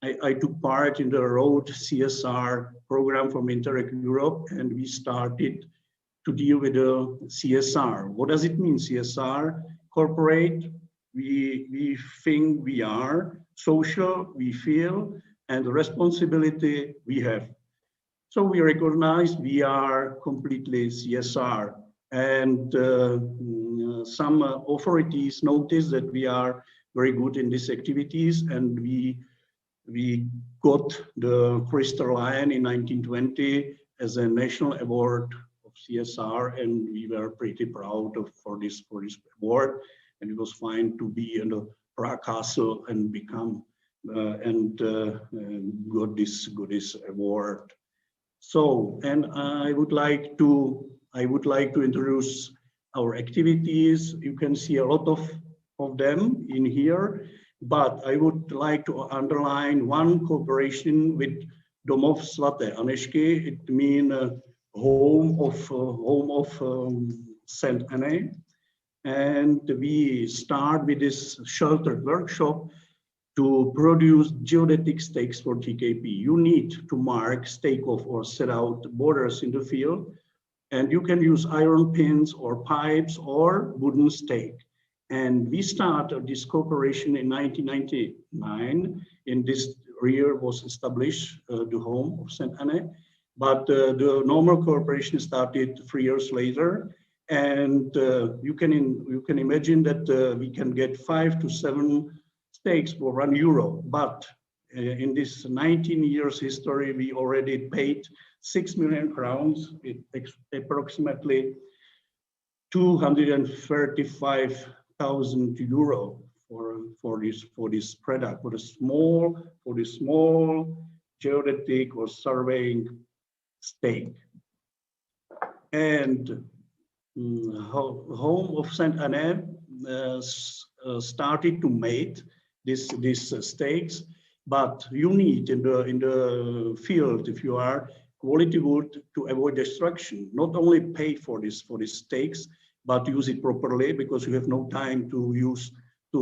I took part in the road CSR program from Interreg Europe, and we started to deal with the CSR. What does it mean, CSR? Corporate, we think we are, social, we feel, and responsibility we have. So we recognize we are completely CSR, and some authorities notice that we are very good in these activities, and we got the Crystal Lion in 1920 as a national award of CSR, and we were pretty proud for this award. And it was fine to be in the Prague Castle and become got this award. So, and I would like to I would like to introduce our activities. You can see a lot of them in here, but I would like to underline one cooperation with Domov Svaté Anežky. It means home of Saint Anne. And we start with this sheltered workshop to produce geodetic stakes for TKP. You need to mark, stake off, or set out borders in the field. And you can use iron pins or pipes or wooden stake. And we started this cooperation in 1999. In this year was established the home of Saint Anne. But the normal cooperation started 3 years later. And you can imagine that we can get 5 to 7 stakes for €1. But in this 19 years history, we already paid 6 million crowns, approximately 235,000 euro for this product, for the small geodetic or surveying stake. And home of Saint Anne started to make these stakes, but you need in the field, if you are quality wood, to avoid destruction. Not only pay for these stakes, but use it properly, because you have no time to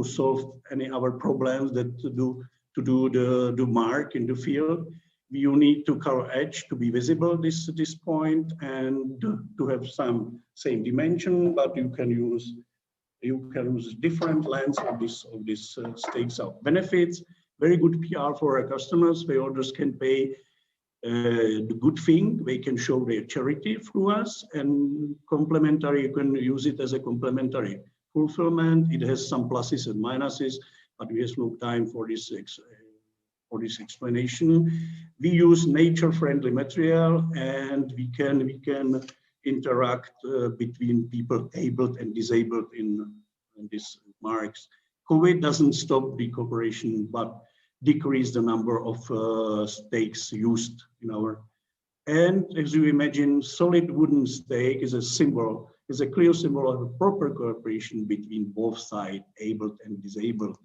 solve any other problems that to do the mark in the field. You need to color edge to be visible this point and to have some same dimension, but you can use different lengths of this stakes out. Benefits, very good PR for our customers. The orders can pay the good thing. They can show their charity through us, and complementary, you can use it as a complementary fulfillment. It has some pluses and minuses, but we have no time for this explanation. We use nature-friendly material, and we can interact between people abled and disabled in these marks. COVID doesn't stop the cooperation, but decrease the number of stakes used in our. And as you imagine, solid wooden stake is a symbol, is a clear symbol of a proper cooperation between both sides, abled and disabled.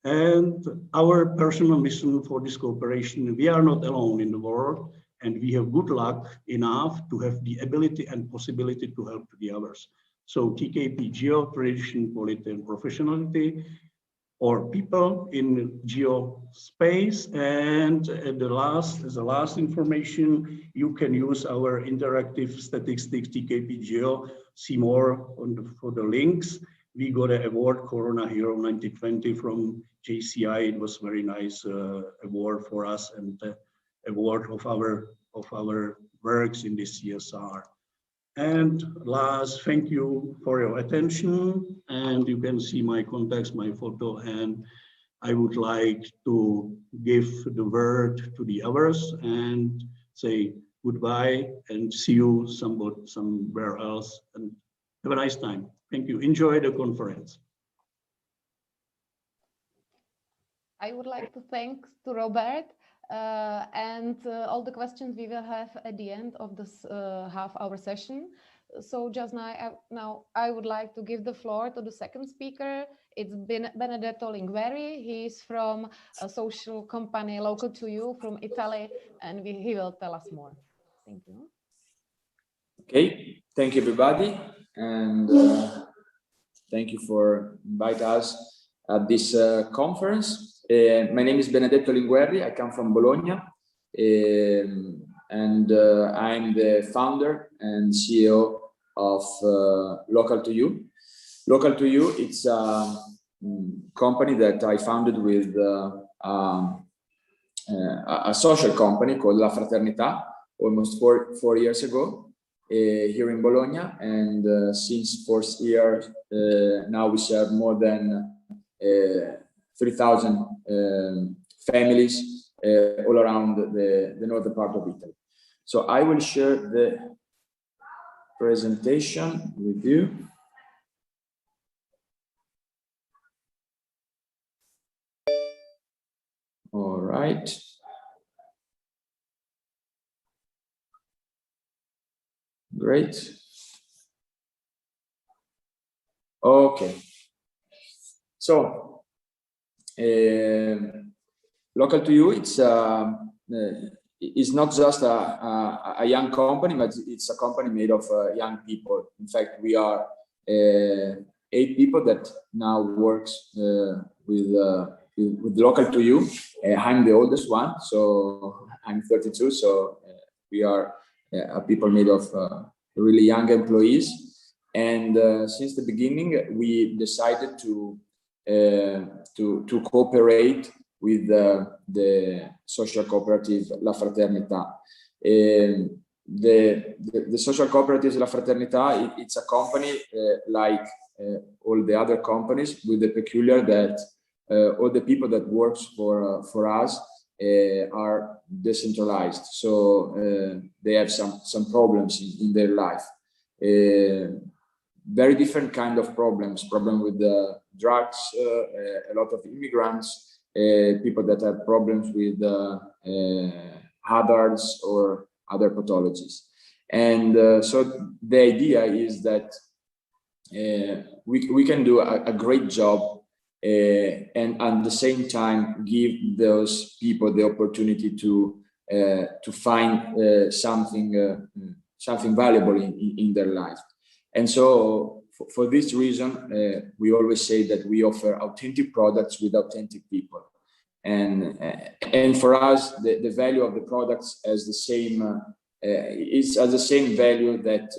And our personal mission for this cooperation, we are not alone in the world, and we have good luck enough to have the ability and possibility to help the others. So TKP geo, tradition, quality, and professionality, or people in geo space. And as the last information, you can use our interactive statistics TKP geo, see more for the links. We got an award, Corona Hero 2020 from JCI. It was very nice award for us, and award of our works in this CSR. And last, thank you for your attention. And you can see my contacts, my photo, and I would like to give the word to the others and say goodbye and see you somewhere else, and have a nice time. Thank you. Enjoy the conference. I would like to thank to Robert and all the questions we will have at the end of this half-hour session. So just now I would like to give the floor to the second speaker. It's Benedetto Lingueri. He's from a social company local to you from Italy, and he will tell us more. Thank you. Okay, thank you everybody, and thank you for inviting us at this conference. My name is Benedetto Lingueri. I come from Bologna, and I'm the founder and CEO of Local to You. Local to You, it's a company that I founded with a social company called La Fraternità almost four years ago here in Bologna, and since 4 years now we serve more than 3,000 families all around the northern part of Italy. So I will share the presentation with you. All right. Great. Okay. So, Local to You, it's not just a young company, but it's a company made of young people. In fact, we are 8 people that now works with Local to You. I'm the oldest one, so I'm 32. So we are people made of really young employees. And since the beginning, we decided to cooperate with the social cooperative La Fraternità. The social cooperative La Fraternità, it's a company like all the other companies, with the peculiar that all the people that works for us are decentralized. So they have some problems in their life. Very different kind of problems with the drugs, a lot of immigrants, people that have problems with hazards or other pathologies. And so the idea is that we can do a great job and at the same time give those people the opportunity to find something valuable in their life. And so for this reason, we always say that we offer authentic products with authentic people. And for us, the value of the products has the same is as the same value that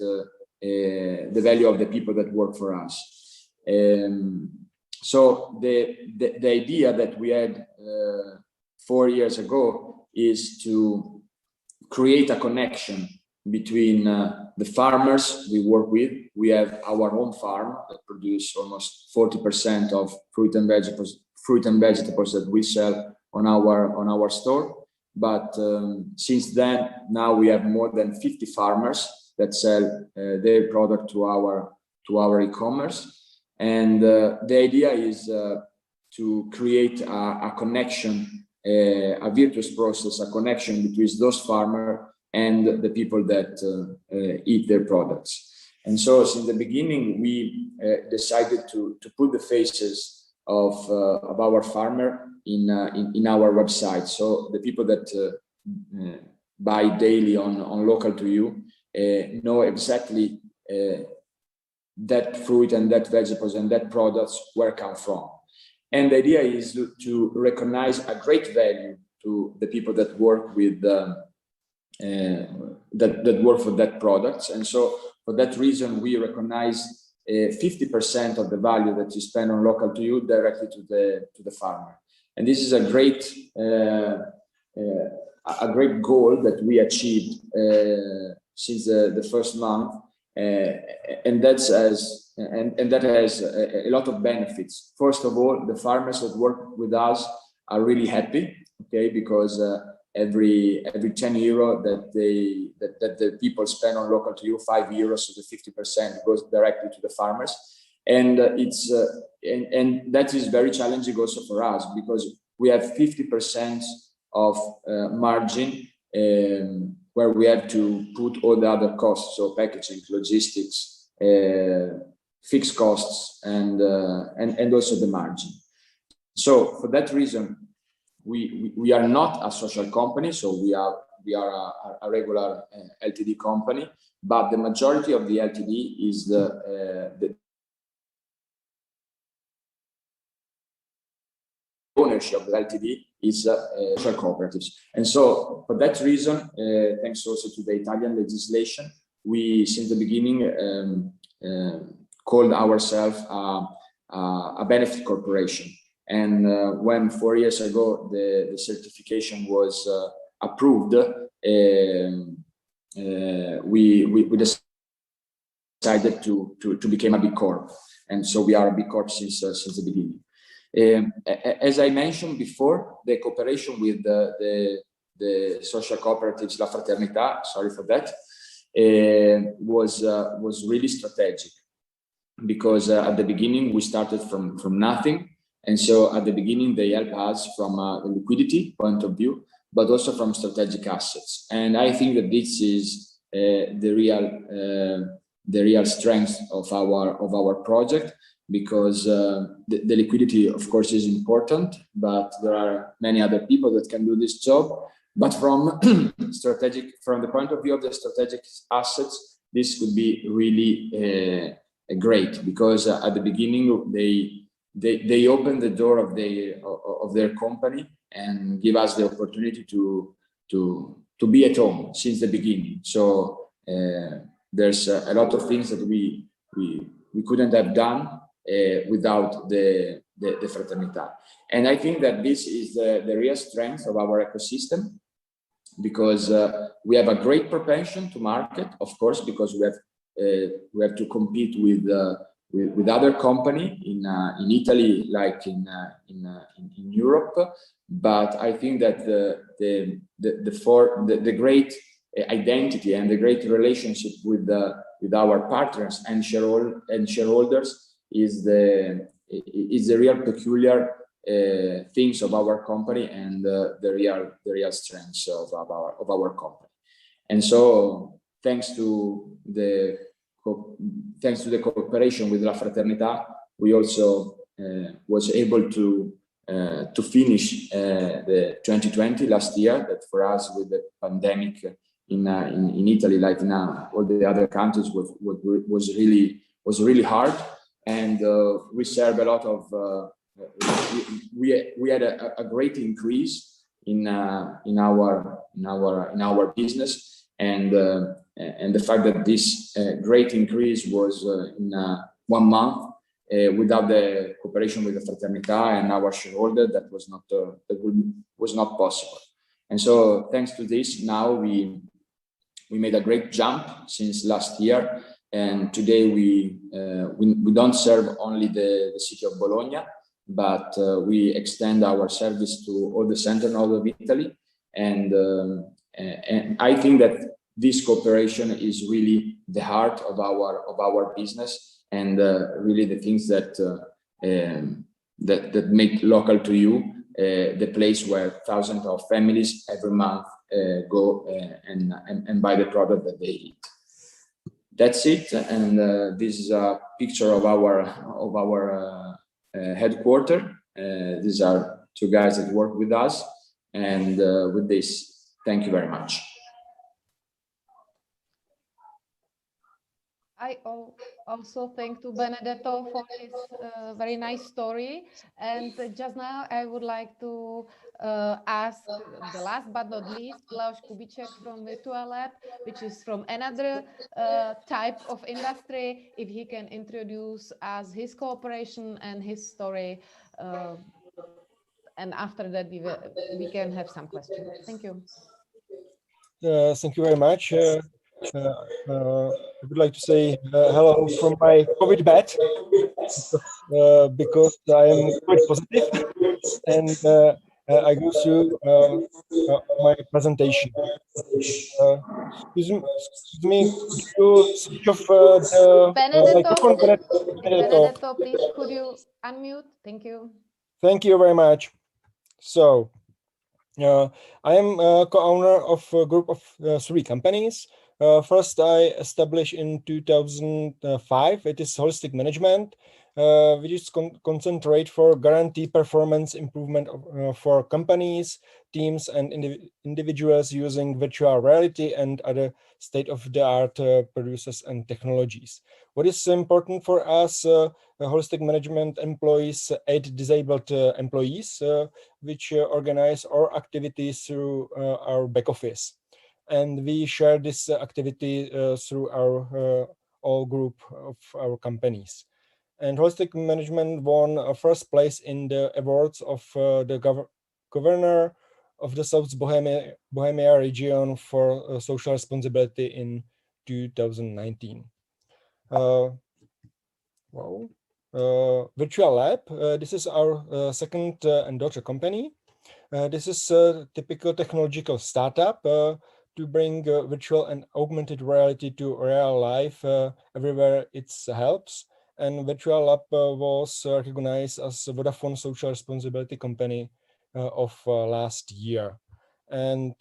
the value of the people that work for us. So the idea that we had 4 years ago is to create a connection between the farmers we work with. We have our own farm that produce almost 40% of fruit and vegetables that we sell on our store. But since then, now we have more than 50 farmers that sell their product to our e-commerce. And the idea is to create a connection, a virtuous process, a connection between those farmers and the people that eat their products. And so since the beginning, we decided to put the faces of our farmer in our website. So the people that buy daily on Local to You know exactly that fruit and that vegetables and that products where come from. And the idea is to recognize a great value to the people that work with that work for that products. And so for that reason, we recognize 50% of the value that you spend on Local to You directly to the farmer. And this is a great goal that we achieved since the first month, and that has a lot of benefits. First of all, the farmers that work with us are really happy, okay, because every 10 euro that the people spend on Local to You, 5 euros, so the 50% goes directly to the farmers. And and that is very challenging also for us, because we have 50% of margin where we have to put all the other costs, so packaging, logistics, fixed costs, and also the margin. So for that reason, we are not a social company, so we are a regular LTD company, but the majority of the LTD is the ownership of the LTD is social cooperatives. And so for that reason, thanks also to the Italian legislation, we since the beginning called ourselves a benefit corporation. And when 4 years ago the certification was approved, we decided to become a B Corp. And so we are a B Corp since the beginning. As I mentioned before, the cooperation with the social cooperatives La Fraternità, sorry for that, was really strategic, because at the beginning we started from nothing. And so at the beginning they help us from a liquidity point of view, but also from strategic assets. And I think that this is the real strength of our project, because the liquidity, of course, is important, but there are many other people that can do this job. But from the point of view of the strategic assets, this could be really great, because at the beginning they open the door of their company and give us the opportunity to be at home since the beginning. So there's a lot of things that we couldn't have done without the Fraternità. And I think that this is the real strength of our ecosystem, because we have a great propension to market, of course, because we have to compete with other company in Italy, like in Europe. But I think that the great identity and the great relationship with our partners and shareholders is the real peculiar things of our company, and the real strengths of our company. And so thanks to the cooperation with La Fraternità, we also was able to finish the 2020 last year. That for us, with the pandemic in Italy, like now all the other countries, was really hard. And we serve a lot of we had a great increase in our business, and the fact that this great increase was in 1 month without the cooperation with the Fraternità and our shareholder, that was not possible. And so thanks to this, now we made a great jump since last year, and today we don't serve only the city of Bologna, but we extend our service to all the center north of Italy. And I think that this cooperation is really the heart of our business, and really the things that make local to you the place where thousands of families every month go and buy the product that they eat. That's it. And this is a picture of our headquarters. These are 2 guys that work with us. And with this, thank you very much. I also thank to Benedetto for his very nice story. And just now I would like to ask the last but not least, Blaž Kubíček from Virtual Lab, which is from another type of industry, if he can introduce us his cooperation and his story. And after that, we can have some questions. Thank you. Thank you very much. I would like to say hello from my COVID bed, because I am quite positive, and I go through my presentation. Excuse me, could you switch off the microphone? Benedetto, please, could you unmute? Thank you. Thank you very much. So, I am co-owner of a group of 3 companies. First, I established in 2005. It is Holistic Management, which is concentrate for guarantee performance improvement for companies, teams, and individuals using virtual reality and other state-of-the-art producers and technologies. What is important for us, Holistic Management employees aid disabled employees, which organize our activities through our back office. And we share this activity through our all group of our companies. And Holistic Management won first place in the awards of the governor of the South Bohemia region for social responsibility in 2019. Virtual Lab, this is our second and daughter company. This is a typical technological startup to bring virtual and augmented reality to real life everywhere it helps. And Virtual Lab was recognized as Vodafone Social Responsibility Company of last year. And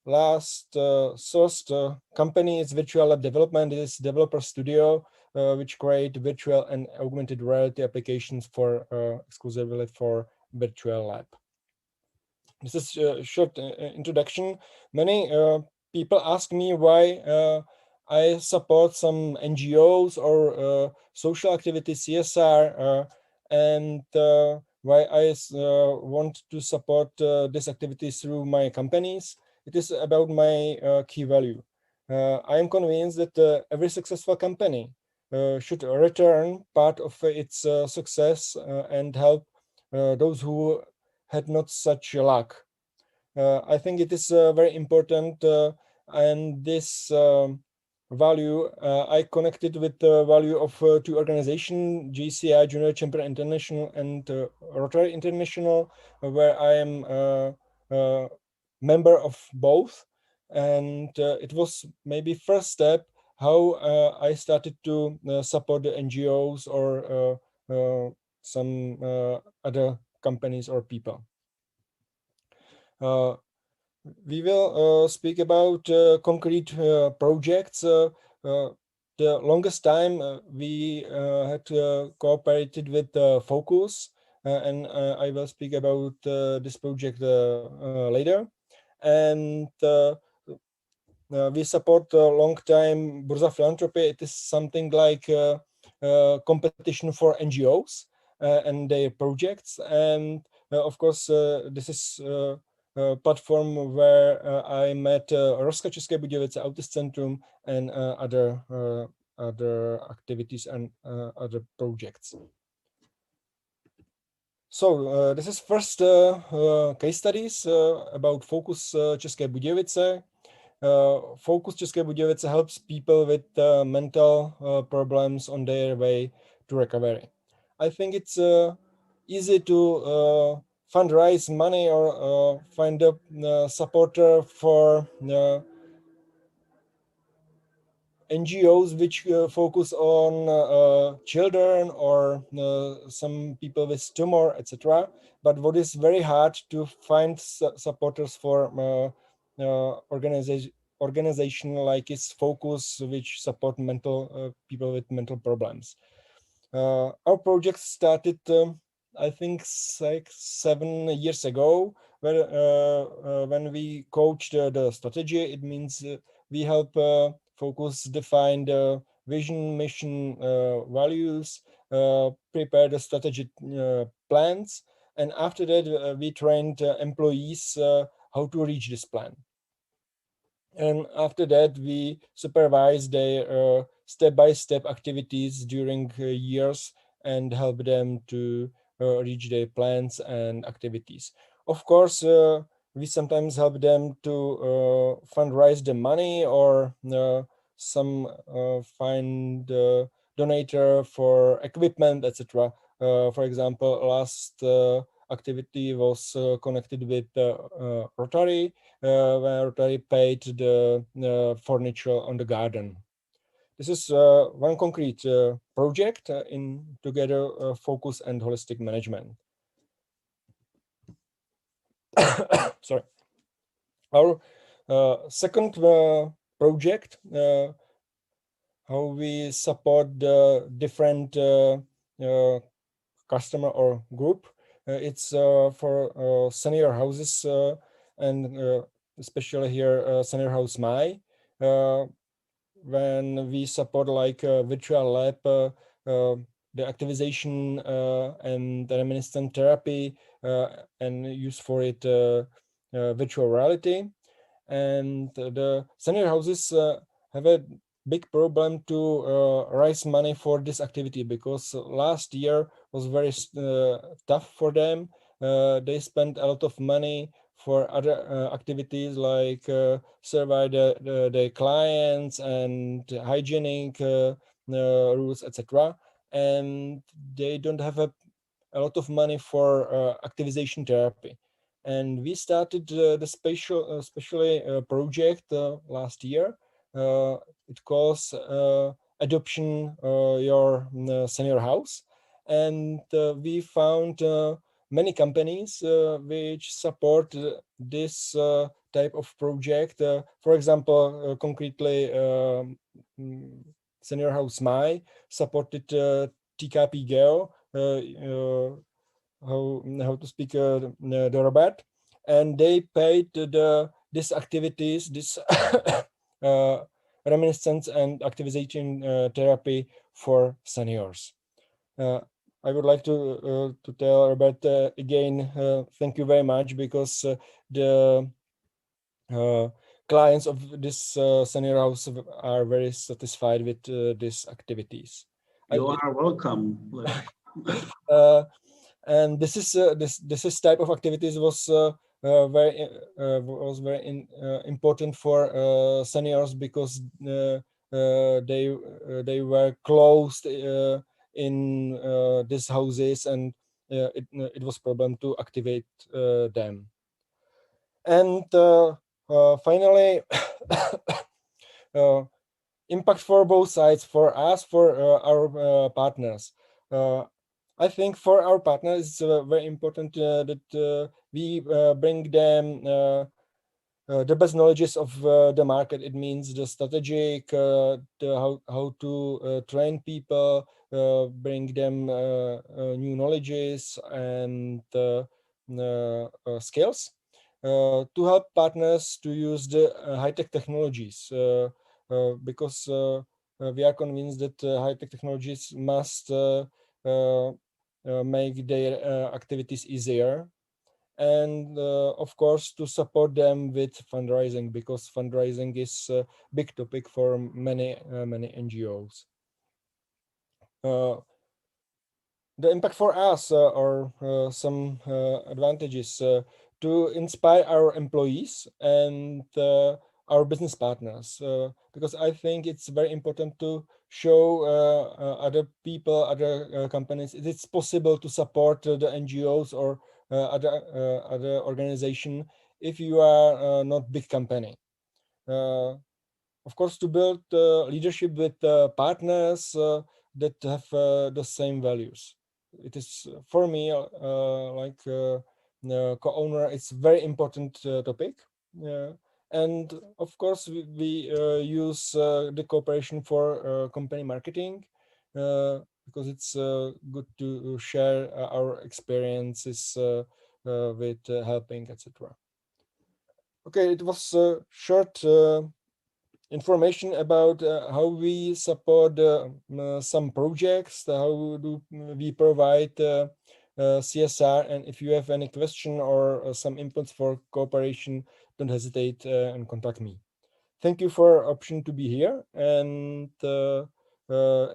last sourced company is Virtual Lab Development. It is developer studio which create virtual and augmented reality applications for exclusively for virtual lab. This is a short introduction. Many people ask me why I support some NGOs or social activities, CSR, and why I want to support these activities through my companies. It is about my key value. I am convinced that every successful company should return part of its success and help those who had not such luck. I think it is very important, and this value I connected with the value of two organizations, JCI, Junior Champion International, and Rotary International, where I am a member of both. And it was maybe first step how I started to support the NGOs or some other companies or people. We will speak about concrete projects. The longest time we had cooperated with Focus, and I will speak about this project later. And we support a long time Burza Philanthropy. It is something like competition for NGOs and their projects. And of course, this is platform where I met Roska České Budějovice, Autist Centrum, and other activities and other projects. So this is first case studies about Focus České Budějovice. Focus České Budějovice helps people with mental problems on their way to recovery. I think it's easy to fundraise money or find a supporter for NGOs which focus on children or some people with tumor, etc. But what is very hard to find supporters for organization like its Focus, which support mental people with mental problems. Our project started, I think, 7 years ago, where when we coached the strategy. It means we help Focus define the vision, mission, values, prepare the strategic plans, and after that we trained employees how to reach this plan. And after that, we supervise their step-by-step activities during years and help them to reach their plans and activities. Of course, we sometimes help them to fundraise the money or some find donator for equipment, etc. For example, last activity was connected with Rotary, where Rotary paid the furniture on the garden. This is one concrete project in together Focus and holistic management. Sorry. Our second project, how we support the different customer or group. It's for senior houses and especially here Senior House My, when we support like virtual lab, the activation and the reminiscent therapy, and use for it virtual reality. And the senior houses have a big problem to raise money for this activity, because last year was very tough for them. They spent a lot of money for other activities like survey the clients and hygienic rules, etc. And they don't have a lot of money for activation therapy. And we started the especially project last year. It calls Adoption Your Senior House. And we found many companies which support this type of project. For example, concretely, Senior House My supported TKP Geo, how to speak the Robert, and they paid these activities, this reminiscence and activation therapy for seniors. I would like to tell Robert again, thank you very much, because the clients of this senior house are very satisfied with these activities. You are welcome. And this is type of activities was very important for seniors, because they were closed in these houses, and it was problem to activate them. And finally, impact for both sides, for us, for our partners. I think for our partners, it's very important that we bring them the best knowledges of the market. It means the strategic, how to train people, bring them new knowledges and skills to help partners to use the high-tech technologies, because we are convinced that high-tech technologies must make their activities easier, and of course to support them with fundraising, because fundraising is a big topic for many NGOs. The impact for us are some advantages to inspire our employees and our business partners, because I think it's very important to show other people, other companies, it's possible to support the NGOs or other organization if you are not big company. Of course, to build leadership with partners that have the same values. It is for me like co-owner. It's very important topic. And of course, we use the cooperation for company marketing, because it's good to share our experiences with helping, etc. Okay, it was short information about how we support some projects, how do we provide CSR, and if you have any question or some inputs for cooperation, don't hesitate and contact me. Thank you for option to be here, and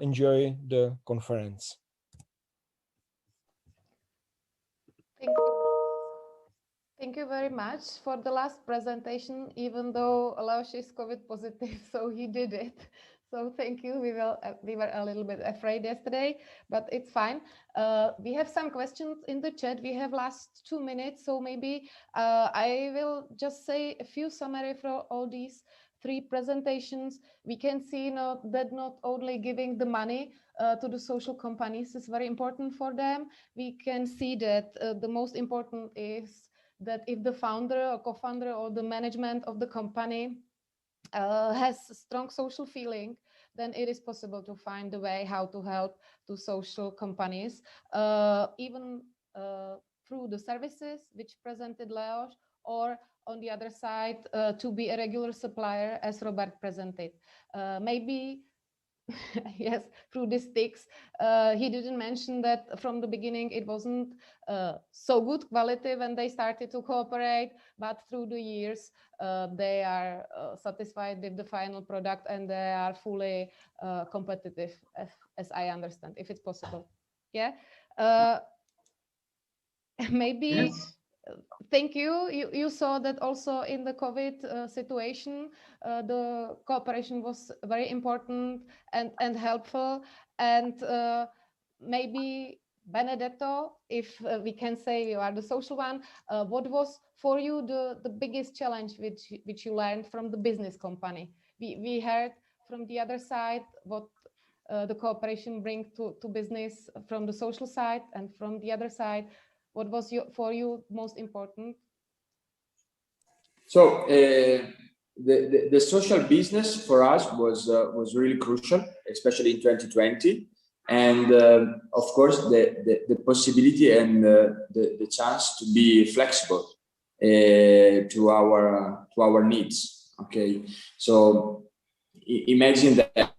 enjoy the conference. Thank you very much for the last presentation, even though Leoš is COVID positive, so he did it. So thank you. We were a little bit afraid yesterday, but it's fine. We have some questions in the chat. We have last 2 minutes, so maybe I will just say a few summary for all these 3 presentations. We can see that not only giving the money to the social companies is very important for them. We can see that the most important is that if the founder or co-founder or the management of the company has a strong social feeling, then it is possible to find a way how to help to social companies, even through the services which presented Leoš, or on the other side, to be a regular supplier, as Robert presented. Maybe yes, through the sticks. He didn't mention that from the beginning it wasn't so good quality when they started to cooperate, but through the years they are satisfied with the final product, and they are fully competitive, as I understand, if it's possible. Yeah. Maybe. Yes. Thank you. You saw that also in the COVID situation, the cooperation was very important and helpful. And maybe Benedetto, if we can say you are the social one, what was for you the biggest challenge which you learned from the business company? We heard from the other side what the cooperation brings to business from the social side, and from the other side, what was for you most important? So the social business for us was really crucial, especially in 2020, and of course the possibility and the chance to be flexible to our needs. Okay, so imagine that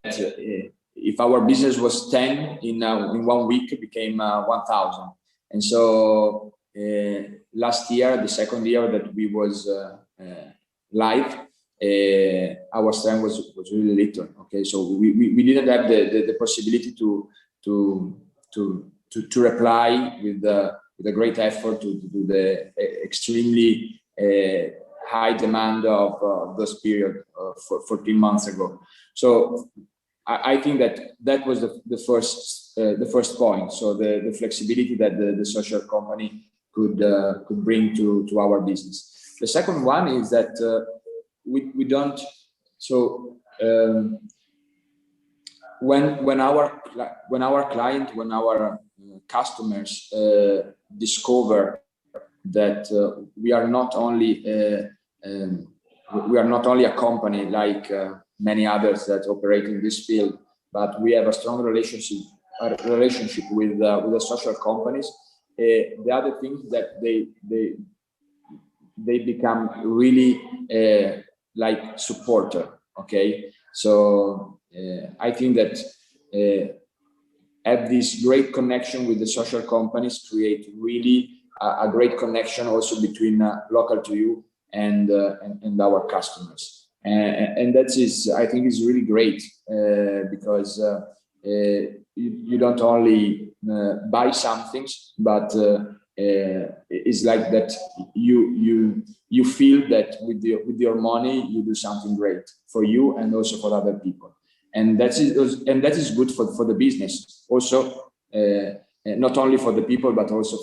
if our business was 10 in 1 week, it became 1,000, and so last year, the second year that we was live, our strength was really little. Okay, so we didn't have the possibility to reply with a great effort to do the extremely high demand of this period 14 months ago. So I think that was the first point. So the flexibility that the social company could bring to our business. The second one is that we don't. So when our client, when our customers discover that we are not only a company like many others that operate in this field, but we have a strong relationship with the social companies. The other thing that they become really like supporter. Okay, so I think that have this great connection with the social companies create really a great connection also between local to you and our customers, and that is, I think, is really great because you don't only buy some things, but it's like that you feel that with your money you do something great for you and also for other people, and that is good for the business also, not only for the people but also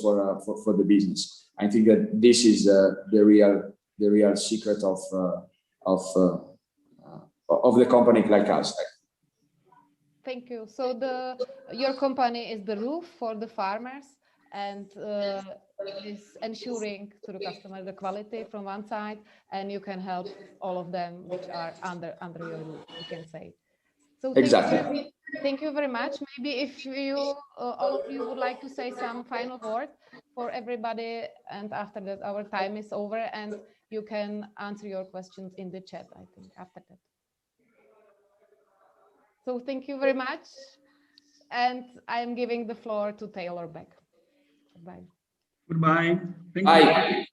for the business. I think that this is the real secret of the company like us. Thank you. So your company is the roof for the farmers, and is ensuring to the customer the quality from one side, and you can help all of them which are under your roof, we can say. So exactly. Thank you very much. Maybe if you all of you would like to say some final word for everybody, and after that our time is over and you can answer your questions in the chat, I think, after that. So thank you very much, and I am giving the floor to Taylor back. Bye. Goodbye. Thank Bye. you.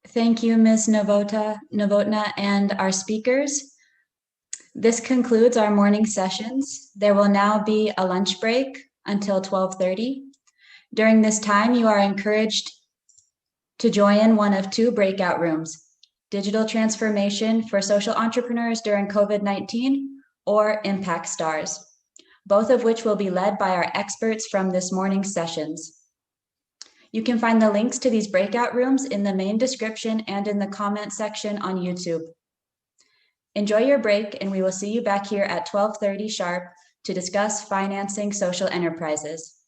Thank you, Ms. Novotna, and our speakers. This concludes our morning sessions. There will now be a lunch break until 12:30. During this time, you are encouraged to join one of two breakout rooms: Digital Transformation for Social Entrepreneurs During COVID-19 or Impact Stars, both of which will be led by our experts from this morning's sessions. You can find the links to these breakout rooms in the main description and in the comment section on YouTube. Enjoy your break, and we will see you back here at 12:30 sharp to discuss financing social enterprises.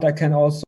I can also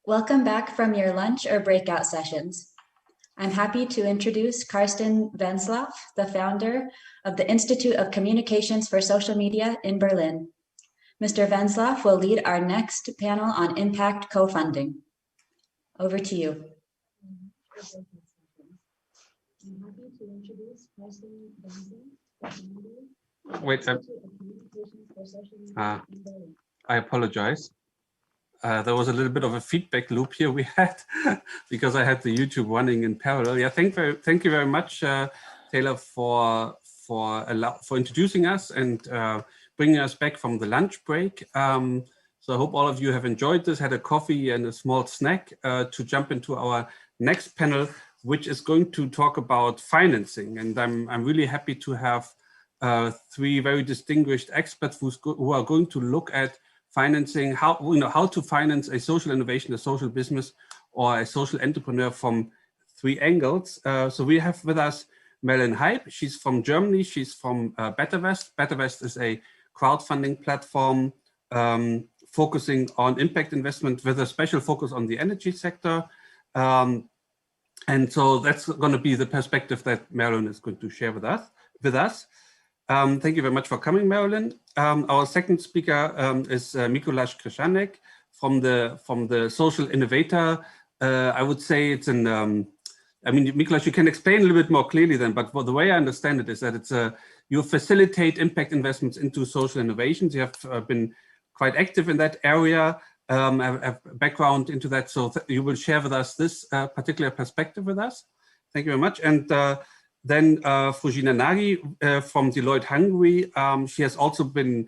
Welcome back from your lunch or breakout sessions. I'm happy to introduce Karsten Wenslauf, the founder of the Institute of Communications for Social Media in Berlin. Mr. Wenslauf will lead our next panel on impact co-funding. Over to you. Wait, I apologize. There was a little bit of a feedback loop here we had because I had the YouTube running in parallel. Yeah, thank you very much, Taylor, for introducing us and bringing us back from the lunch break. So I hope all of you have enjoyed this, had a coffee and a small snack to jump into our next panel, which is going to talk about financing. And I'm really happy to have three very distinguished experts who are going to look at financing, how to finance a social innovation, a social business, or a social entrepreneur from three angles. So we have with us Marilyn Hype. She's from Germany. She's from BetterWest. BetterWest is a crowdfunding platform focusing on impact investment with a special focus on the energy sector. And so that's going to be the perspective that Marilyn is going to share with us. Thank you very much for coming, Marilyn. Our second speaker is Mikuláš Kršánek from the Social Innovator. I would say it's I mean, Miklas, you can explain a little bit more clearly then, but the way I understand it is that it's you facilitate impact investments into social innovations. You have been quite active in that area, have background into that. So you will share with us this particular perspective with us. Thank you very much. And then Fruzsina Nagy from Deloitte Hungary. She has also been,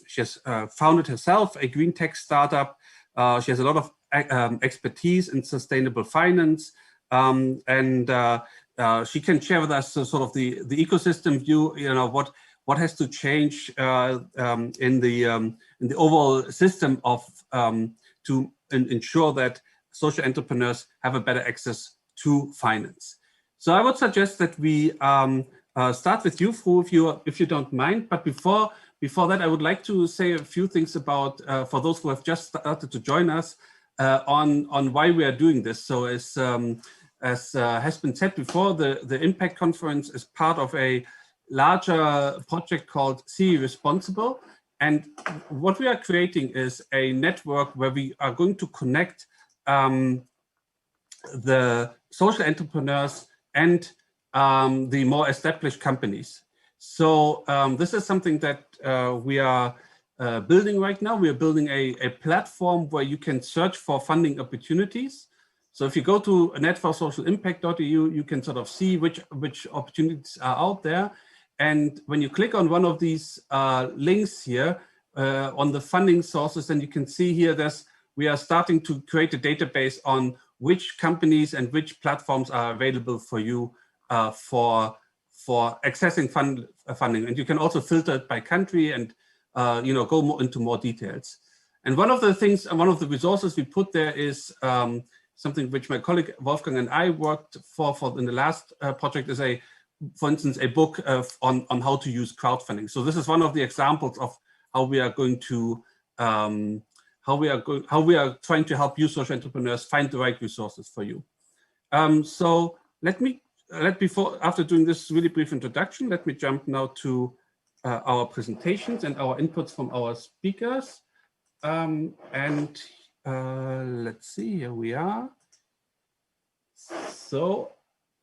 she has founded herself a green tech startup. She has a lot of expertise in sustainable finance. And she can share with us sort of the ecosystem view, what has to change in the overall system of to ensure that social entrepreneurs have a better access to finance. So I would suggest that we start with you, Fru, if you don't mind. But before that, I would like to say a few things about for those who have just started to join us on why we are doing this. So as has been said before, the Impact Conference is part of a larger project called CE Responsible. And what we are creating is a network where we are going to connect the social entrepreneurs and the more established companies. So this is something that we are building right now. We are building a platform where you can search for funding opportunities. So if you go to netforsocialimpact.eu, you can sort of see which opportunities are out there. And when you click on one of these links here on the funding sources, then you can see here we are starting to create a database on which companies and which platforms are available for you for accessing funding. And you can also filter it by country and go into more details. And one of the resources we put there is something which my colleague Wolfgang and I worked for in the last project is for instance, a book on how to use crowdfunding. So this is one of the examples of how we are going to how we are trying to help you social entrepreneurs find the right resources for you. So after doing this really brief introduction, let me jump now to our presentations and our inputs from our speakers. Let's see, here we are. So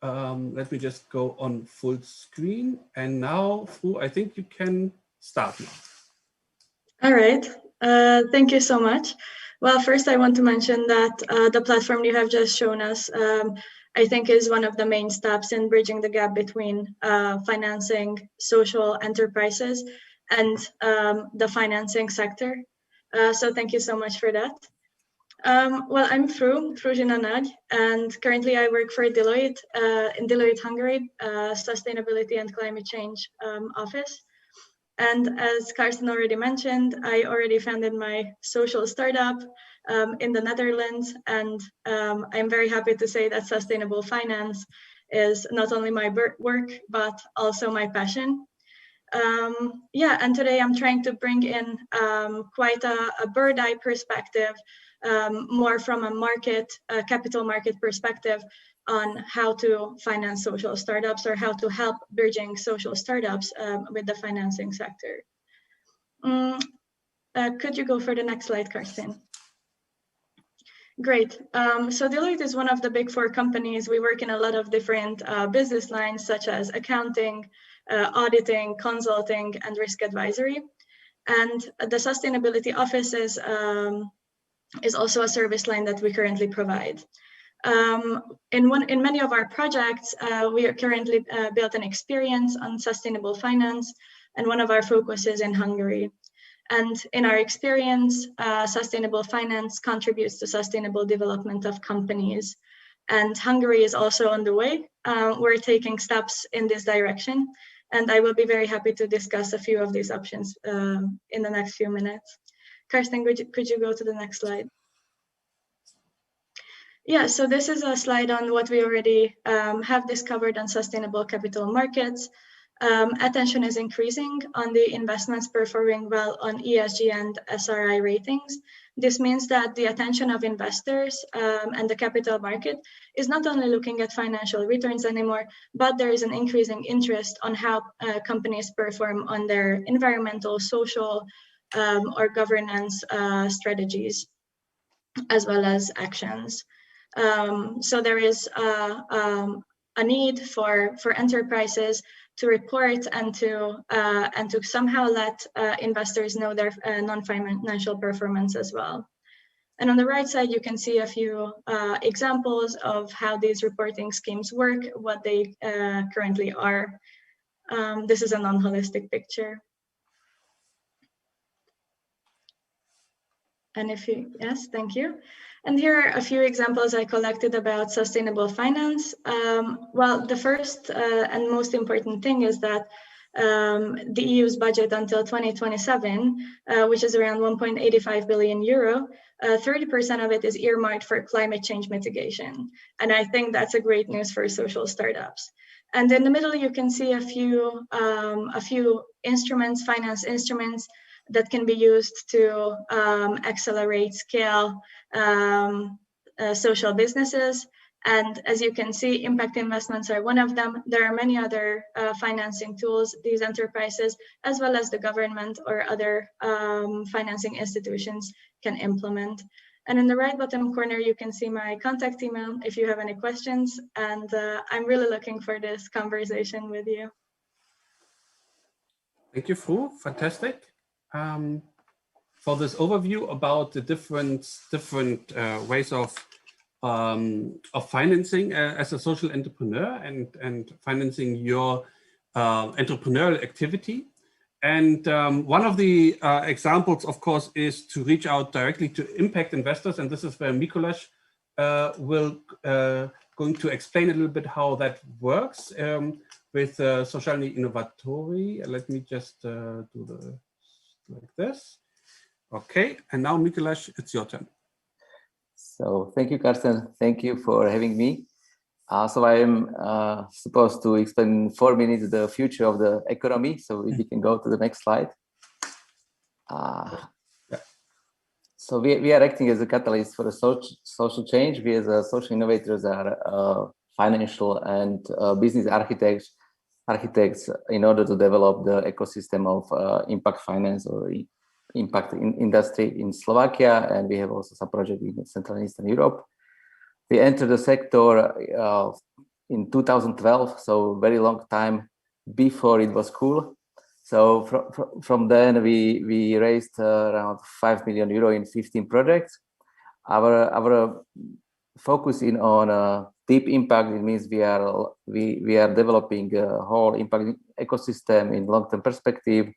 let me just go on full screen. And now, Fru, I think you can start now. All right. Thank you so much. Well, first I want to mention that the platform you have just shown us, I think is one of the main steps in bridging the gap between financing social enterprises and the financing sector. So thank you so much for that. Well, I'm Fruzsina Nagy, and currently I work for Deloitte in Deloitte Hungary, Sustainability and Climate Change office. And as Carsten already mentioned, I already founded my social startup in the Netherlands, and I'm very happy to say that sustainable finance is not only my work, but also my passion. Yeah, and today I'm trying to bring in quite a bird eye perspective, more from a capital market perspective on how to finance social startups or how to help bridging social startups with the financing sector. Could you go for the next slide, Carsten? Great. So Deloitte is one of the big four companies. We work in a lot of different business lines, such as accounting, auditing, consulting, and risk advisory. And the sustainability office is also a service line that we currently provide. In many of our projects, we are currently built an experience on sustainable finance, and one of our focuses in Hungary. And in our experience, sustainable finance contributes to sustainable development of companies. And Hungary is also on the way. We're taking steps in this direction, and I will be very happy to discuss a few of these options in the next few minutes. Carsten, could you go to the next slide? Yeah, so this is a slide on what we already have discovered on sustainable capital markets. Attention is increasing on the investments performing well on ESG and SRI ratings. This means that the attention of investors and the capital market is not only looking at financial returns anymore, but there is an increasing interest on how companies perform on their environmental, social, or governance strategies, as well as actions. So there is a need for enterprises to report and to somehow let investors know their non-financial performance as well. And on the right side, you can see a few examples of how these reporting schemes work, what they currently are. This is a non-holistic picture. And yes, thank you. And here are a few examples I collected about sustainable finance. Well, the first and most important thing is that the EU's budget until 2027, which is around 1.85 billion euro, 30% of it is earmarked for climate change mitigation. And I think that's a great news for social startups. And in the middle, you can see a few instruments, finance instruments, that can be used to accelerate scale social businesses. And as you can see, impact investments are one of them. There are many other financing tools these enterprises, as well as the government or other financing institutions, can implement. And in the right bottom corner, you can see my contact email if you have any questions. And I'm really looking for this conversation with you. Thank you, Fu. Fantastic. For this overview about the different ways of financing as a social entrepreneur and financing your entrepreneurial activity. And one of the examples, of course, is to reach out directly to impact investors. And this is where Mikuláš will going to explain a little bit how that works with Sociální inovátory. Let me just do like this. Okay, and now Mikuláš, it's your turn. So thank you, Carsten. Thank you for having me. So I am supposed to explain in 4 minutes the future of the economy. So we can go to the next slide. So we are acting as a catalyst for the social change. We as social innovators are financial and business architects in order to develop the ecosystem of impact finance or impact in industry in Slovakia, and we have also some project in Central and Eastern Europe. We entered the sector in 2012, so very long time before it was cool. So from then we raised around 5 million euro in 15 projects. Our focus in on deep impact, it means we are developing a whole impact ecosystem in long-term perspective,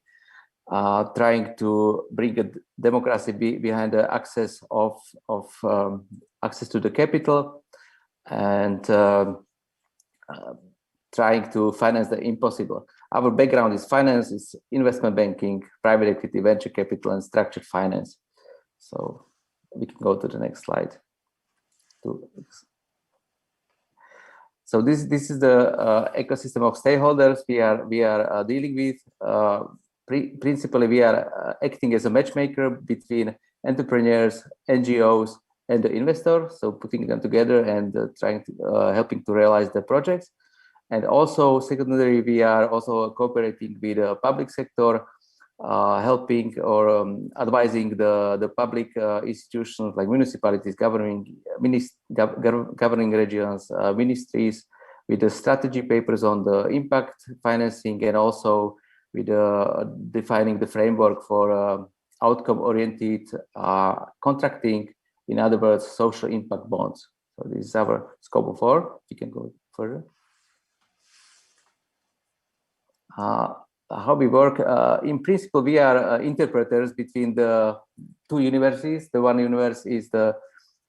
trying to bring a democracy behind the access of access to the capital, and trying to finance the impossible. Our background is finance, is investment banking, private equity, venture capital, and structured finance. So we can go to the next slide. So this is the ecosystem of stakeholders we are dealing with. Principally, we are acting as a matchmaker between entrepreneurs, NGOs, and the investor. So putting them together and trying to helping to realize the projects. And also, secondary, we are also cooperating with the public sector, helping or advising the public institutions like municipalities, governing regions, ministries, with the strategy papers on the impact financing, and also with defining the framework for outcome-oriented contracting, in other words, social impact bonds. So this is our scope of work. You can go further. How we work, in principle, we are interpreters between the two universities. The one university is the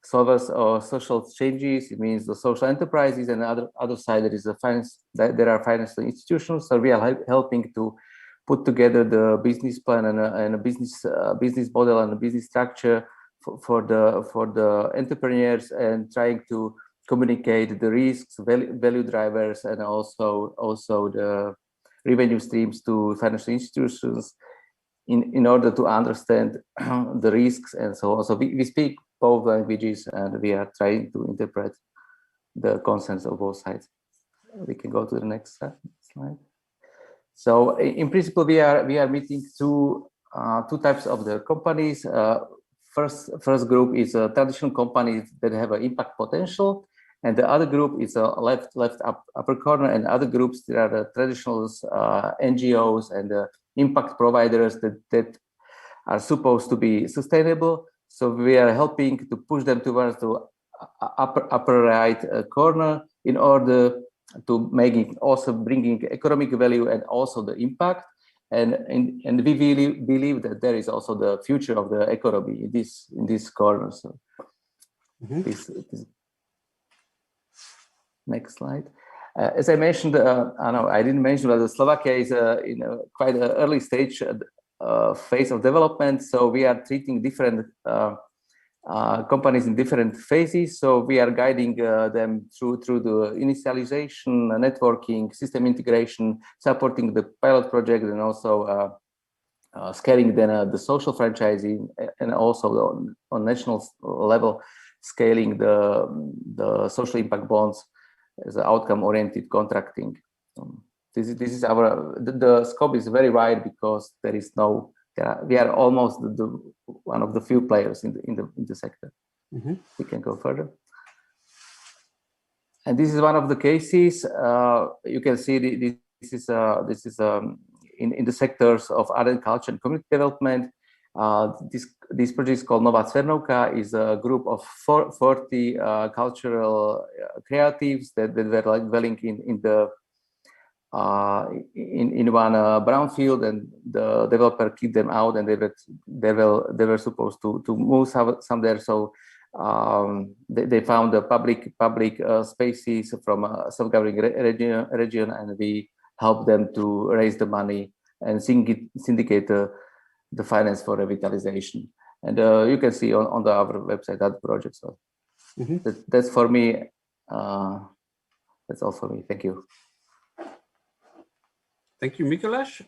solvers of social changes, it means the social enterprises, and the other side there is the finance. There are financial institutions. So we are helping to put together the business plan and a business model and a business structure for the entrepreneurs, and trying to communicate the risks, value drivers, and also the revenue streams to financial institutions in order to understand the risks and so on. So we speak both languages, and we are trying to interpret the concerns of both sides. We can go to the next slide. So in principle, we are meeting two types of the companies. first group is traditional companies that have an impact potential, and the other group is left upper corner, and other groups that are the traditional NGOs and impact providers that are supposed to be sustainable. So we are helping to push them towards the upper right corner in order to make it also bringing economic value and also the impact. And we really believe that there is also the future of the economy in this corner. So this next slide. As I mentioned, I didn't mention that Slovakia is in a quite an early stage phase of development. So we are treating different companies in different phases. So we are guiding them through the initialization, networking, system integration, supporting the pilot project, and also scaling then the social franchising, and also on national level, scaling the social impact bonds as outcome-oriented contracting. This is the scope is very wide because there is no. We are almost one of the few players in the sector. We can go further. And this is one of the cases. You can see this is in the sectors of art and culture and community development. This project is called Nová Cvernovka, is a group of 40 cultural creatives that were dwelling in one brownfield, and the developer kicked them out, and they were supposed to move some there. So they found the public spaces from a self-governing region, and we helped them to raise the money and syndicate the finance for revitalization. And you can see on our website that project. So that's for me. That's all for me. Thank you. Thank you, Mikuláš.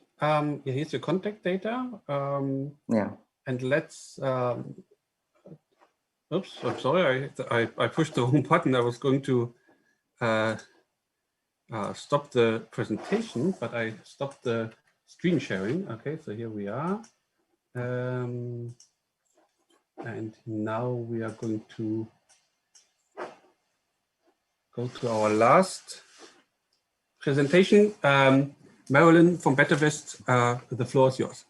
Here's your contact data. Yeah. And let's. Oops, I'm sorry. I pushed the wrong button. I was going to stop the presentation, but I stopped the screen sharing. Okay, so here we are. And now we are going to go to our last presentation. Marilyn from BetterWest, the floor is yours.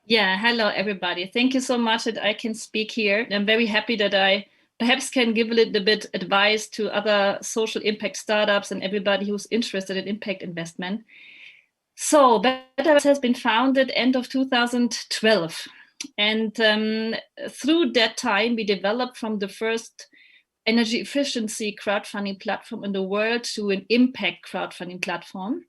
Yeah, hello everybody. Thank you so much that I can speak here. I'm very happy that I perhaps can give a little bit advice to other social impact startups and everybody who's interested in impact investment. So BetterWest has been founded end of 2012. And through that time, we developed from the first energy efficiency crowdfunding platform in the world to an impact crowdfunding platform.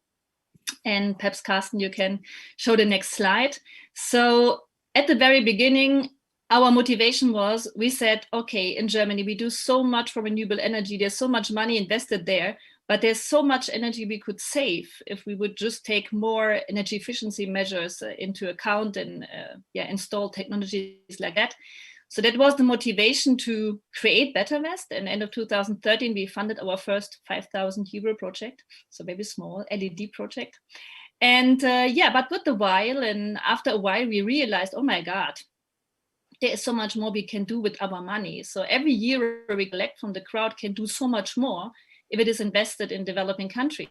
And perhaps, Carsten, you can show the next slide. So at the very beginning, our motivation was, we said, okay, in Germany, we do so much for renewable energy. There's so much money invested there, but there's so much energy we could save if we would just take more energy efficiency measures into account and install technologies like that. So that was the motivation to create BetterWest. And end of 2013, we funded our first 5,000 euro project, so very small LED project. And but with a while, and after a while, we realized, oh my God, there is so much more we can do with our money. So every year we collect from the crowd can do so much more if it is invested in developing countries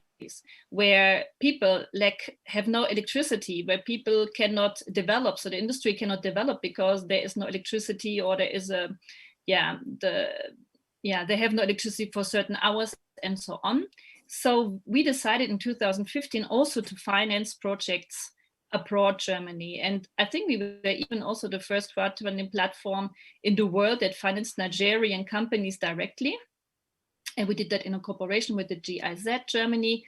where people have no electricity, where people cannot develop, so the industry cannot develop because there is no electricity, or there is they have no electricity for certain hours and so on. So we decided in 2015 also to finance projects abroad Germany. And I think we were even also the first crowdfunding platform in the world that financed Nigerian companies directly. And we did that in a cooperation with the GIZ Germany.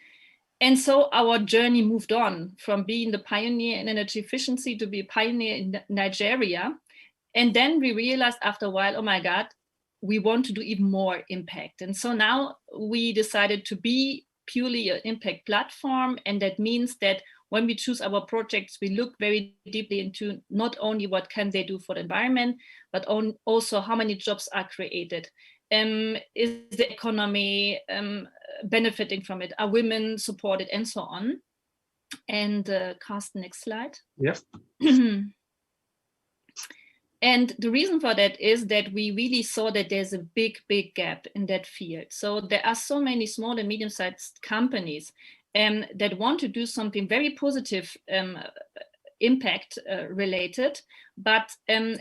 And so our journey moved on from being the pioneer in energy efficiency to be a pioneer in Nigeria. And then we realized after a while, oh my God, we want to do even more impact. And so now we decided to be purely an impact platform. And that means that when we choose our projects, we look very deeply into not only what can they do for the environment, but also how many jobs are created. Is the economy benefiting from it? Are women supported, and so on? And Carsten, next slide. Yes. And the reason for that is that we really saw that there's a big, big gap in that field. So there are so many small and medium-sized companies that want to do something very positive, impact related, but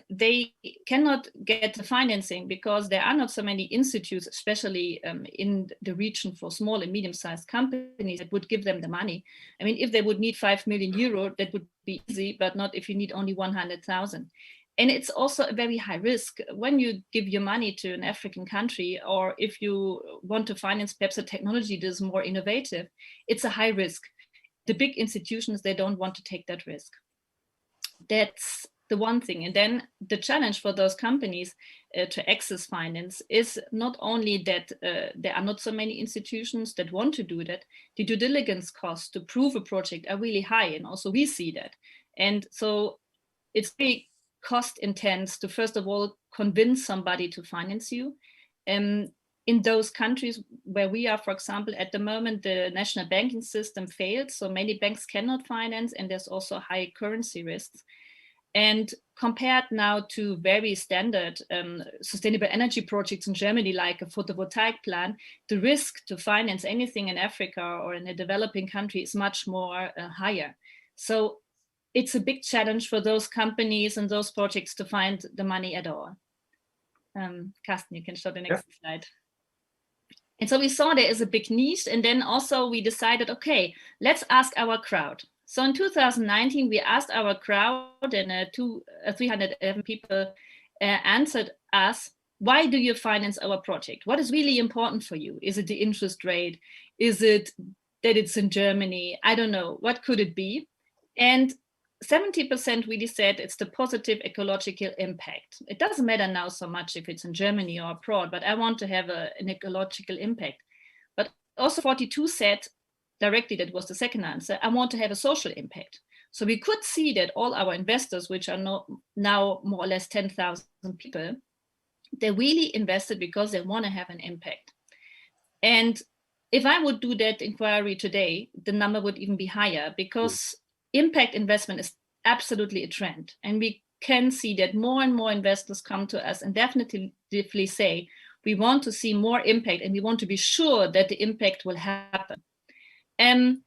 they cannot get the financing because there are not so many institutes, especially in the region for small and medium-sized companies, that would give them the money. I mean, if they would need 5 million euro, that would be easy, but not if you need only 100,000. And it's also a very high risk when you give your money to an African country, or if you want to finance perhaps a technology that is more innovative, it's a high risk. The big institutions, they don't want to take that risk. That's the one thing. And then the challenge for those companies to access finance is not only that there are not so many institutions that want to do that, the due diligence costs to prove a project are really high. And also we see that. And so it's very cost intense to, first of all, convince somebody to finance you. In those countries where we are, for example, at the moment, the national banking system failed. So many banks cannot finance, and there's also high currency risks. And compared now to very standard sustainable energy projects in Germany, like a photovoltaic plant, the risk to finance anything in Africa or in a developing country is much more higher. So it's a big challenge for those companies and those projects to find the money at all. Carsten, you can show the next slide. And so we saw there is a big niche, and then also we decided, okay, let's ask our crowd. So in 2019, we asked our crowd, and 311 people answered us, why do you finance our project? What is really important for you? Is it the interest rate? Is it that it's in Germany? I don't know. What could it be? And 70% really said it's the positive ecological impact. It doesn't matter now so much if it's in Germany or abroad, but I want to have an ecological impact. But also 42 said directly, that was the second answer, I want to have a social impact. So we could see that all our investors, which are now more or less 10,000 people, they really invested because they want to have an impact. And if I would do that inquiry today, the number would even be higher, because impact investment is absolutely a trend. And we can see that more and more investors come to us and definitely say, we want to see more impact and we want to be sure that the impact will happen.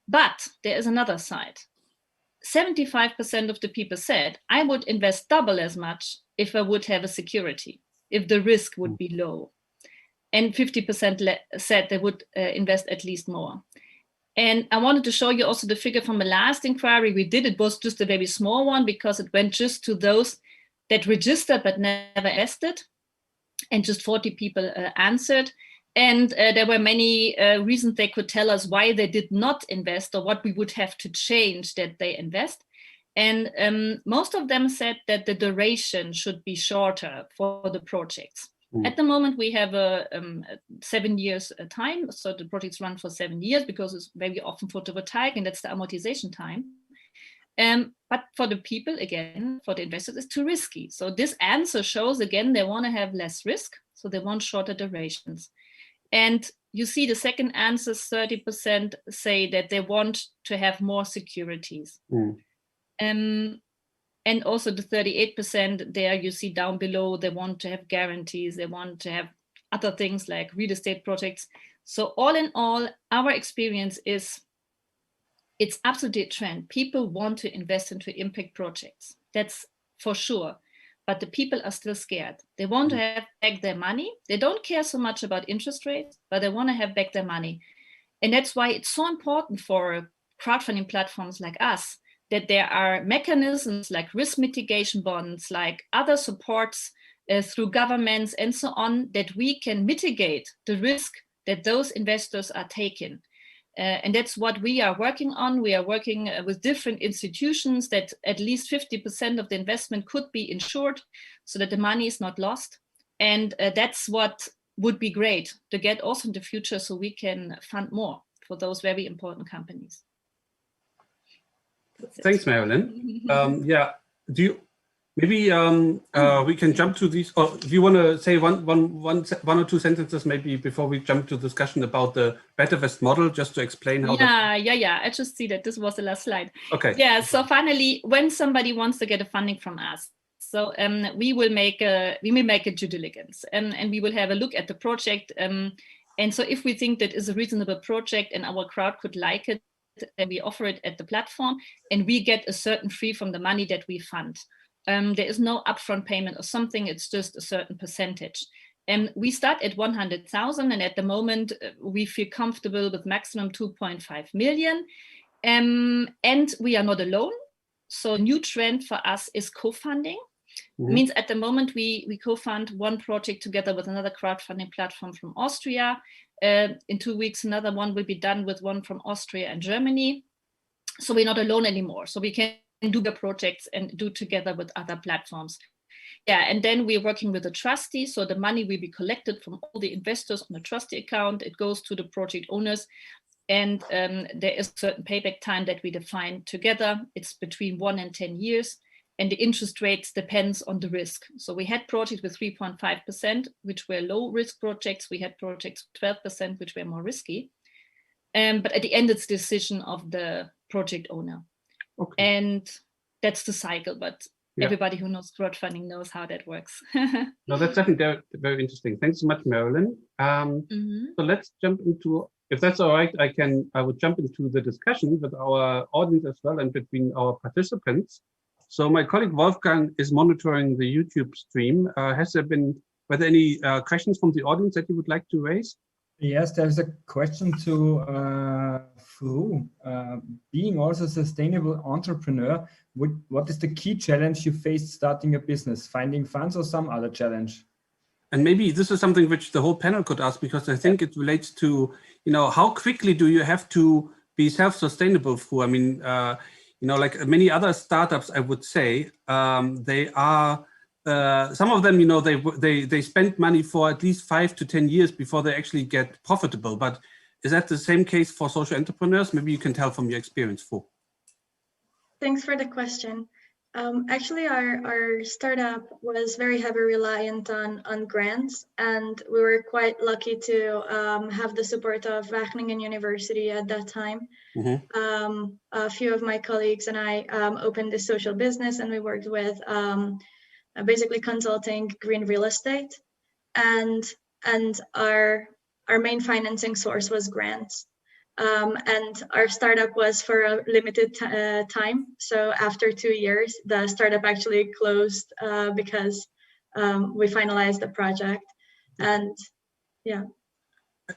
But there is another side. 75% of the people said, I would invest double as much if I would have a security, if the risk would be low. And 50% said they would invest at least more. And I wanted to show you also the figure from the last inquiry we did. It was just a very small one because it went just to those that registered but never invested. And just 40 people answered. And there were many reasons they could tell us why they did not invest or what we would have to change that they invest. And most of them said that the duration should be shorter for the projects. At the moment, we have a 7 years time. So the projects run for 7 years because it's very often photovoltaic, and that's the amortization time. But for the people, again, for the investors, it's too risky. So this answer shows, again, they want to have less risk. So they want shorter durations. And you see the second answer, 30% say that they want to have more securities. And also the 38% there you see down below, they want to have guarantees, they want to have other things like real estate projects. So all in all, our experience is it's absolutely a trend. People want to invest into impact projects. That's for sure. But the people are still scared. They want to have back their money. They don't care so much about interest rates, but they want to have back their money. And that's why it's so important for crowdfunding platforms like us that there are mechanisms like risk mitigation bonds, like other supports through governments and so on, that we can mitigate the risk that those investors are taking. And that's what we are working on. We are working with different institutions that at least 50% of the investment could be insured so that the money is not lost. And that's what would be great to get also in the future, so we can fund more for those very important companies. Thanks, Marilyn. Yeah, do you maybe we can jump to these, or do you want to say one or two sentences maybe before we jump to discussion about the BetterVest model, just to explain how? Yeah. I just see that this was the last slide. Okay. Yeah. So finally, when somebody wants to get a funding from us, So we will make a due diligence, and we will have a look at the project. And so if we think that is a reasonable project and our crowd could like it, then we offer it at the platform, and we get a certain fee from the money that we fund. There is no upfront payment or something, it's just a certain percentage. And we start at 100,000, and at the moment we feel comfortable with maximum 2.5 million. And we are not alone. So a new trend for us is co-funding. Means at the moment we co-fund one project together with another crowdfunding platform from Austria. In 2 weeks, another one will be done with one from Austria and Germany. So we're not alone anymore. So we can do the projects and do together with other platforms. Yeah, and then we're working with a trustee. So the money will be collected from all the investors on a trustee account. It goes to the project owners. And there is a certain payback time that we define together. It's between 1 and 10 years. And the interest rates depends on the risk. So we had projects with 3.5%, which were low risk projects. We had projects with 12%, which were more risky. But at the end, it's the decision of the project owner. Okay. And that's the cycle. But everybody who knows crowdfunding knows how that works. No, that's definitely very interesting. Thanks so much, Marilyn. So let's jump into, if that's all right, I would jump into the discussion with our audience as well and between our participants. So my colleague Wolfgang is monitoring the YouTube stream. Were there any questions from the audience that you would like to raise? Yes, there's a question to Fru. Being also a sustainable entrepreneur, what is the key challenge you faced starting a business? Finding funds or some other challenge? And maybe this is something which the whole panel could ask, because I think it relates to, how quickly do you have to be self-sustainable, Fru? I mean, like many other startups, I would say, they are, some of them, they spend money for at least 5 to 10 years before they actually get profitable. But is that the same case for social entrepreneurs? Maybe you can tell from your experience, Fru. Thanks for the question. Actually, our startup was very heavily reliant on grants, and we were quite lucky to have the support of Wageningen University at that time. A few of my colleagues and I opened this social business, and we worked with basically consulting green real estate, and our main financing source was grants. And our startup was for a limited time. So after 2 years, the startup actually closed because we finalized the project. And yeah.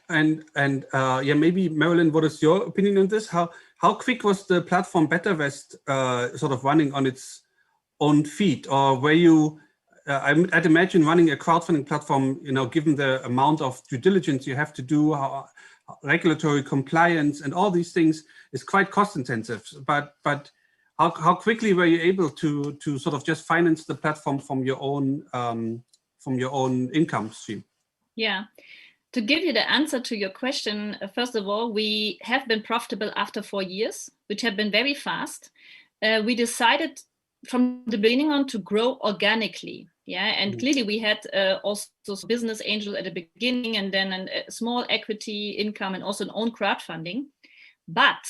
And maybe Marilyn, what is your opinion on this? How quick was the platform BetterVest sort of running on its own feet, or were you? I'd imagine running a crowdfunding platform, given the amount of due diligence you have to do, regulatory compliance and all these things is quite cost intensive. But how quickly were you able to sort of just finance the platform from your own income stream? Yeah. To give you the answer to your question, first of all, we have been profitable after 4 years, which have been very fast. We decided from the beginning on to grow organically. Yeah, and clearly we had also business angel at the beginning, and then a small equity income, and also an own crowdfunding. But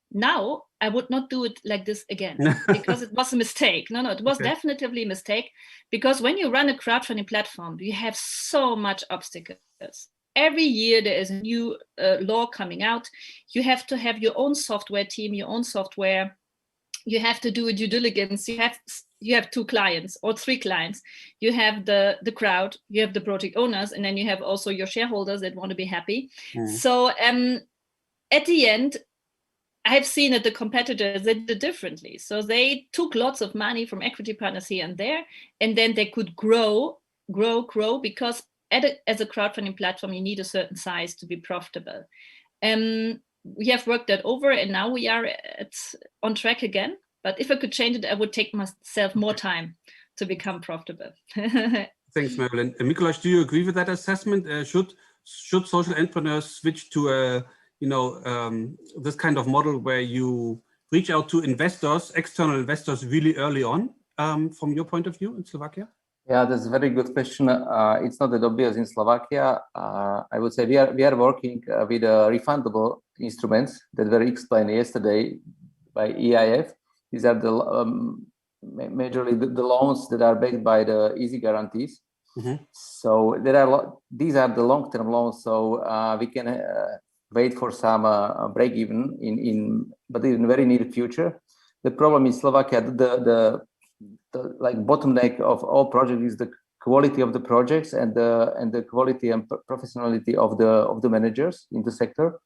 now I would not do it like this again, because it was a mistake. No, it was definitely a mistake, because when you run a crowdfunding platform, you have so much obstacles. Every year there is a new law coming out. You have to have your own software team, your own software. You have to do a due diligence. You have 2 clients or 3 clients. You have the crowd, you have the project owners, and then you have also your shareholders that want to be happy. So at the end, I have seen that the competitors, they did it differently. So they took lots of money from equity partners here and there, and then they could grow, because as a crowdfunding platform, you need a certain size to be profitable. We have worked that over, and now we are on track again. But if I could change it, I would take myself more time to become profitable. Thanks, Marilyn. Mikuláš, do you agree with that assessment? Should social entrepreneurs switch to this kind of model where you reach out to investors, external investors, really early on, from your point of view in Slovakia? Yeah, that's a very good question. It's not that obvious in Slovakia. I would say we are working with refundable instruments that were explained yesterday by EIF. These are the majorly the loans that are backed by the easy guarantees. So these are the long-term loans. So we can wait for some break-even but in very near future. The problem in Slovakia, the like bottleneck of all projects is the quality of the projects and the quality and professionality of the managers in the sector.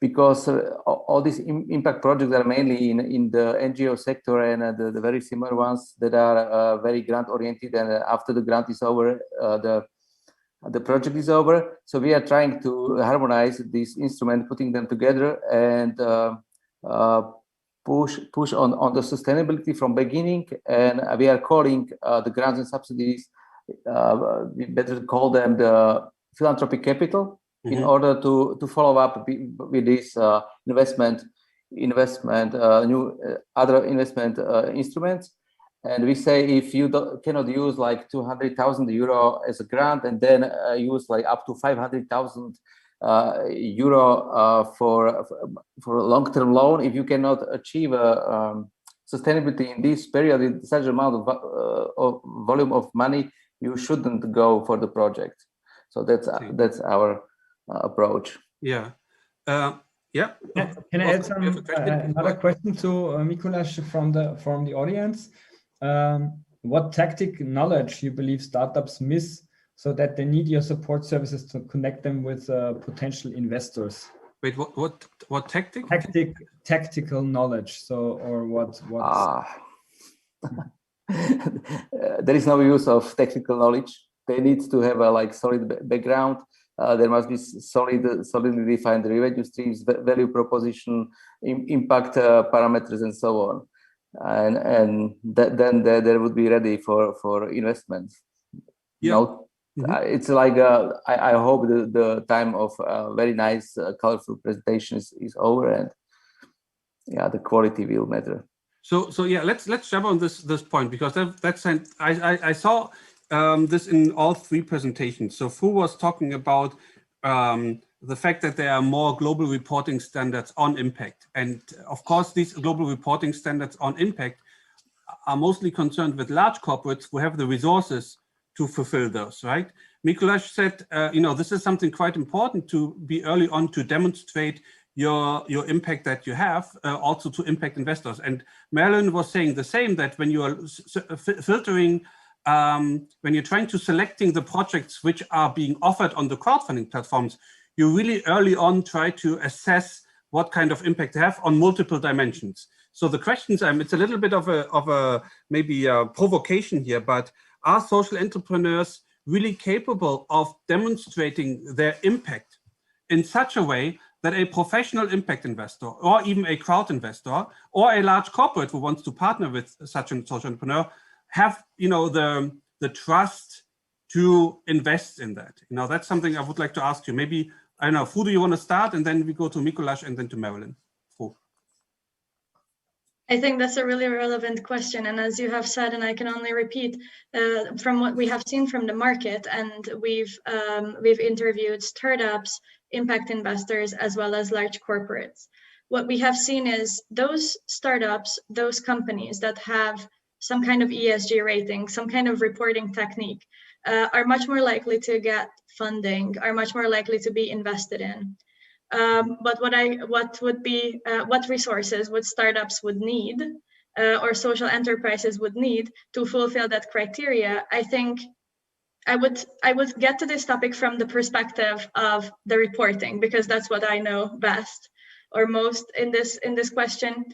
Because all these impact projects are mainly in the NGO sector and the very similar ones that are very grant oriented, and after the grant is over, the project is over. So we are trying to harmonize these instruments, putting them together, and push on the sustainability from beginning. And we are calling the grants and subsidies, we better call them the philanthropic capital, in order to follow up with this other investment instruments. And we say, if you cannot use like 200,000 euro as a grant, and then use like up to 500,000 euro for a long-term loan, if you cannot achieve sustainability in this period in such amount of volume of money, you shouldn't go for the project. So that's our approach. Yeah. Can I add some another question to Mikuláš from the audience? What tactic knowledge you believe startups miss so that they need your support services to connect them with potential investors? Wait, what tactic? Tactical knowledge. So, or what? There is no use of technical knowledge. They need to have a like solid background. There must be solidly defined revenue streams, value proposition, impact parameters, and so on. And then they would be ready for investments. Yeah. It's like I hope the time of very nice, colorful presentations is over, and yeah, the quality will matter. So yeah, let's jump on this point, because I saw this in all three presentations. So Fu was talking about the fact that there are more global reporting standards on impact, and of course these global reporting standards on impact are mostly concerned with large corporates who have the resources to fulfill those, right? Mikuláš said, this is something quite important to be early on to demonstrate your impact that you have, also to impact investors. And Marilyn was saying the same, that when you are filtering, when you're trying to selecting the projects which are being offered on the crowdfunding platforms, you really early on try to assess what kind of impact they have on multiple dimensions. So the questions, it's a little bit of a maybe a provocation here, but are social entrepreneurs really capable of demonstrating their impact in such a way that a professional impact investor, or even a crowd investor, or a large corporate who wants to partner with such a social entrepreneur have, the trust to invest in that? That's something I would like to ask you. Maybe, I don't know, Fu, do you want to start? And then we go to Mikuláš and then to Marilyn. Fu. I think that's a really relevant question. And as you have said, and I can only repeat, from what we have seen from the market, and we've interviewed startups, impact investors, as well as large corporates. What we have seen is those startups, those companies that have some kind of ESG rating, some kind of reporting technique, are much more likely to get funding, are much more likely to be invested in. But what resources would startups would need, or social enterprises would need to fulfill that criteria? I think I would get to this topic from the perspective of the reporting, because that's what I know best or most in this question.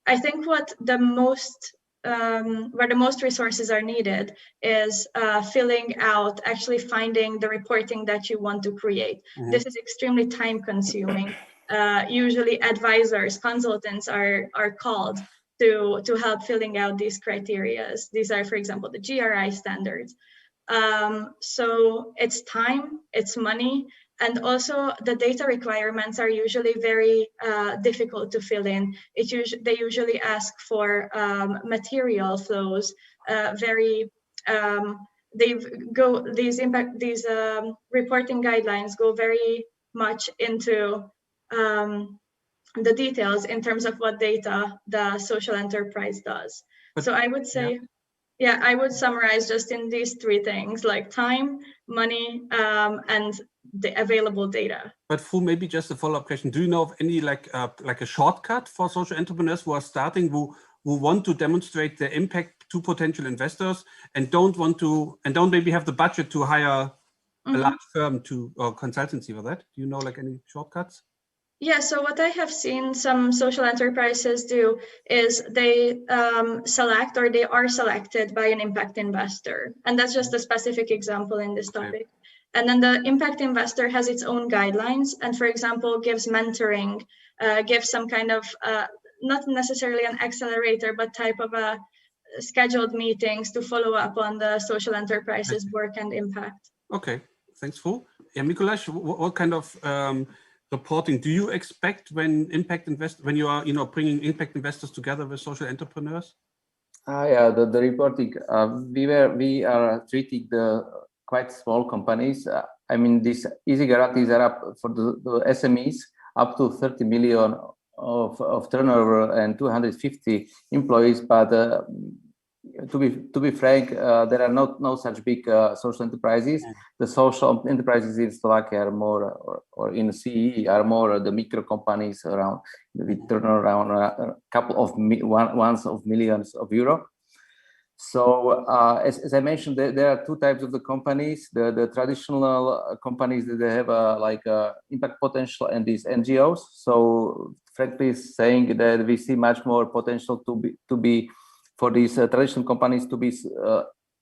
I think what the most where the most resources are needed is filling out, actually finding the reporting that you want to create. This is extremely time consuming. Usually advisors, consultants are called to help filling out these criteria. These are, for example, the GRI standards. So it's time, it's money, and also the data requirements are usually very difficult to fill in. They usually ask for material flows, these reporting guidelines go very much into the details in terms of what data the social enterprise does. So I would say, yeah, I would summarize just in these three things, like time, money, and the available data. But Fu, maybe just a follow-up question. Do you know of any like a shortcut for social entrepreneurs who are starting, who want to demonstrate their impact to potential investors and don't maybe have the budget to hire a large firm or consultancy for that? Do you know like any shortcuts? Yeah, so what I have seen some social enterprises do is they select, or they are selected by an impact investor. And that's just a specific example in this topic. And then the impact investor has its own guidelines and, for example, gives mentoring, gives some kind of, not necessarily an accelerator, but type of a scheduled meetings to follow up on the social enterprises work and impact. Okay, thanks, Fu. Yeah, Mikuláš, what kind of reporting do you expect when you are bringing impact investors together with social entrepreneurs? Yeah, the reporting. We are treating the quite small companies. I mean, these easy guarantees are up for the SMEs up to 30 million of turnover and 250 employees. But to be frank, there are no such big social enterprises. The social enterprises in Slovakia are more, or in CEE are more the micro companies around, with turnover around a couple of ones of millions of euro. So as I mentioned, there are two types of the companies: the traditional companies that they have like impact potential, and these NGOs. So frankly saying that we see much more potential to be for these traditional companies to be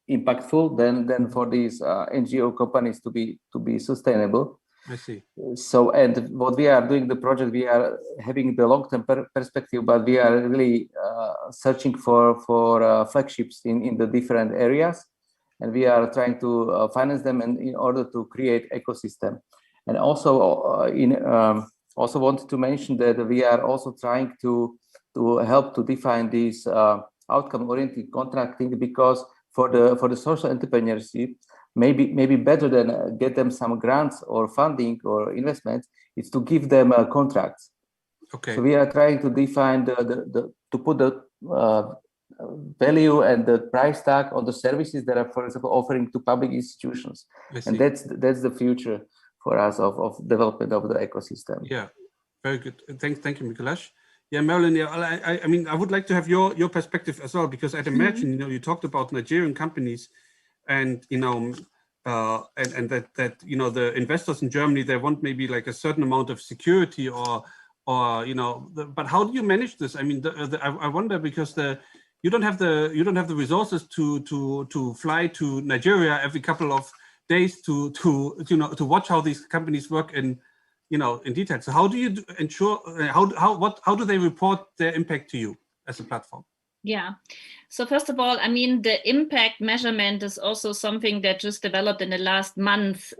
impactful than for these NGO companies to be sustainable. I see. So, and what we are doing the project, we are having the long-term perspective, but we are really searching for flagships in the different areas, and we are trying to finance them in order to create ecosystem. And also also wanted to mention that we are also trying to help to define these outcome-oriented contracting, because for the social entrepreneurship, maybe better than get them some grants or funding or investments, is to give them contracts. Okay. So we are trying to define to put the value and the price tag on the services that are, for example, offering to public institutions, and that's the future for us of development of the ecosystem. Yeah, very good. Thank you, Mikuláš. Yeah, Marilyn. Yeah, I mean, I would like to have your perspective as well, because I'd imagine you talked about Nigerian companies, and and that the investors in Germany, they want maybe like a certain amount of security or but how do you manage this? I mean, I wonder, because you don't have the resources to fly to Nigeria every couple of days to watch how these companies work in detail. So how do you ensure how do they report their impact to you as a platform? Yeah. So first of all, I mean, the impact measurement is also something that just developed in the last month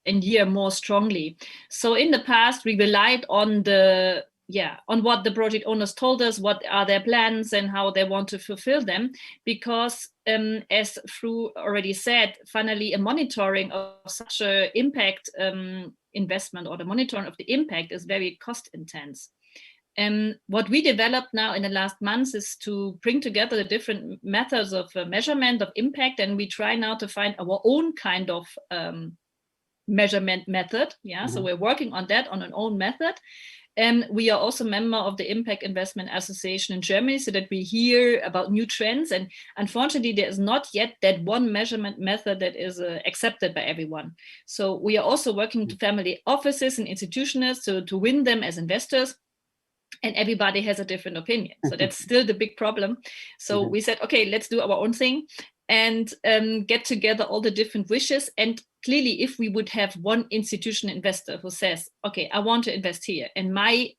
and year more strongly. So in the past, we relied on on what the project owners told us, what are their plans and how they want to fulfill them, because as Fru already said, finally a monitoring of such an impact investment, or the monitoring of the impact, is very cost intense. What we developed now in the last months is to bring together the different methods of measurement of impact, and we try now to find our own kind of measurement method. Yeah, so we're working on that, on an own method. We are also a member of the Impact Investment Association in Germany, so that we hear about new trends. And unfortunately, there is not yet that one measurement method that is accepted by everyone. So we are also working to family offices and institutions to win them as investors. And everybody has a different opinion. So that's still the big problem. So we said, okay, let's do our own thing and get together all the different wishes. And clearly, if we would have one institutional investor who says, okay, I want to invest here, and my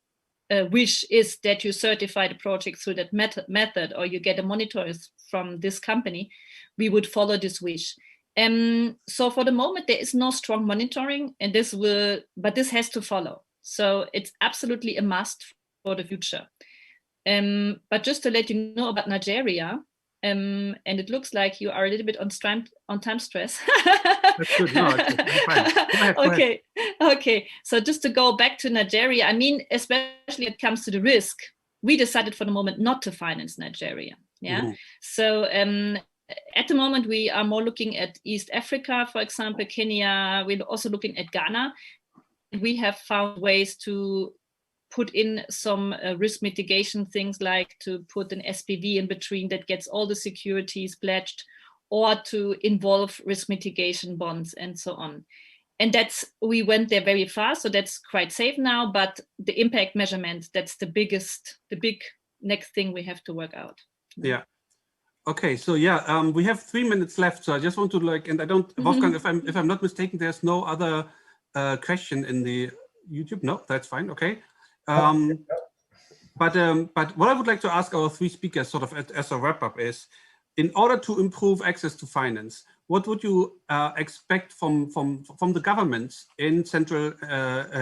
wish is that you certify the project through that method, or you get a monitor from this company, we would follow this wish. So for the moment, there is no strong monitoring, and but this has to follow. So it's absolutely a must for the future. But just to let you know about Nigeria, and it looks like you are a little bit on time stress. That's good. No, I'm fine. Go ahead. Okay. So just to go back to Nigeria, I mean, especially when it comes to the risk, we decided for the moment not to finance Nigeria. Yeah. So at the moment, we are more looking at East Africa, for example, Kenya. We're also looking at Ghana. We have found ways to put in some risk mitigation things, like to put an SPV in between that gets all the securities pledged, or to involve risk mitigation bonds and so on. And we went there very fast, so that's quite safe now, but the impact measurement, that's the big next thing we have to work out. Yeah. Okay, so yeah, we have 3 minutes left, so I just want to and I don't, Wolfgang, if I'm not mistaken, there's no other question in the YouTube. No, that's fine. Okay. But what I would like to ask our 3 speakers, sort of as a wrap up, is, in order to improve access to finance, what would you expect from the governments in Central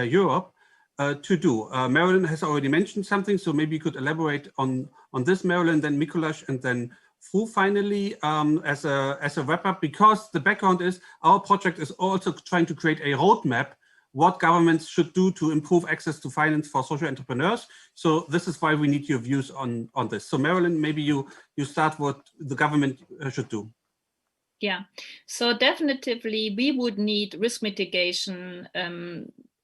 Europe to do? Marilyn has already mentioned something, so maybe you could elaborate on this, Marilyn, then Mikuláš, and then Fru finally, as a wrap up, because the background is our project is also trying to create a roadmap what governments should do to improve access to finance for social entrepreneurs. So this is why we need your views on this. So Marilyn, maybe you start what the government should do. Yeah, so definitely we would need risk mitigation,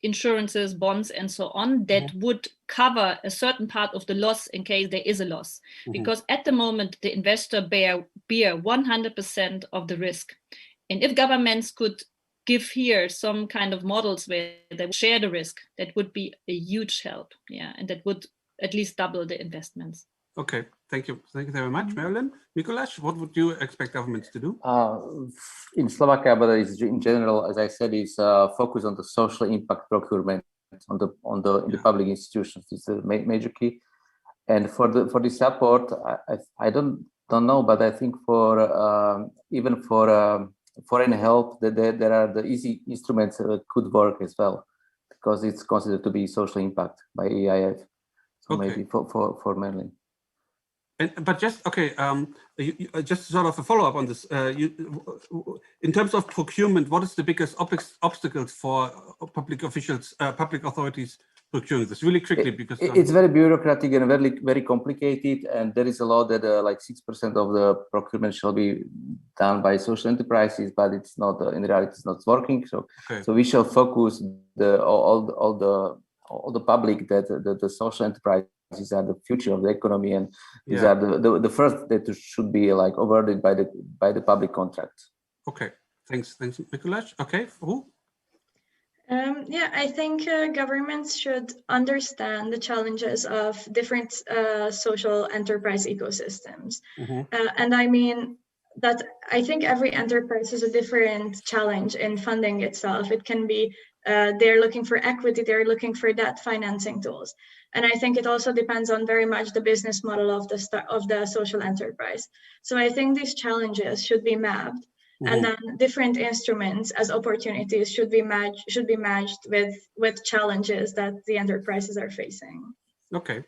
insurances, bonds, and so on that would cover a certain part of the loss in case there is a loss. Because at the moment, the investor bear 100% of the risk. And if governments could give here some kind of models where they share the risk, that would be a huge help. Yeah, and that would at least double the investments. Okay, thank you. Thank you very much, Marilyn. Mikuláš, what would you expect governments to do? In Slovakia, but in general, as I said, is focus on the social impact procurement in the public institutions. It's a major key. And for the support, I don't know, but I think for even for foreign help, that there are the easy instruments that could work as well, because it's considered to be social impact by EIF. So maybe for Marilyn. But just just sort of a follow up on this. In terms of procurement, what is the biggest obstacles for public officials, public authorities procuring this? Really quickly, because it's very bureaucratic and very complicated, and there is a law that like 6% of the procurement shall be done by social enterprises, but it's not in reality it's not working. So we shall focus all the public that the social enterprises are the future of the economy, and these are the first that should be like awarded by the public contracts. Okay, thanks, Mikuláš. Okay, who? Yeah, I think governments should understand the challenges of different social enterprise ecosystems. And I mean that I think every enterprise has a different challenge in funding itself. It can be they're looking for equity, they're looking for debt financing tools. And I think it also depends on very much the business model of the social enterprise. So I think these challenges should be mapped. And then different instruments as opportunities should be matched with challenges that the enterprises are facing. Okay,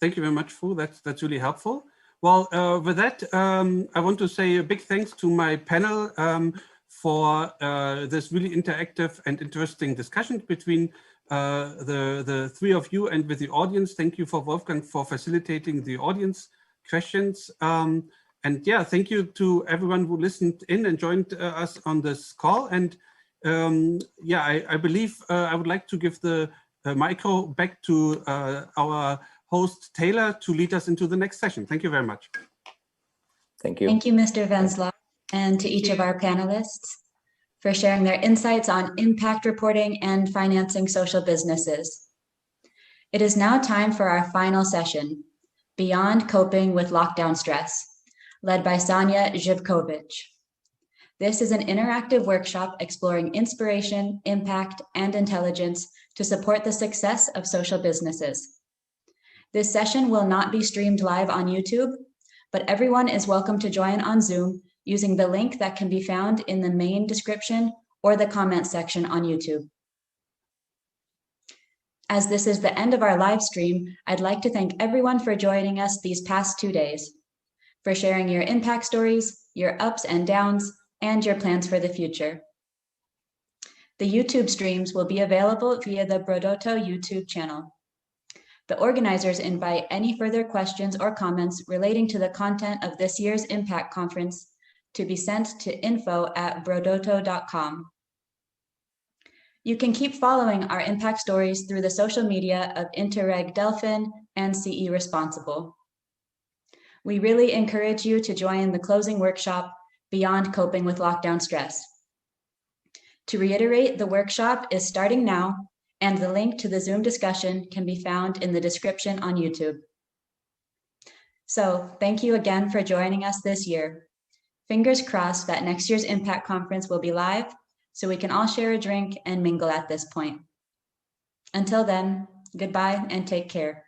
thank you very much, Fru. That's really helpful. Well, with that, I want to say a big thanks to my panel for this really interactive and interesting discussion between the 3 of you and with the audience. Thank you for Wolfgang for facilitating the audience questions. And yeah, thank you to everyone who listened in and joined us on this call. And yeah, I believe I would like to give the micro back to our host, Taylor, to lead us into the next session. Thank you very much. Thank you. Thank you, Mr. Venslau, and to each of our panelists for sharing their insights on impact reporting and financing social businesses. It is now time for our final session, Beyond Coping with Lockdown Stress, led by Sonia Zhivkovic. This is an interactive workshop exploring inspiration, impact, and intelligence to support the success of social businesses. This session will not be streamed live on YouTube, but everyone is welcome to join on Zoom using the link that can be found in the main description or the comment section on YouTube. As this is the end of our live stream, I'd like to thank everyone for joining us these past 2 days, for sharing your impact stories, your ups and downs, and your plans for the future. The YouTube streams will be available via the Brodoto YouTube channel. The organizers invite any further questions or comments relating to the content of this year's Impact Conference to be sent to info@brodoto.com. You can keep following our impact stories through the social media of Interreg DelFin and CE Responsible. We really encourage you to join the closing workshop, Beyond Coping with Lockdown Stress. To reiterate, the workshop is starting now, and the link to the Zoom discussion can be found in the description on YouTube. So thank you again for joining us this year. Fingers crossed that next year's Impact Conference will be live, so we can all share a drink and mingle at this point. Until then, goodbye and take care.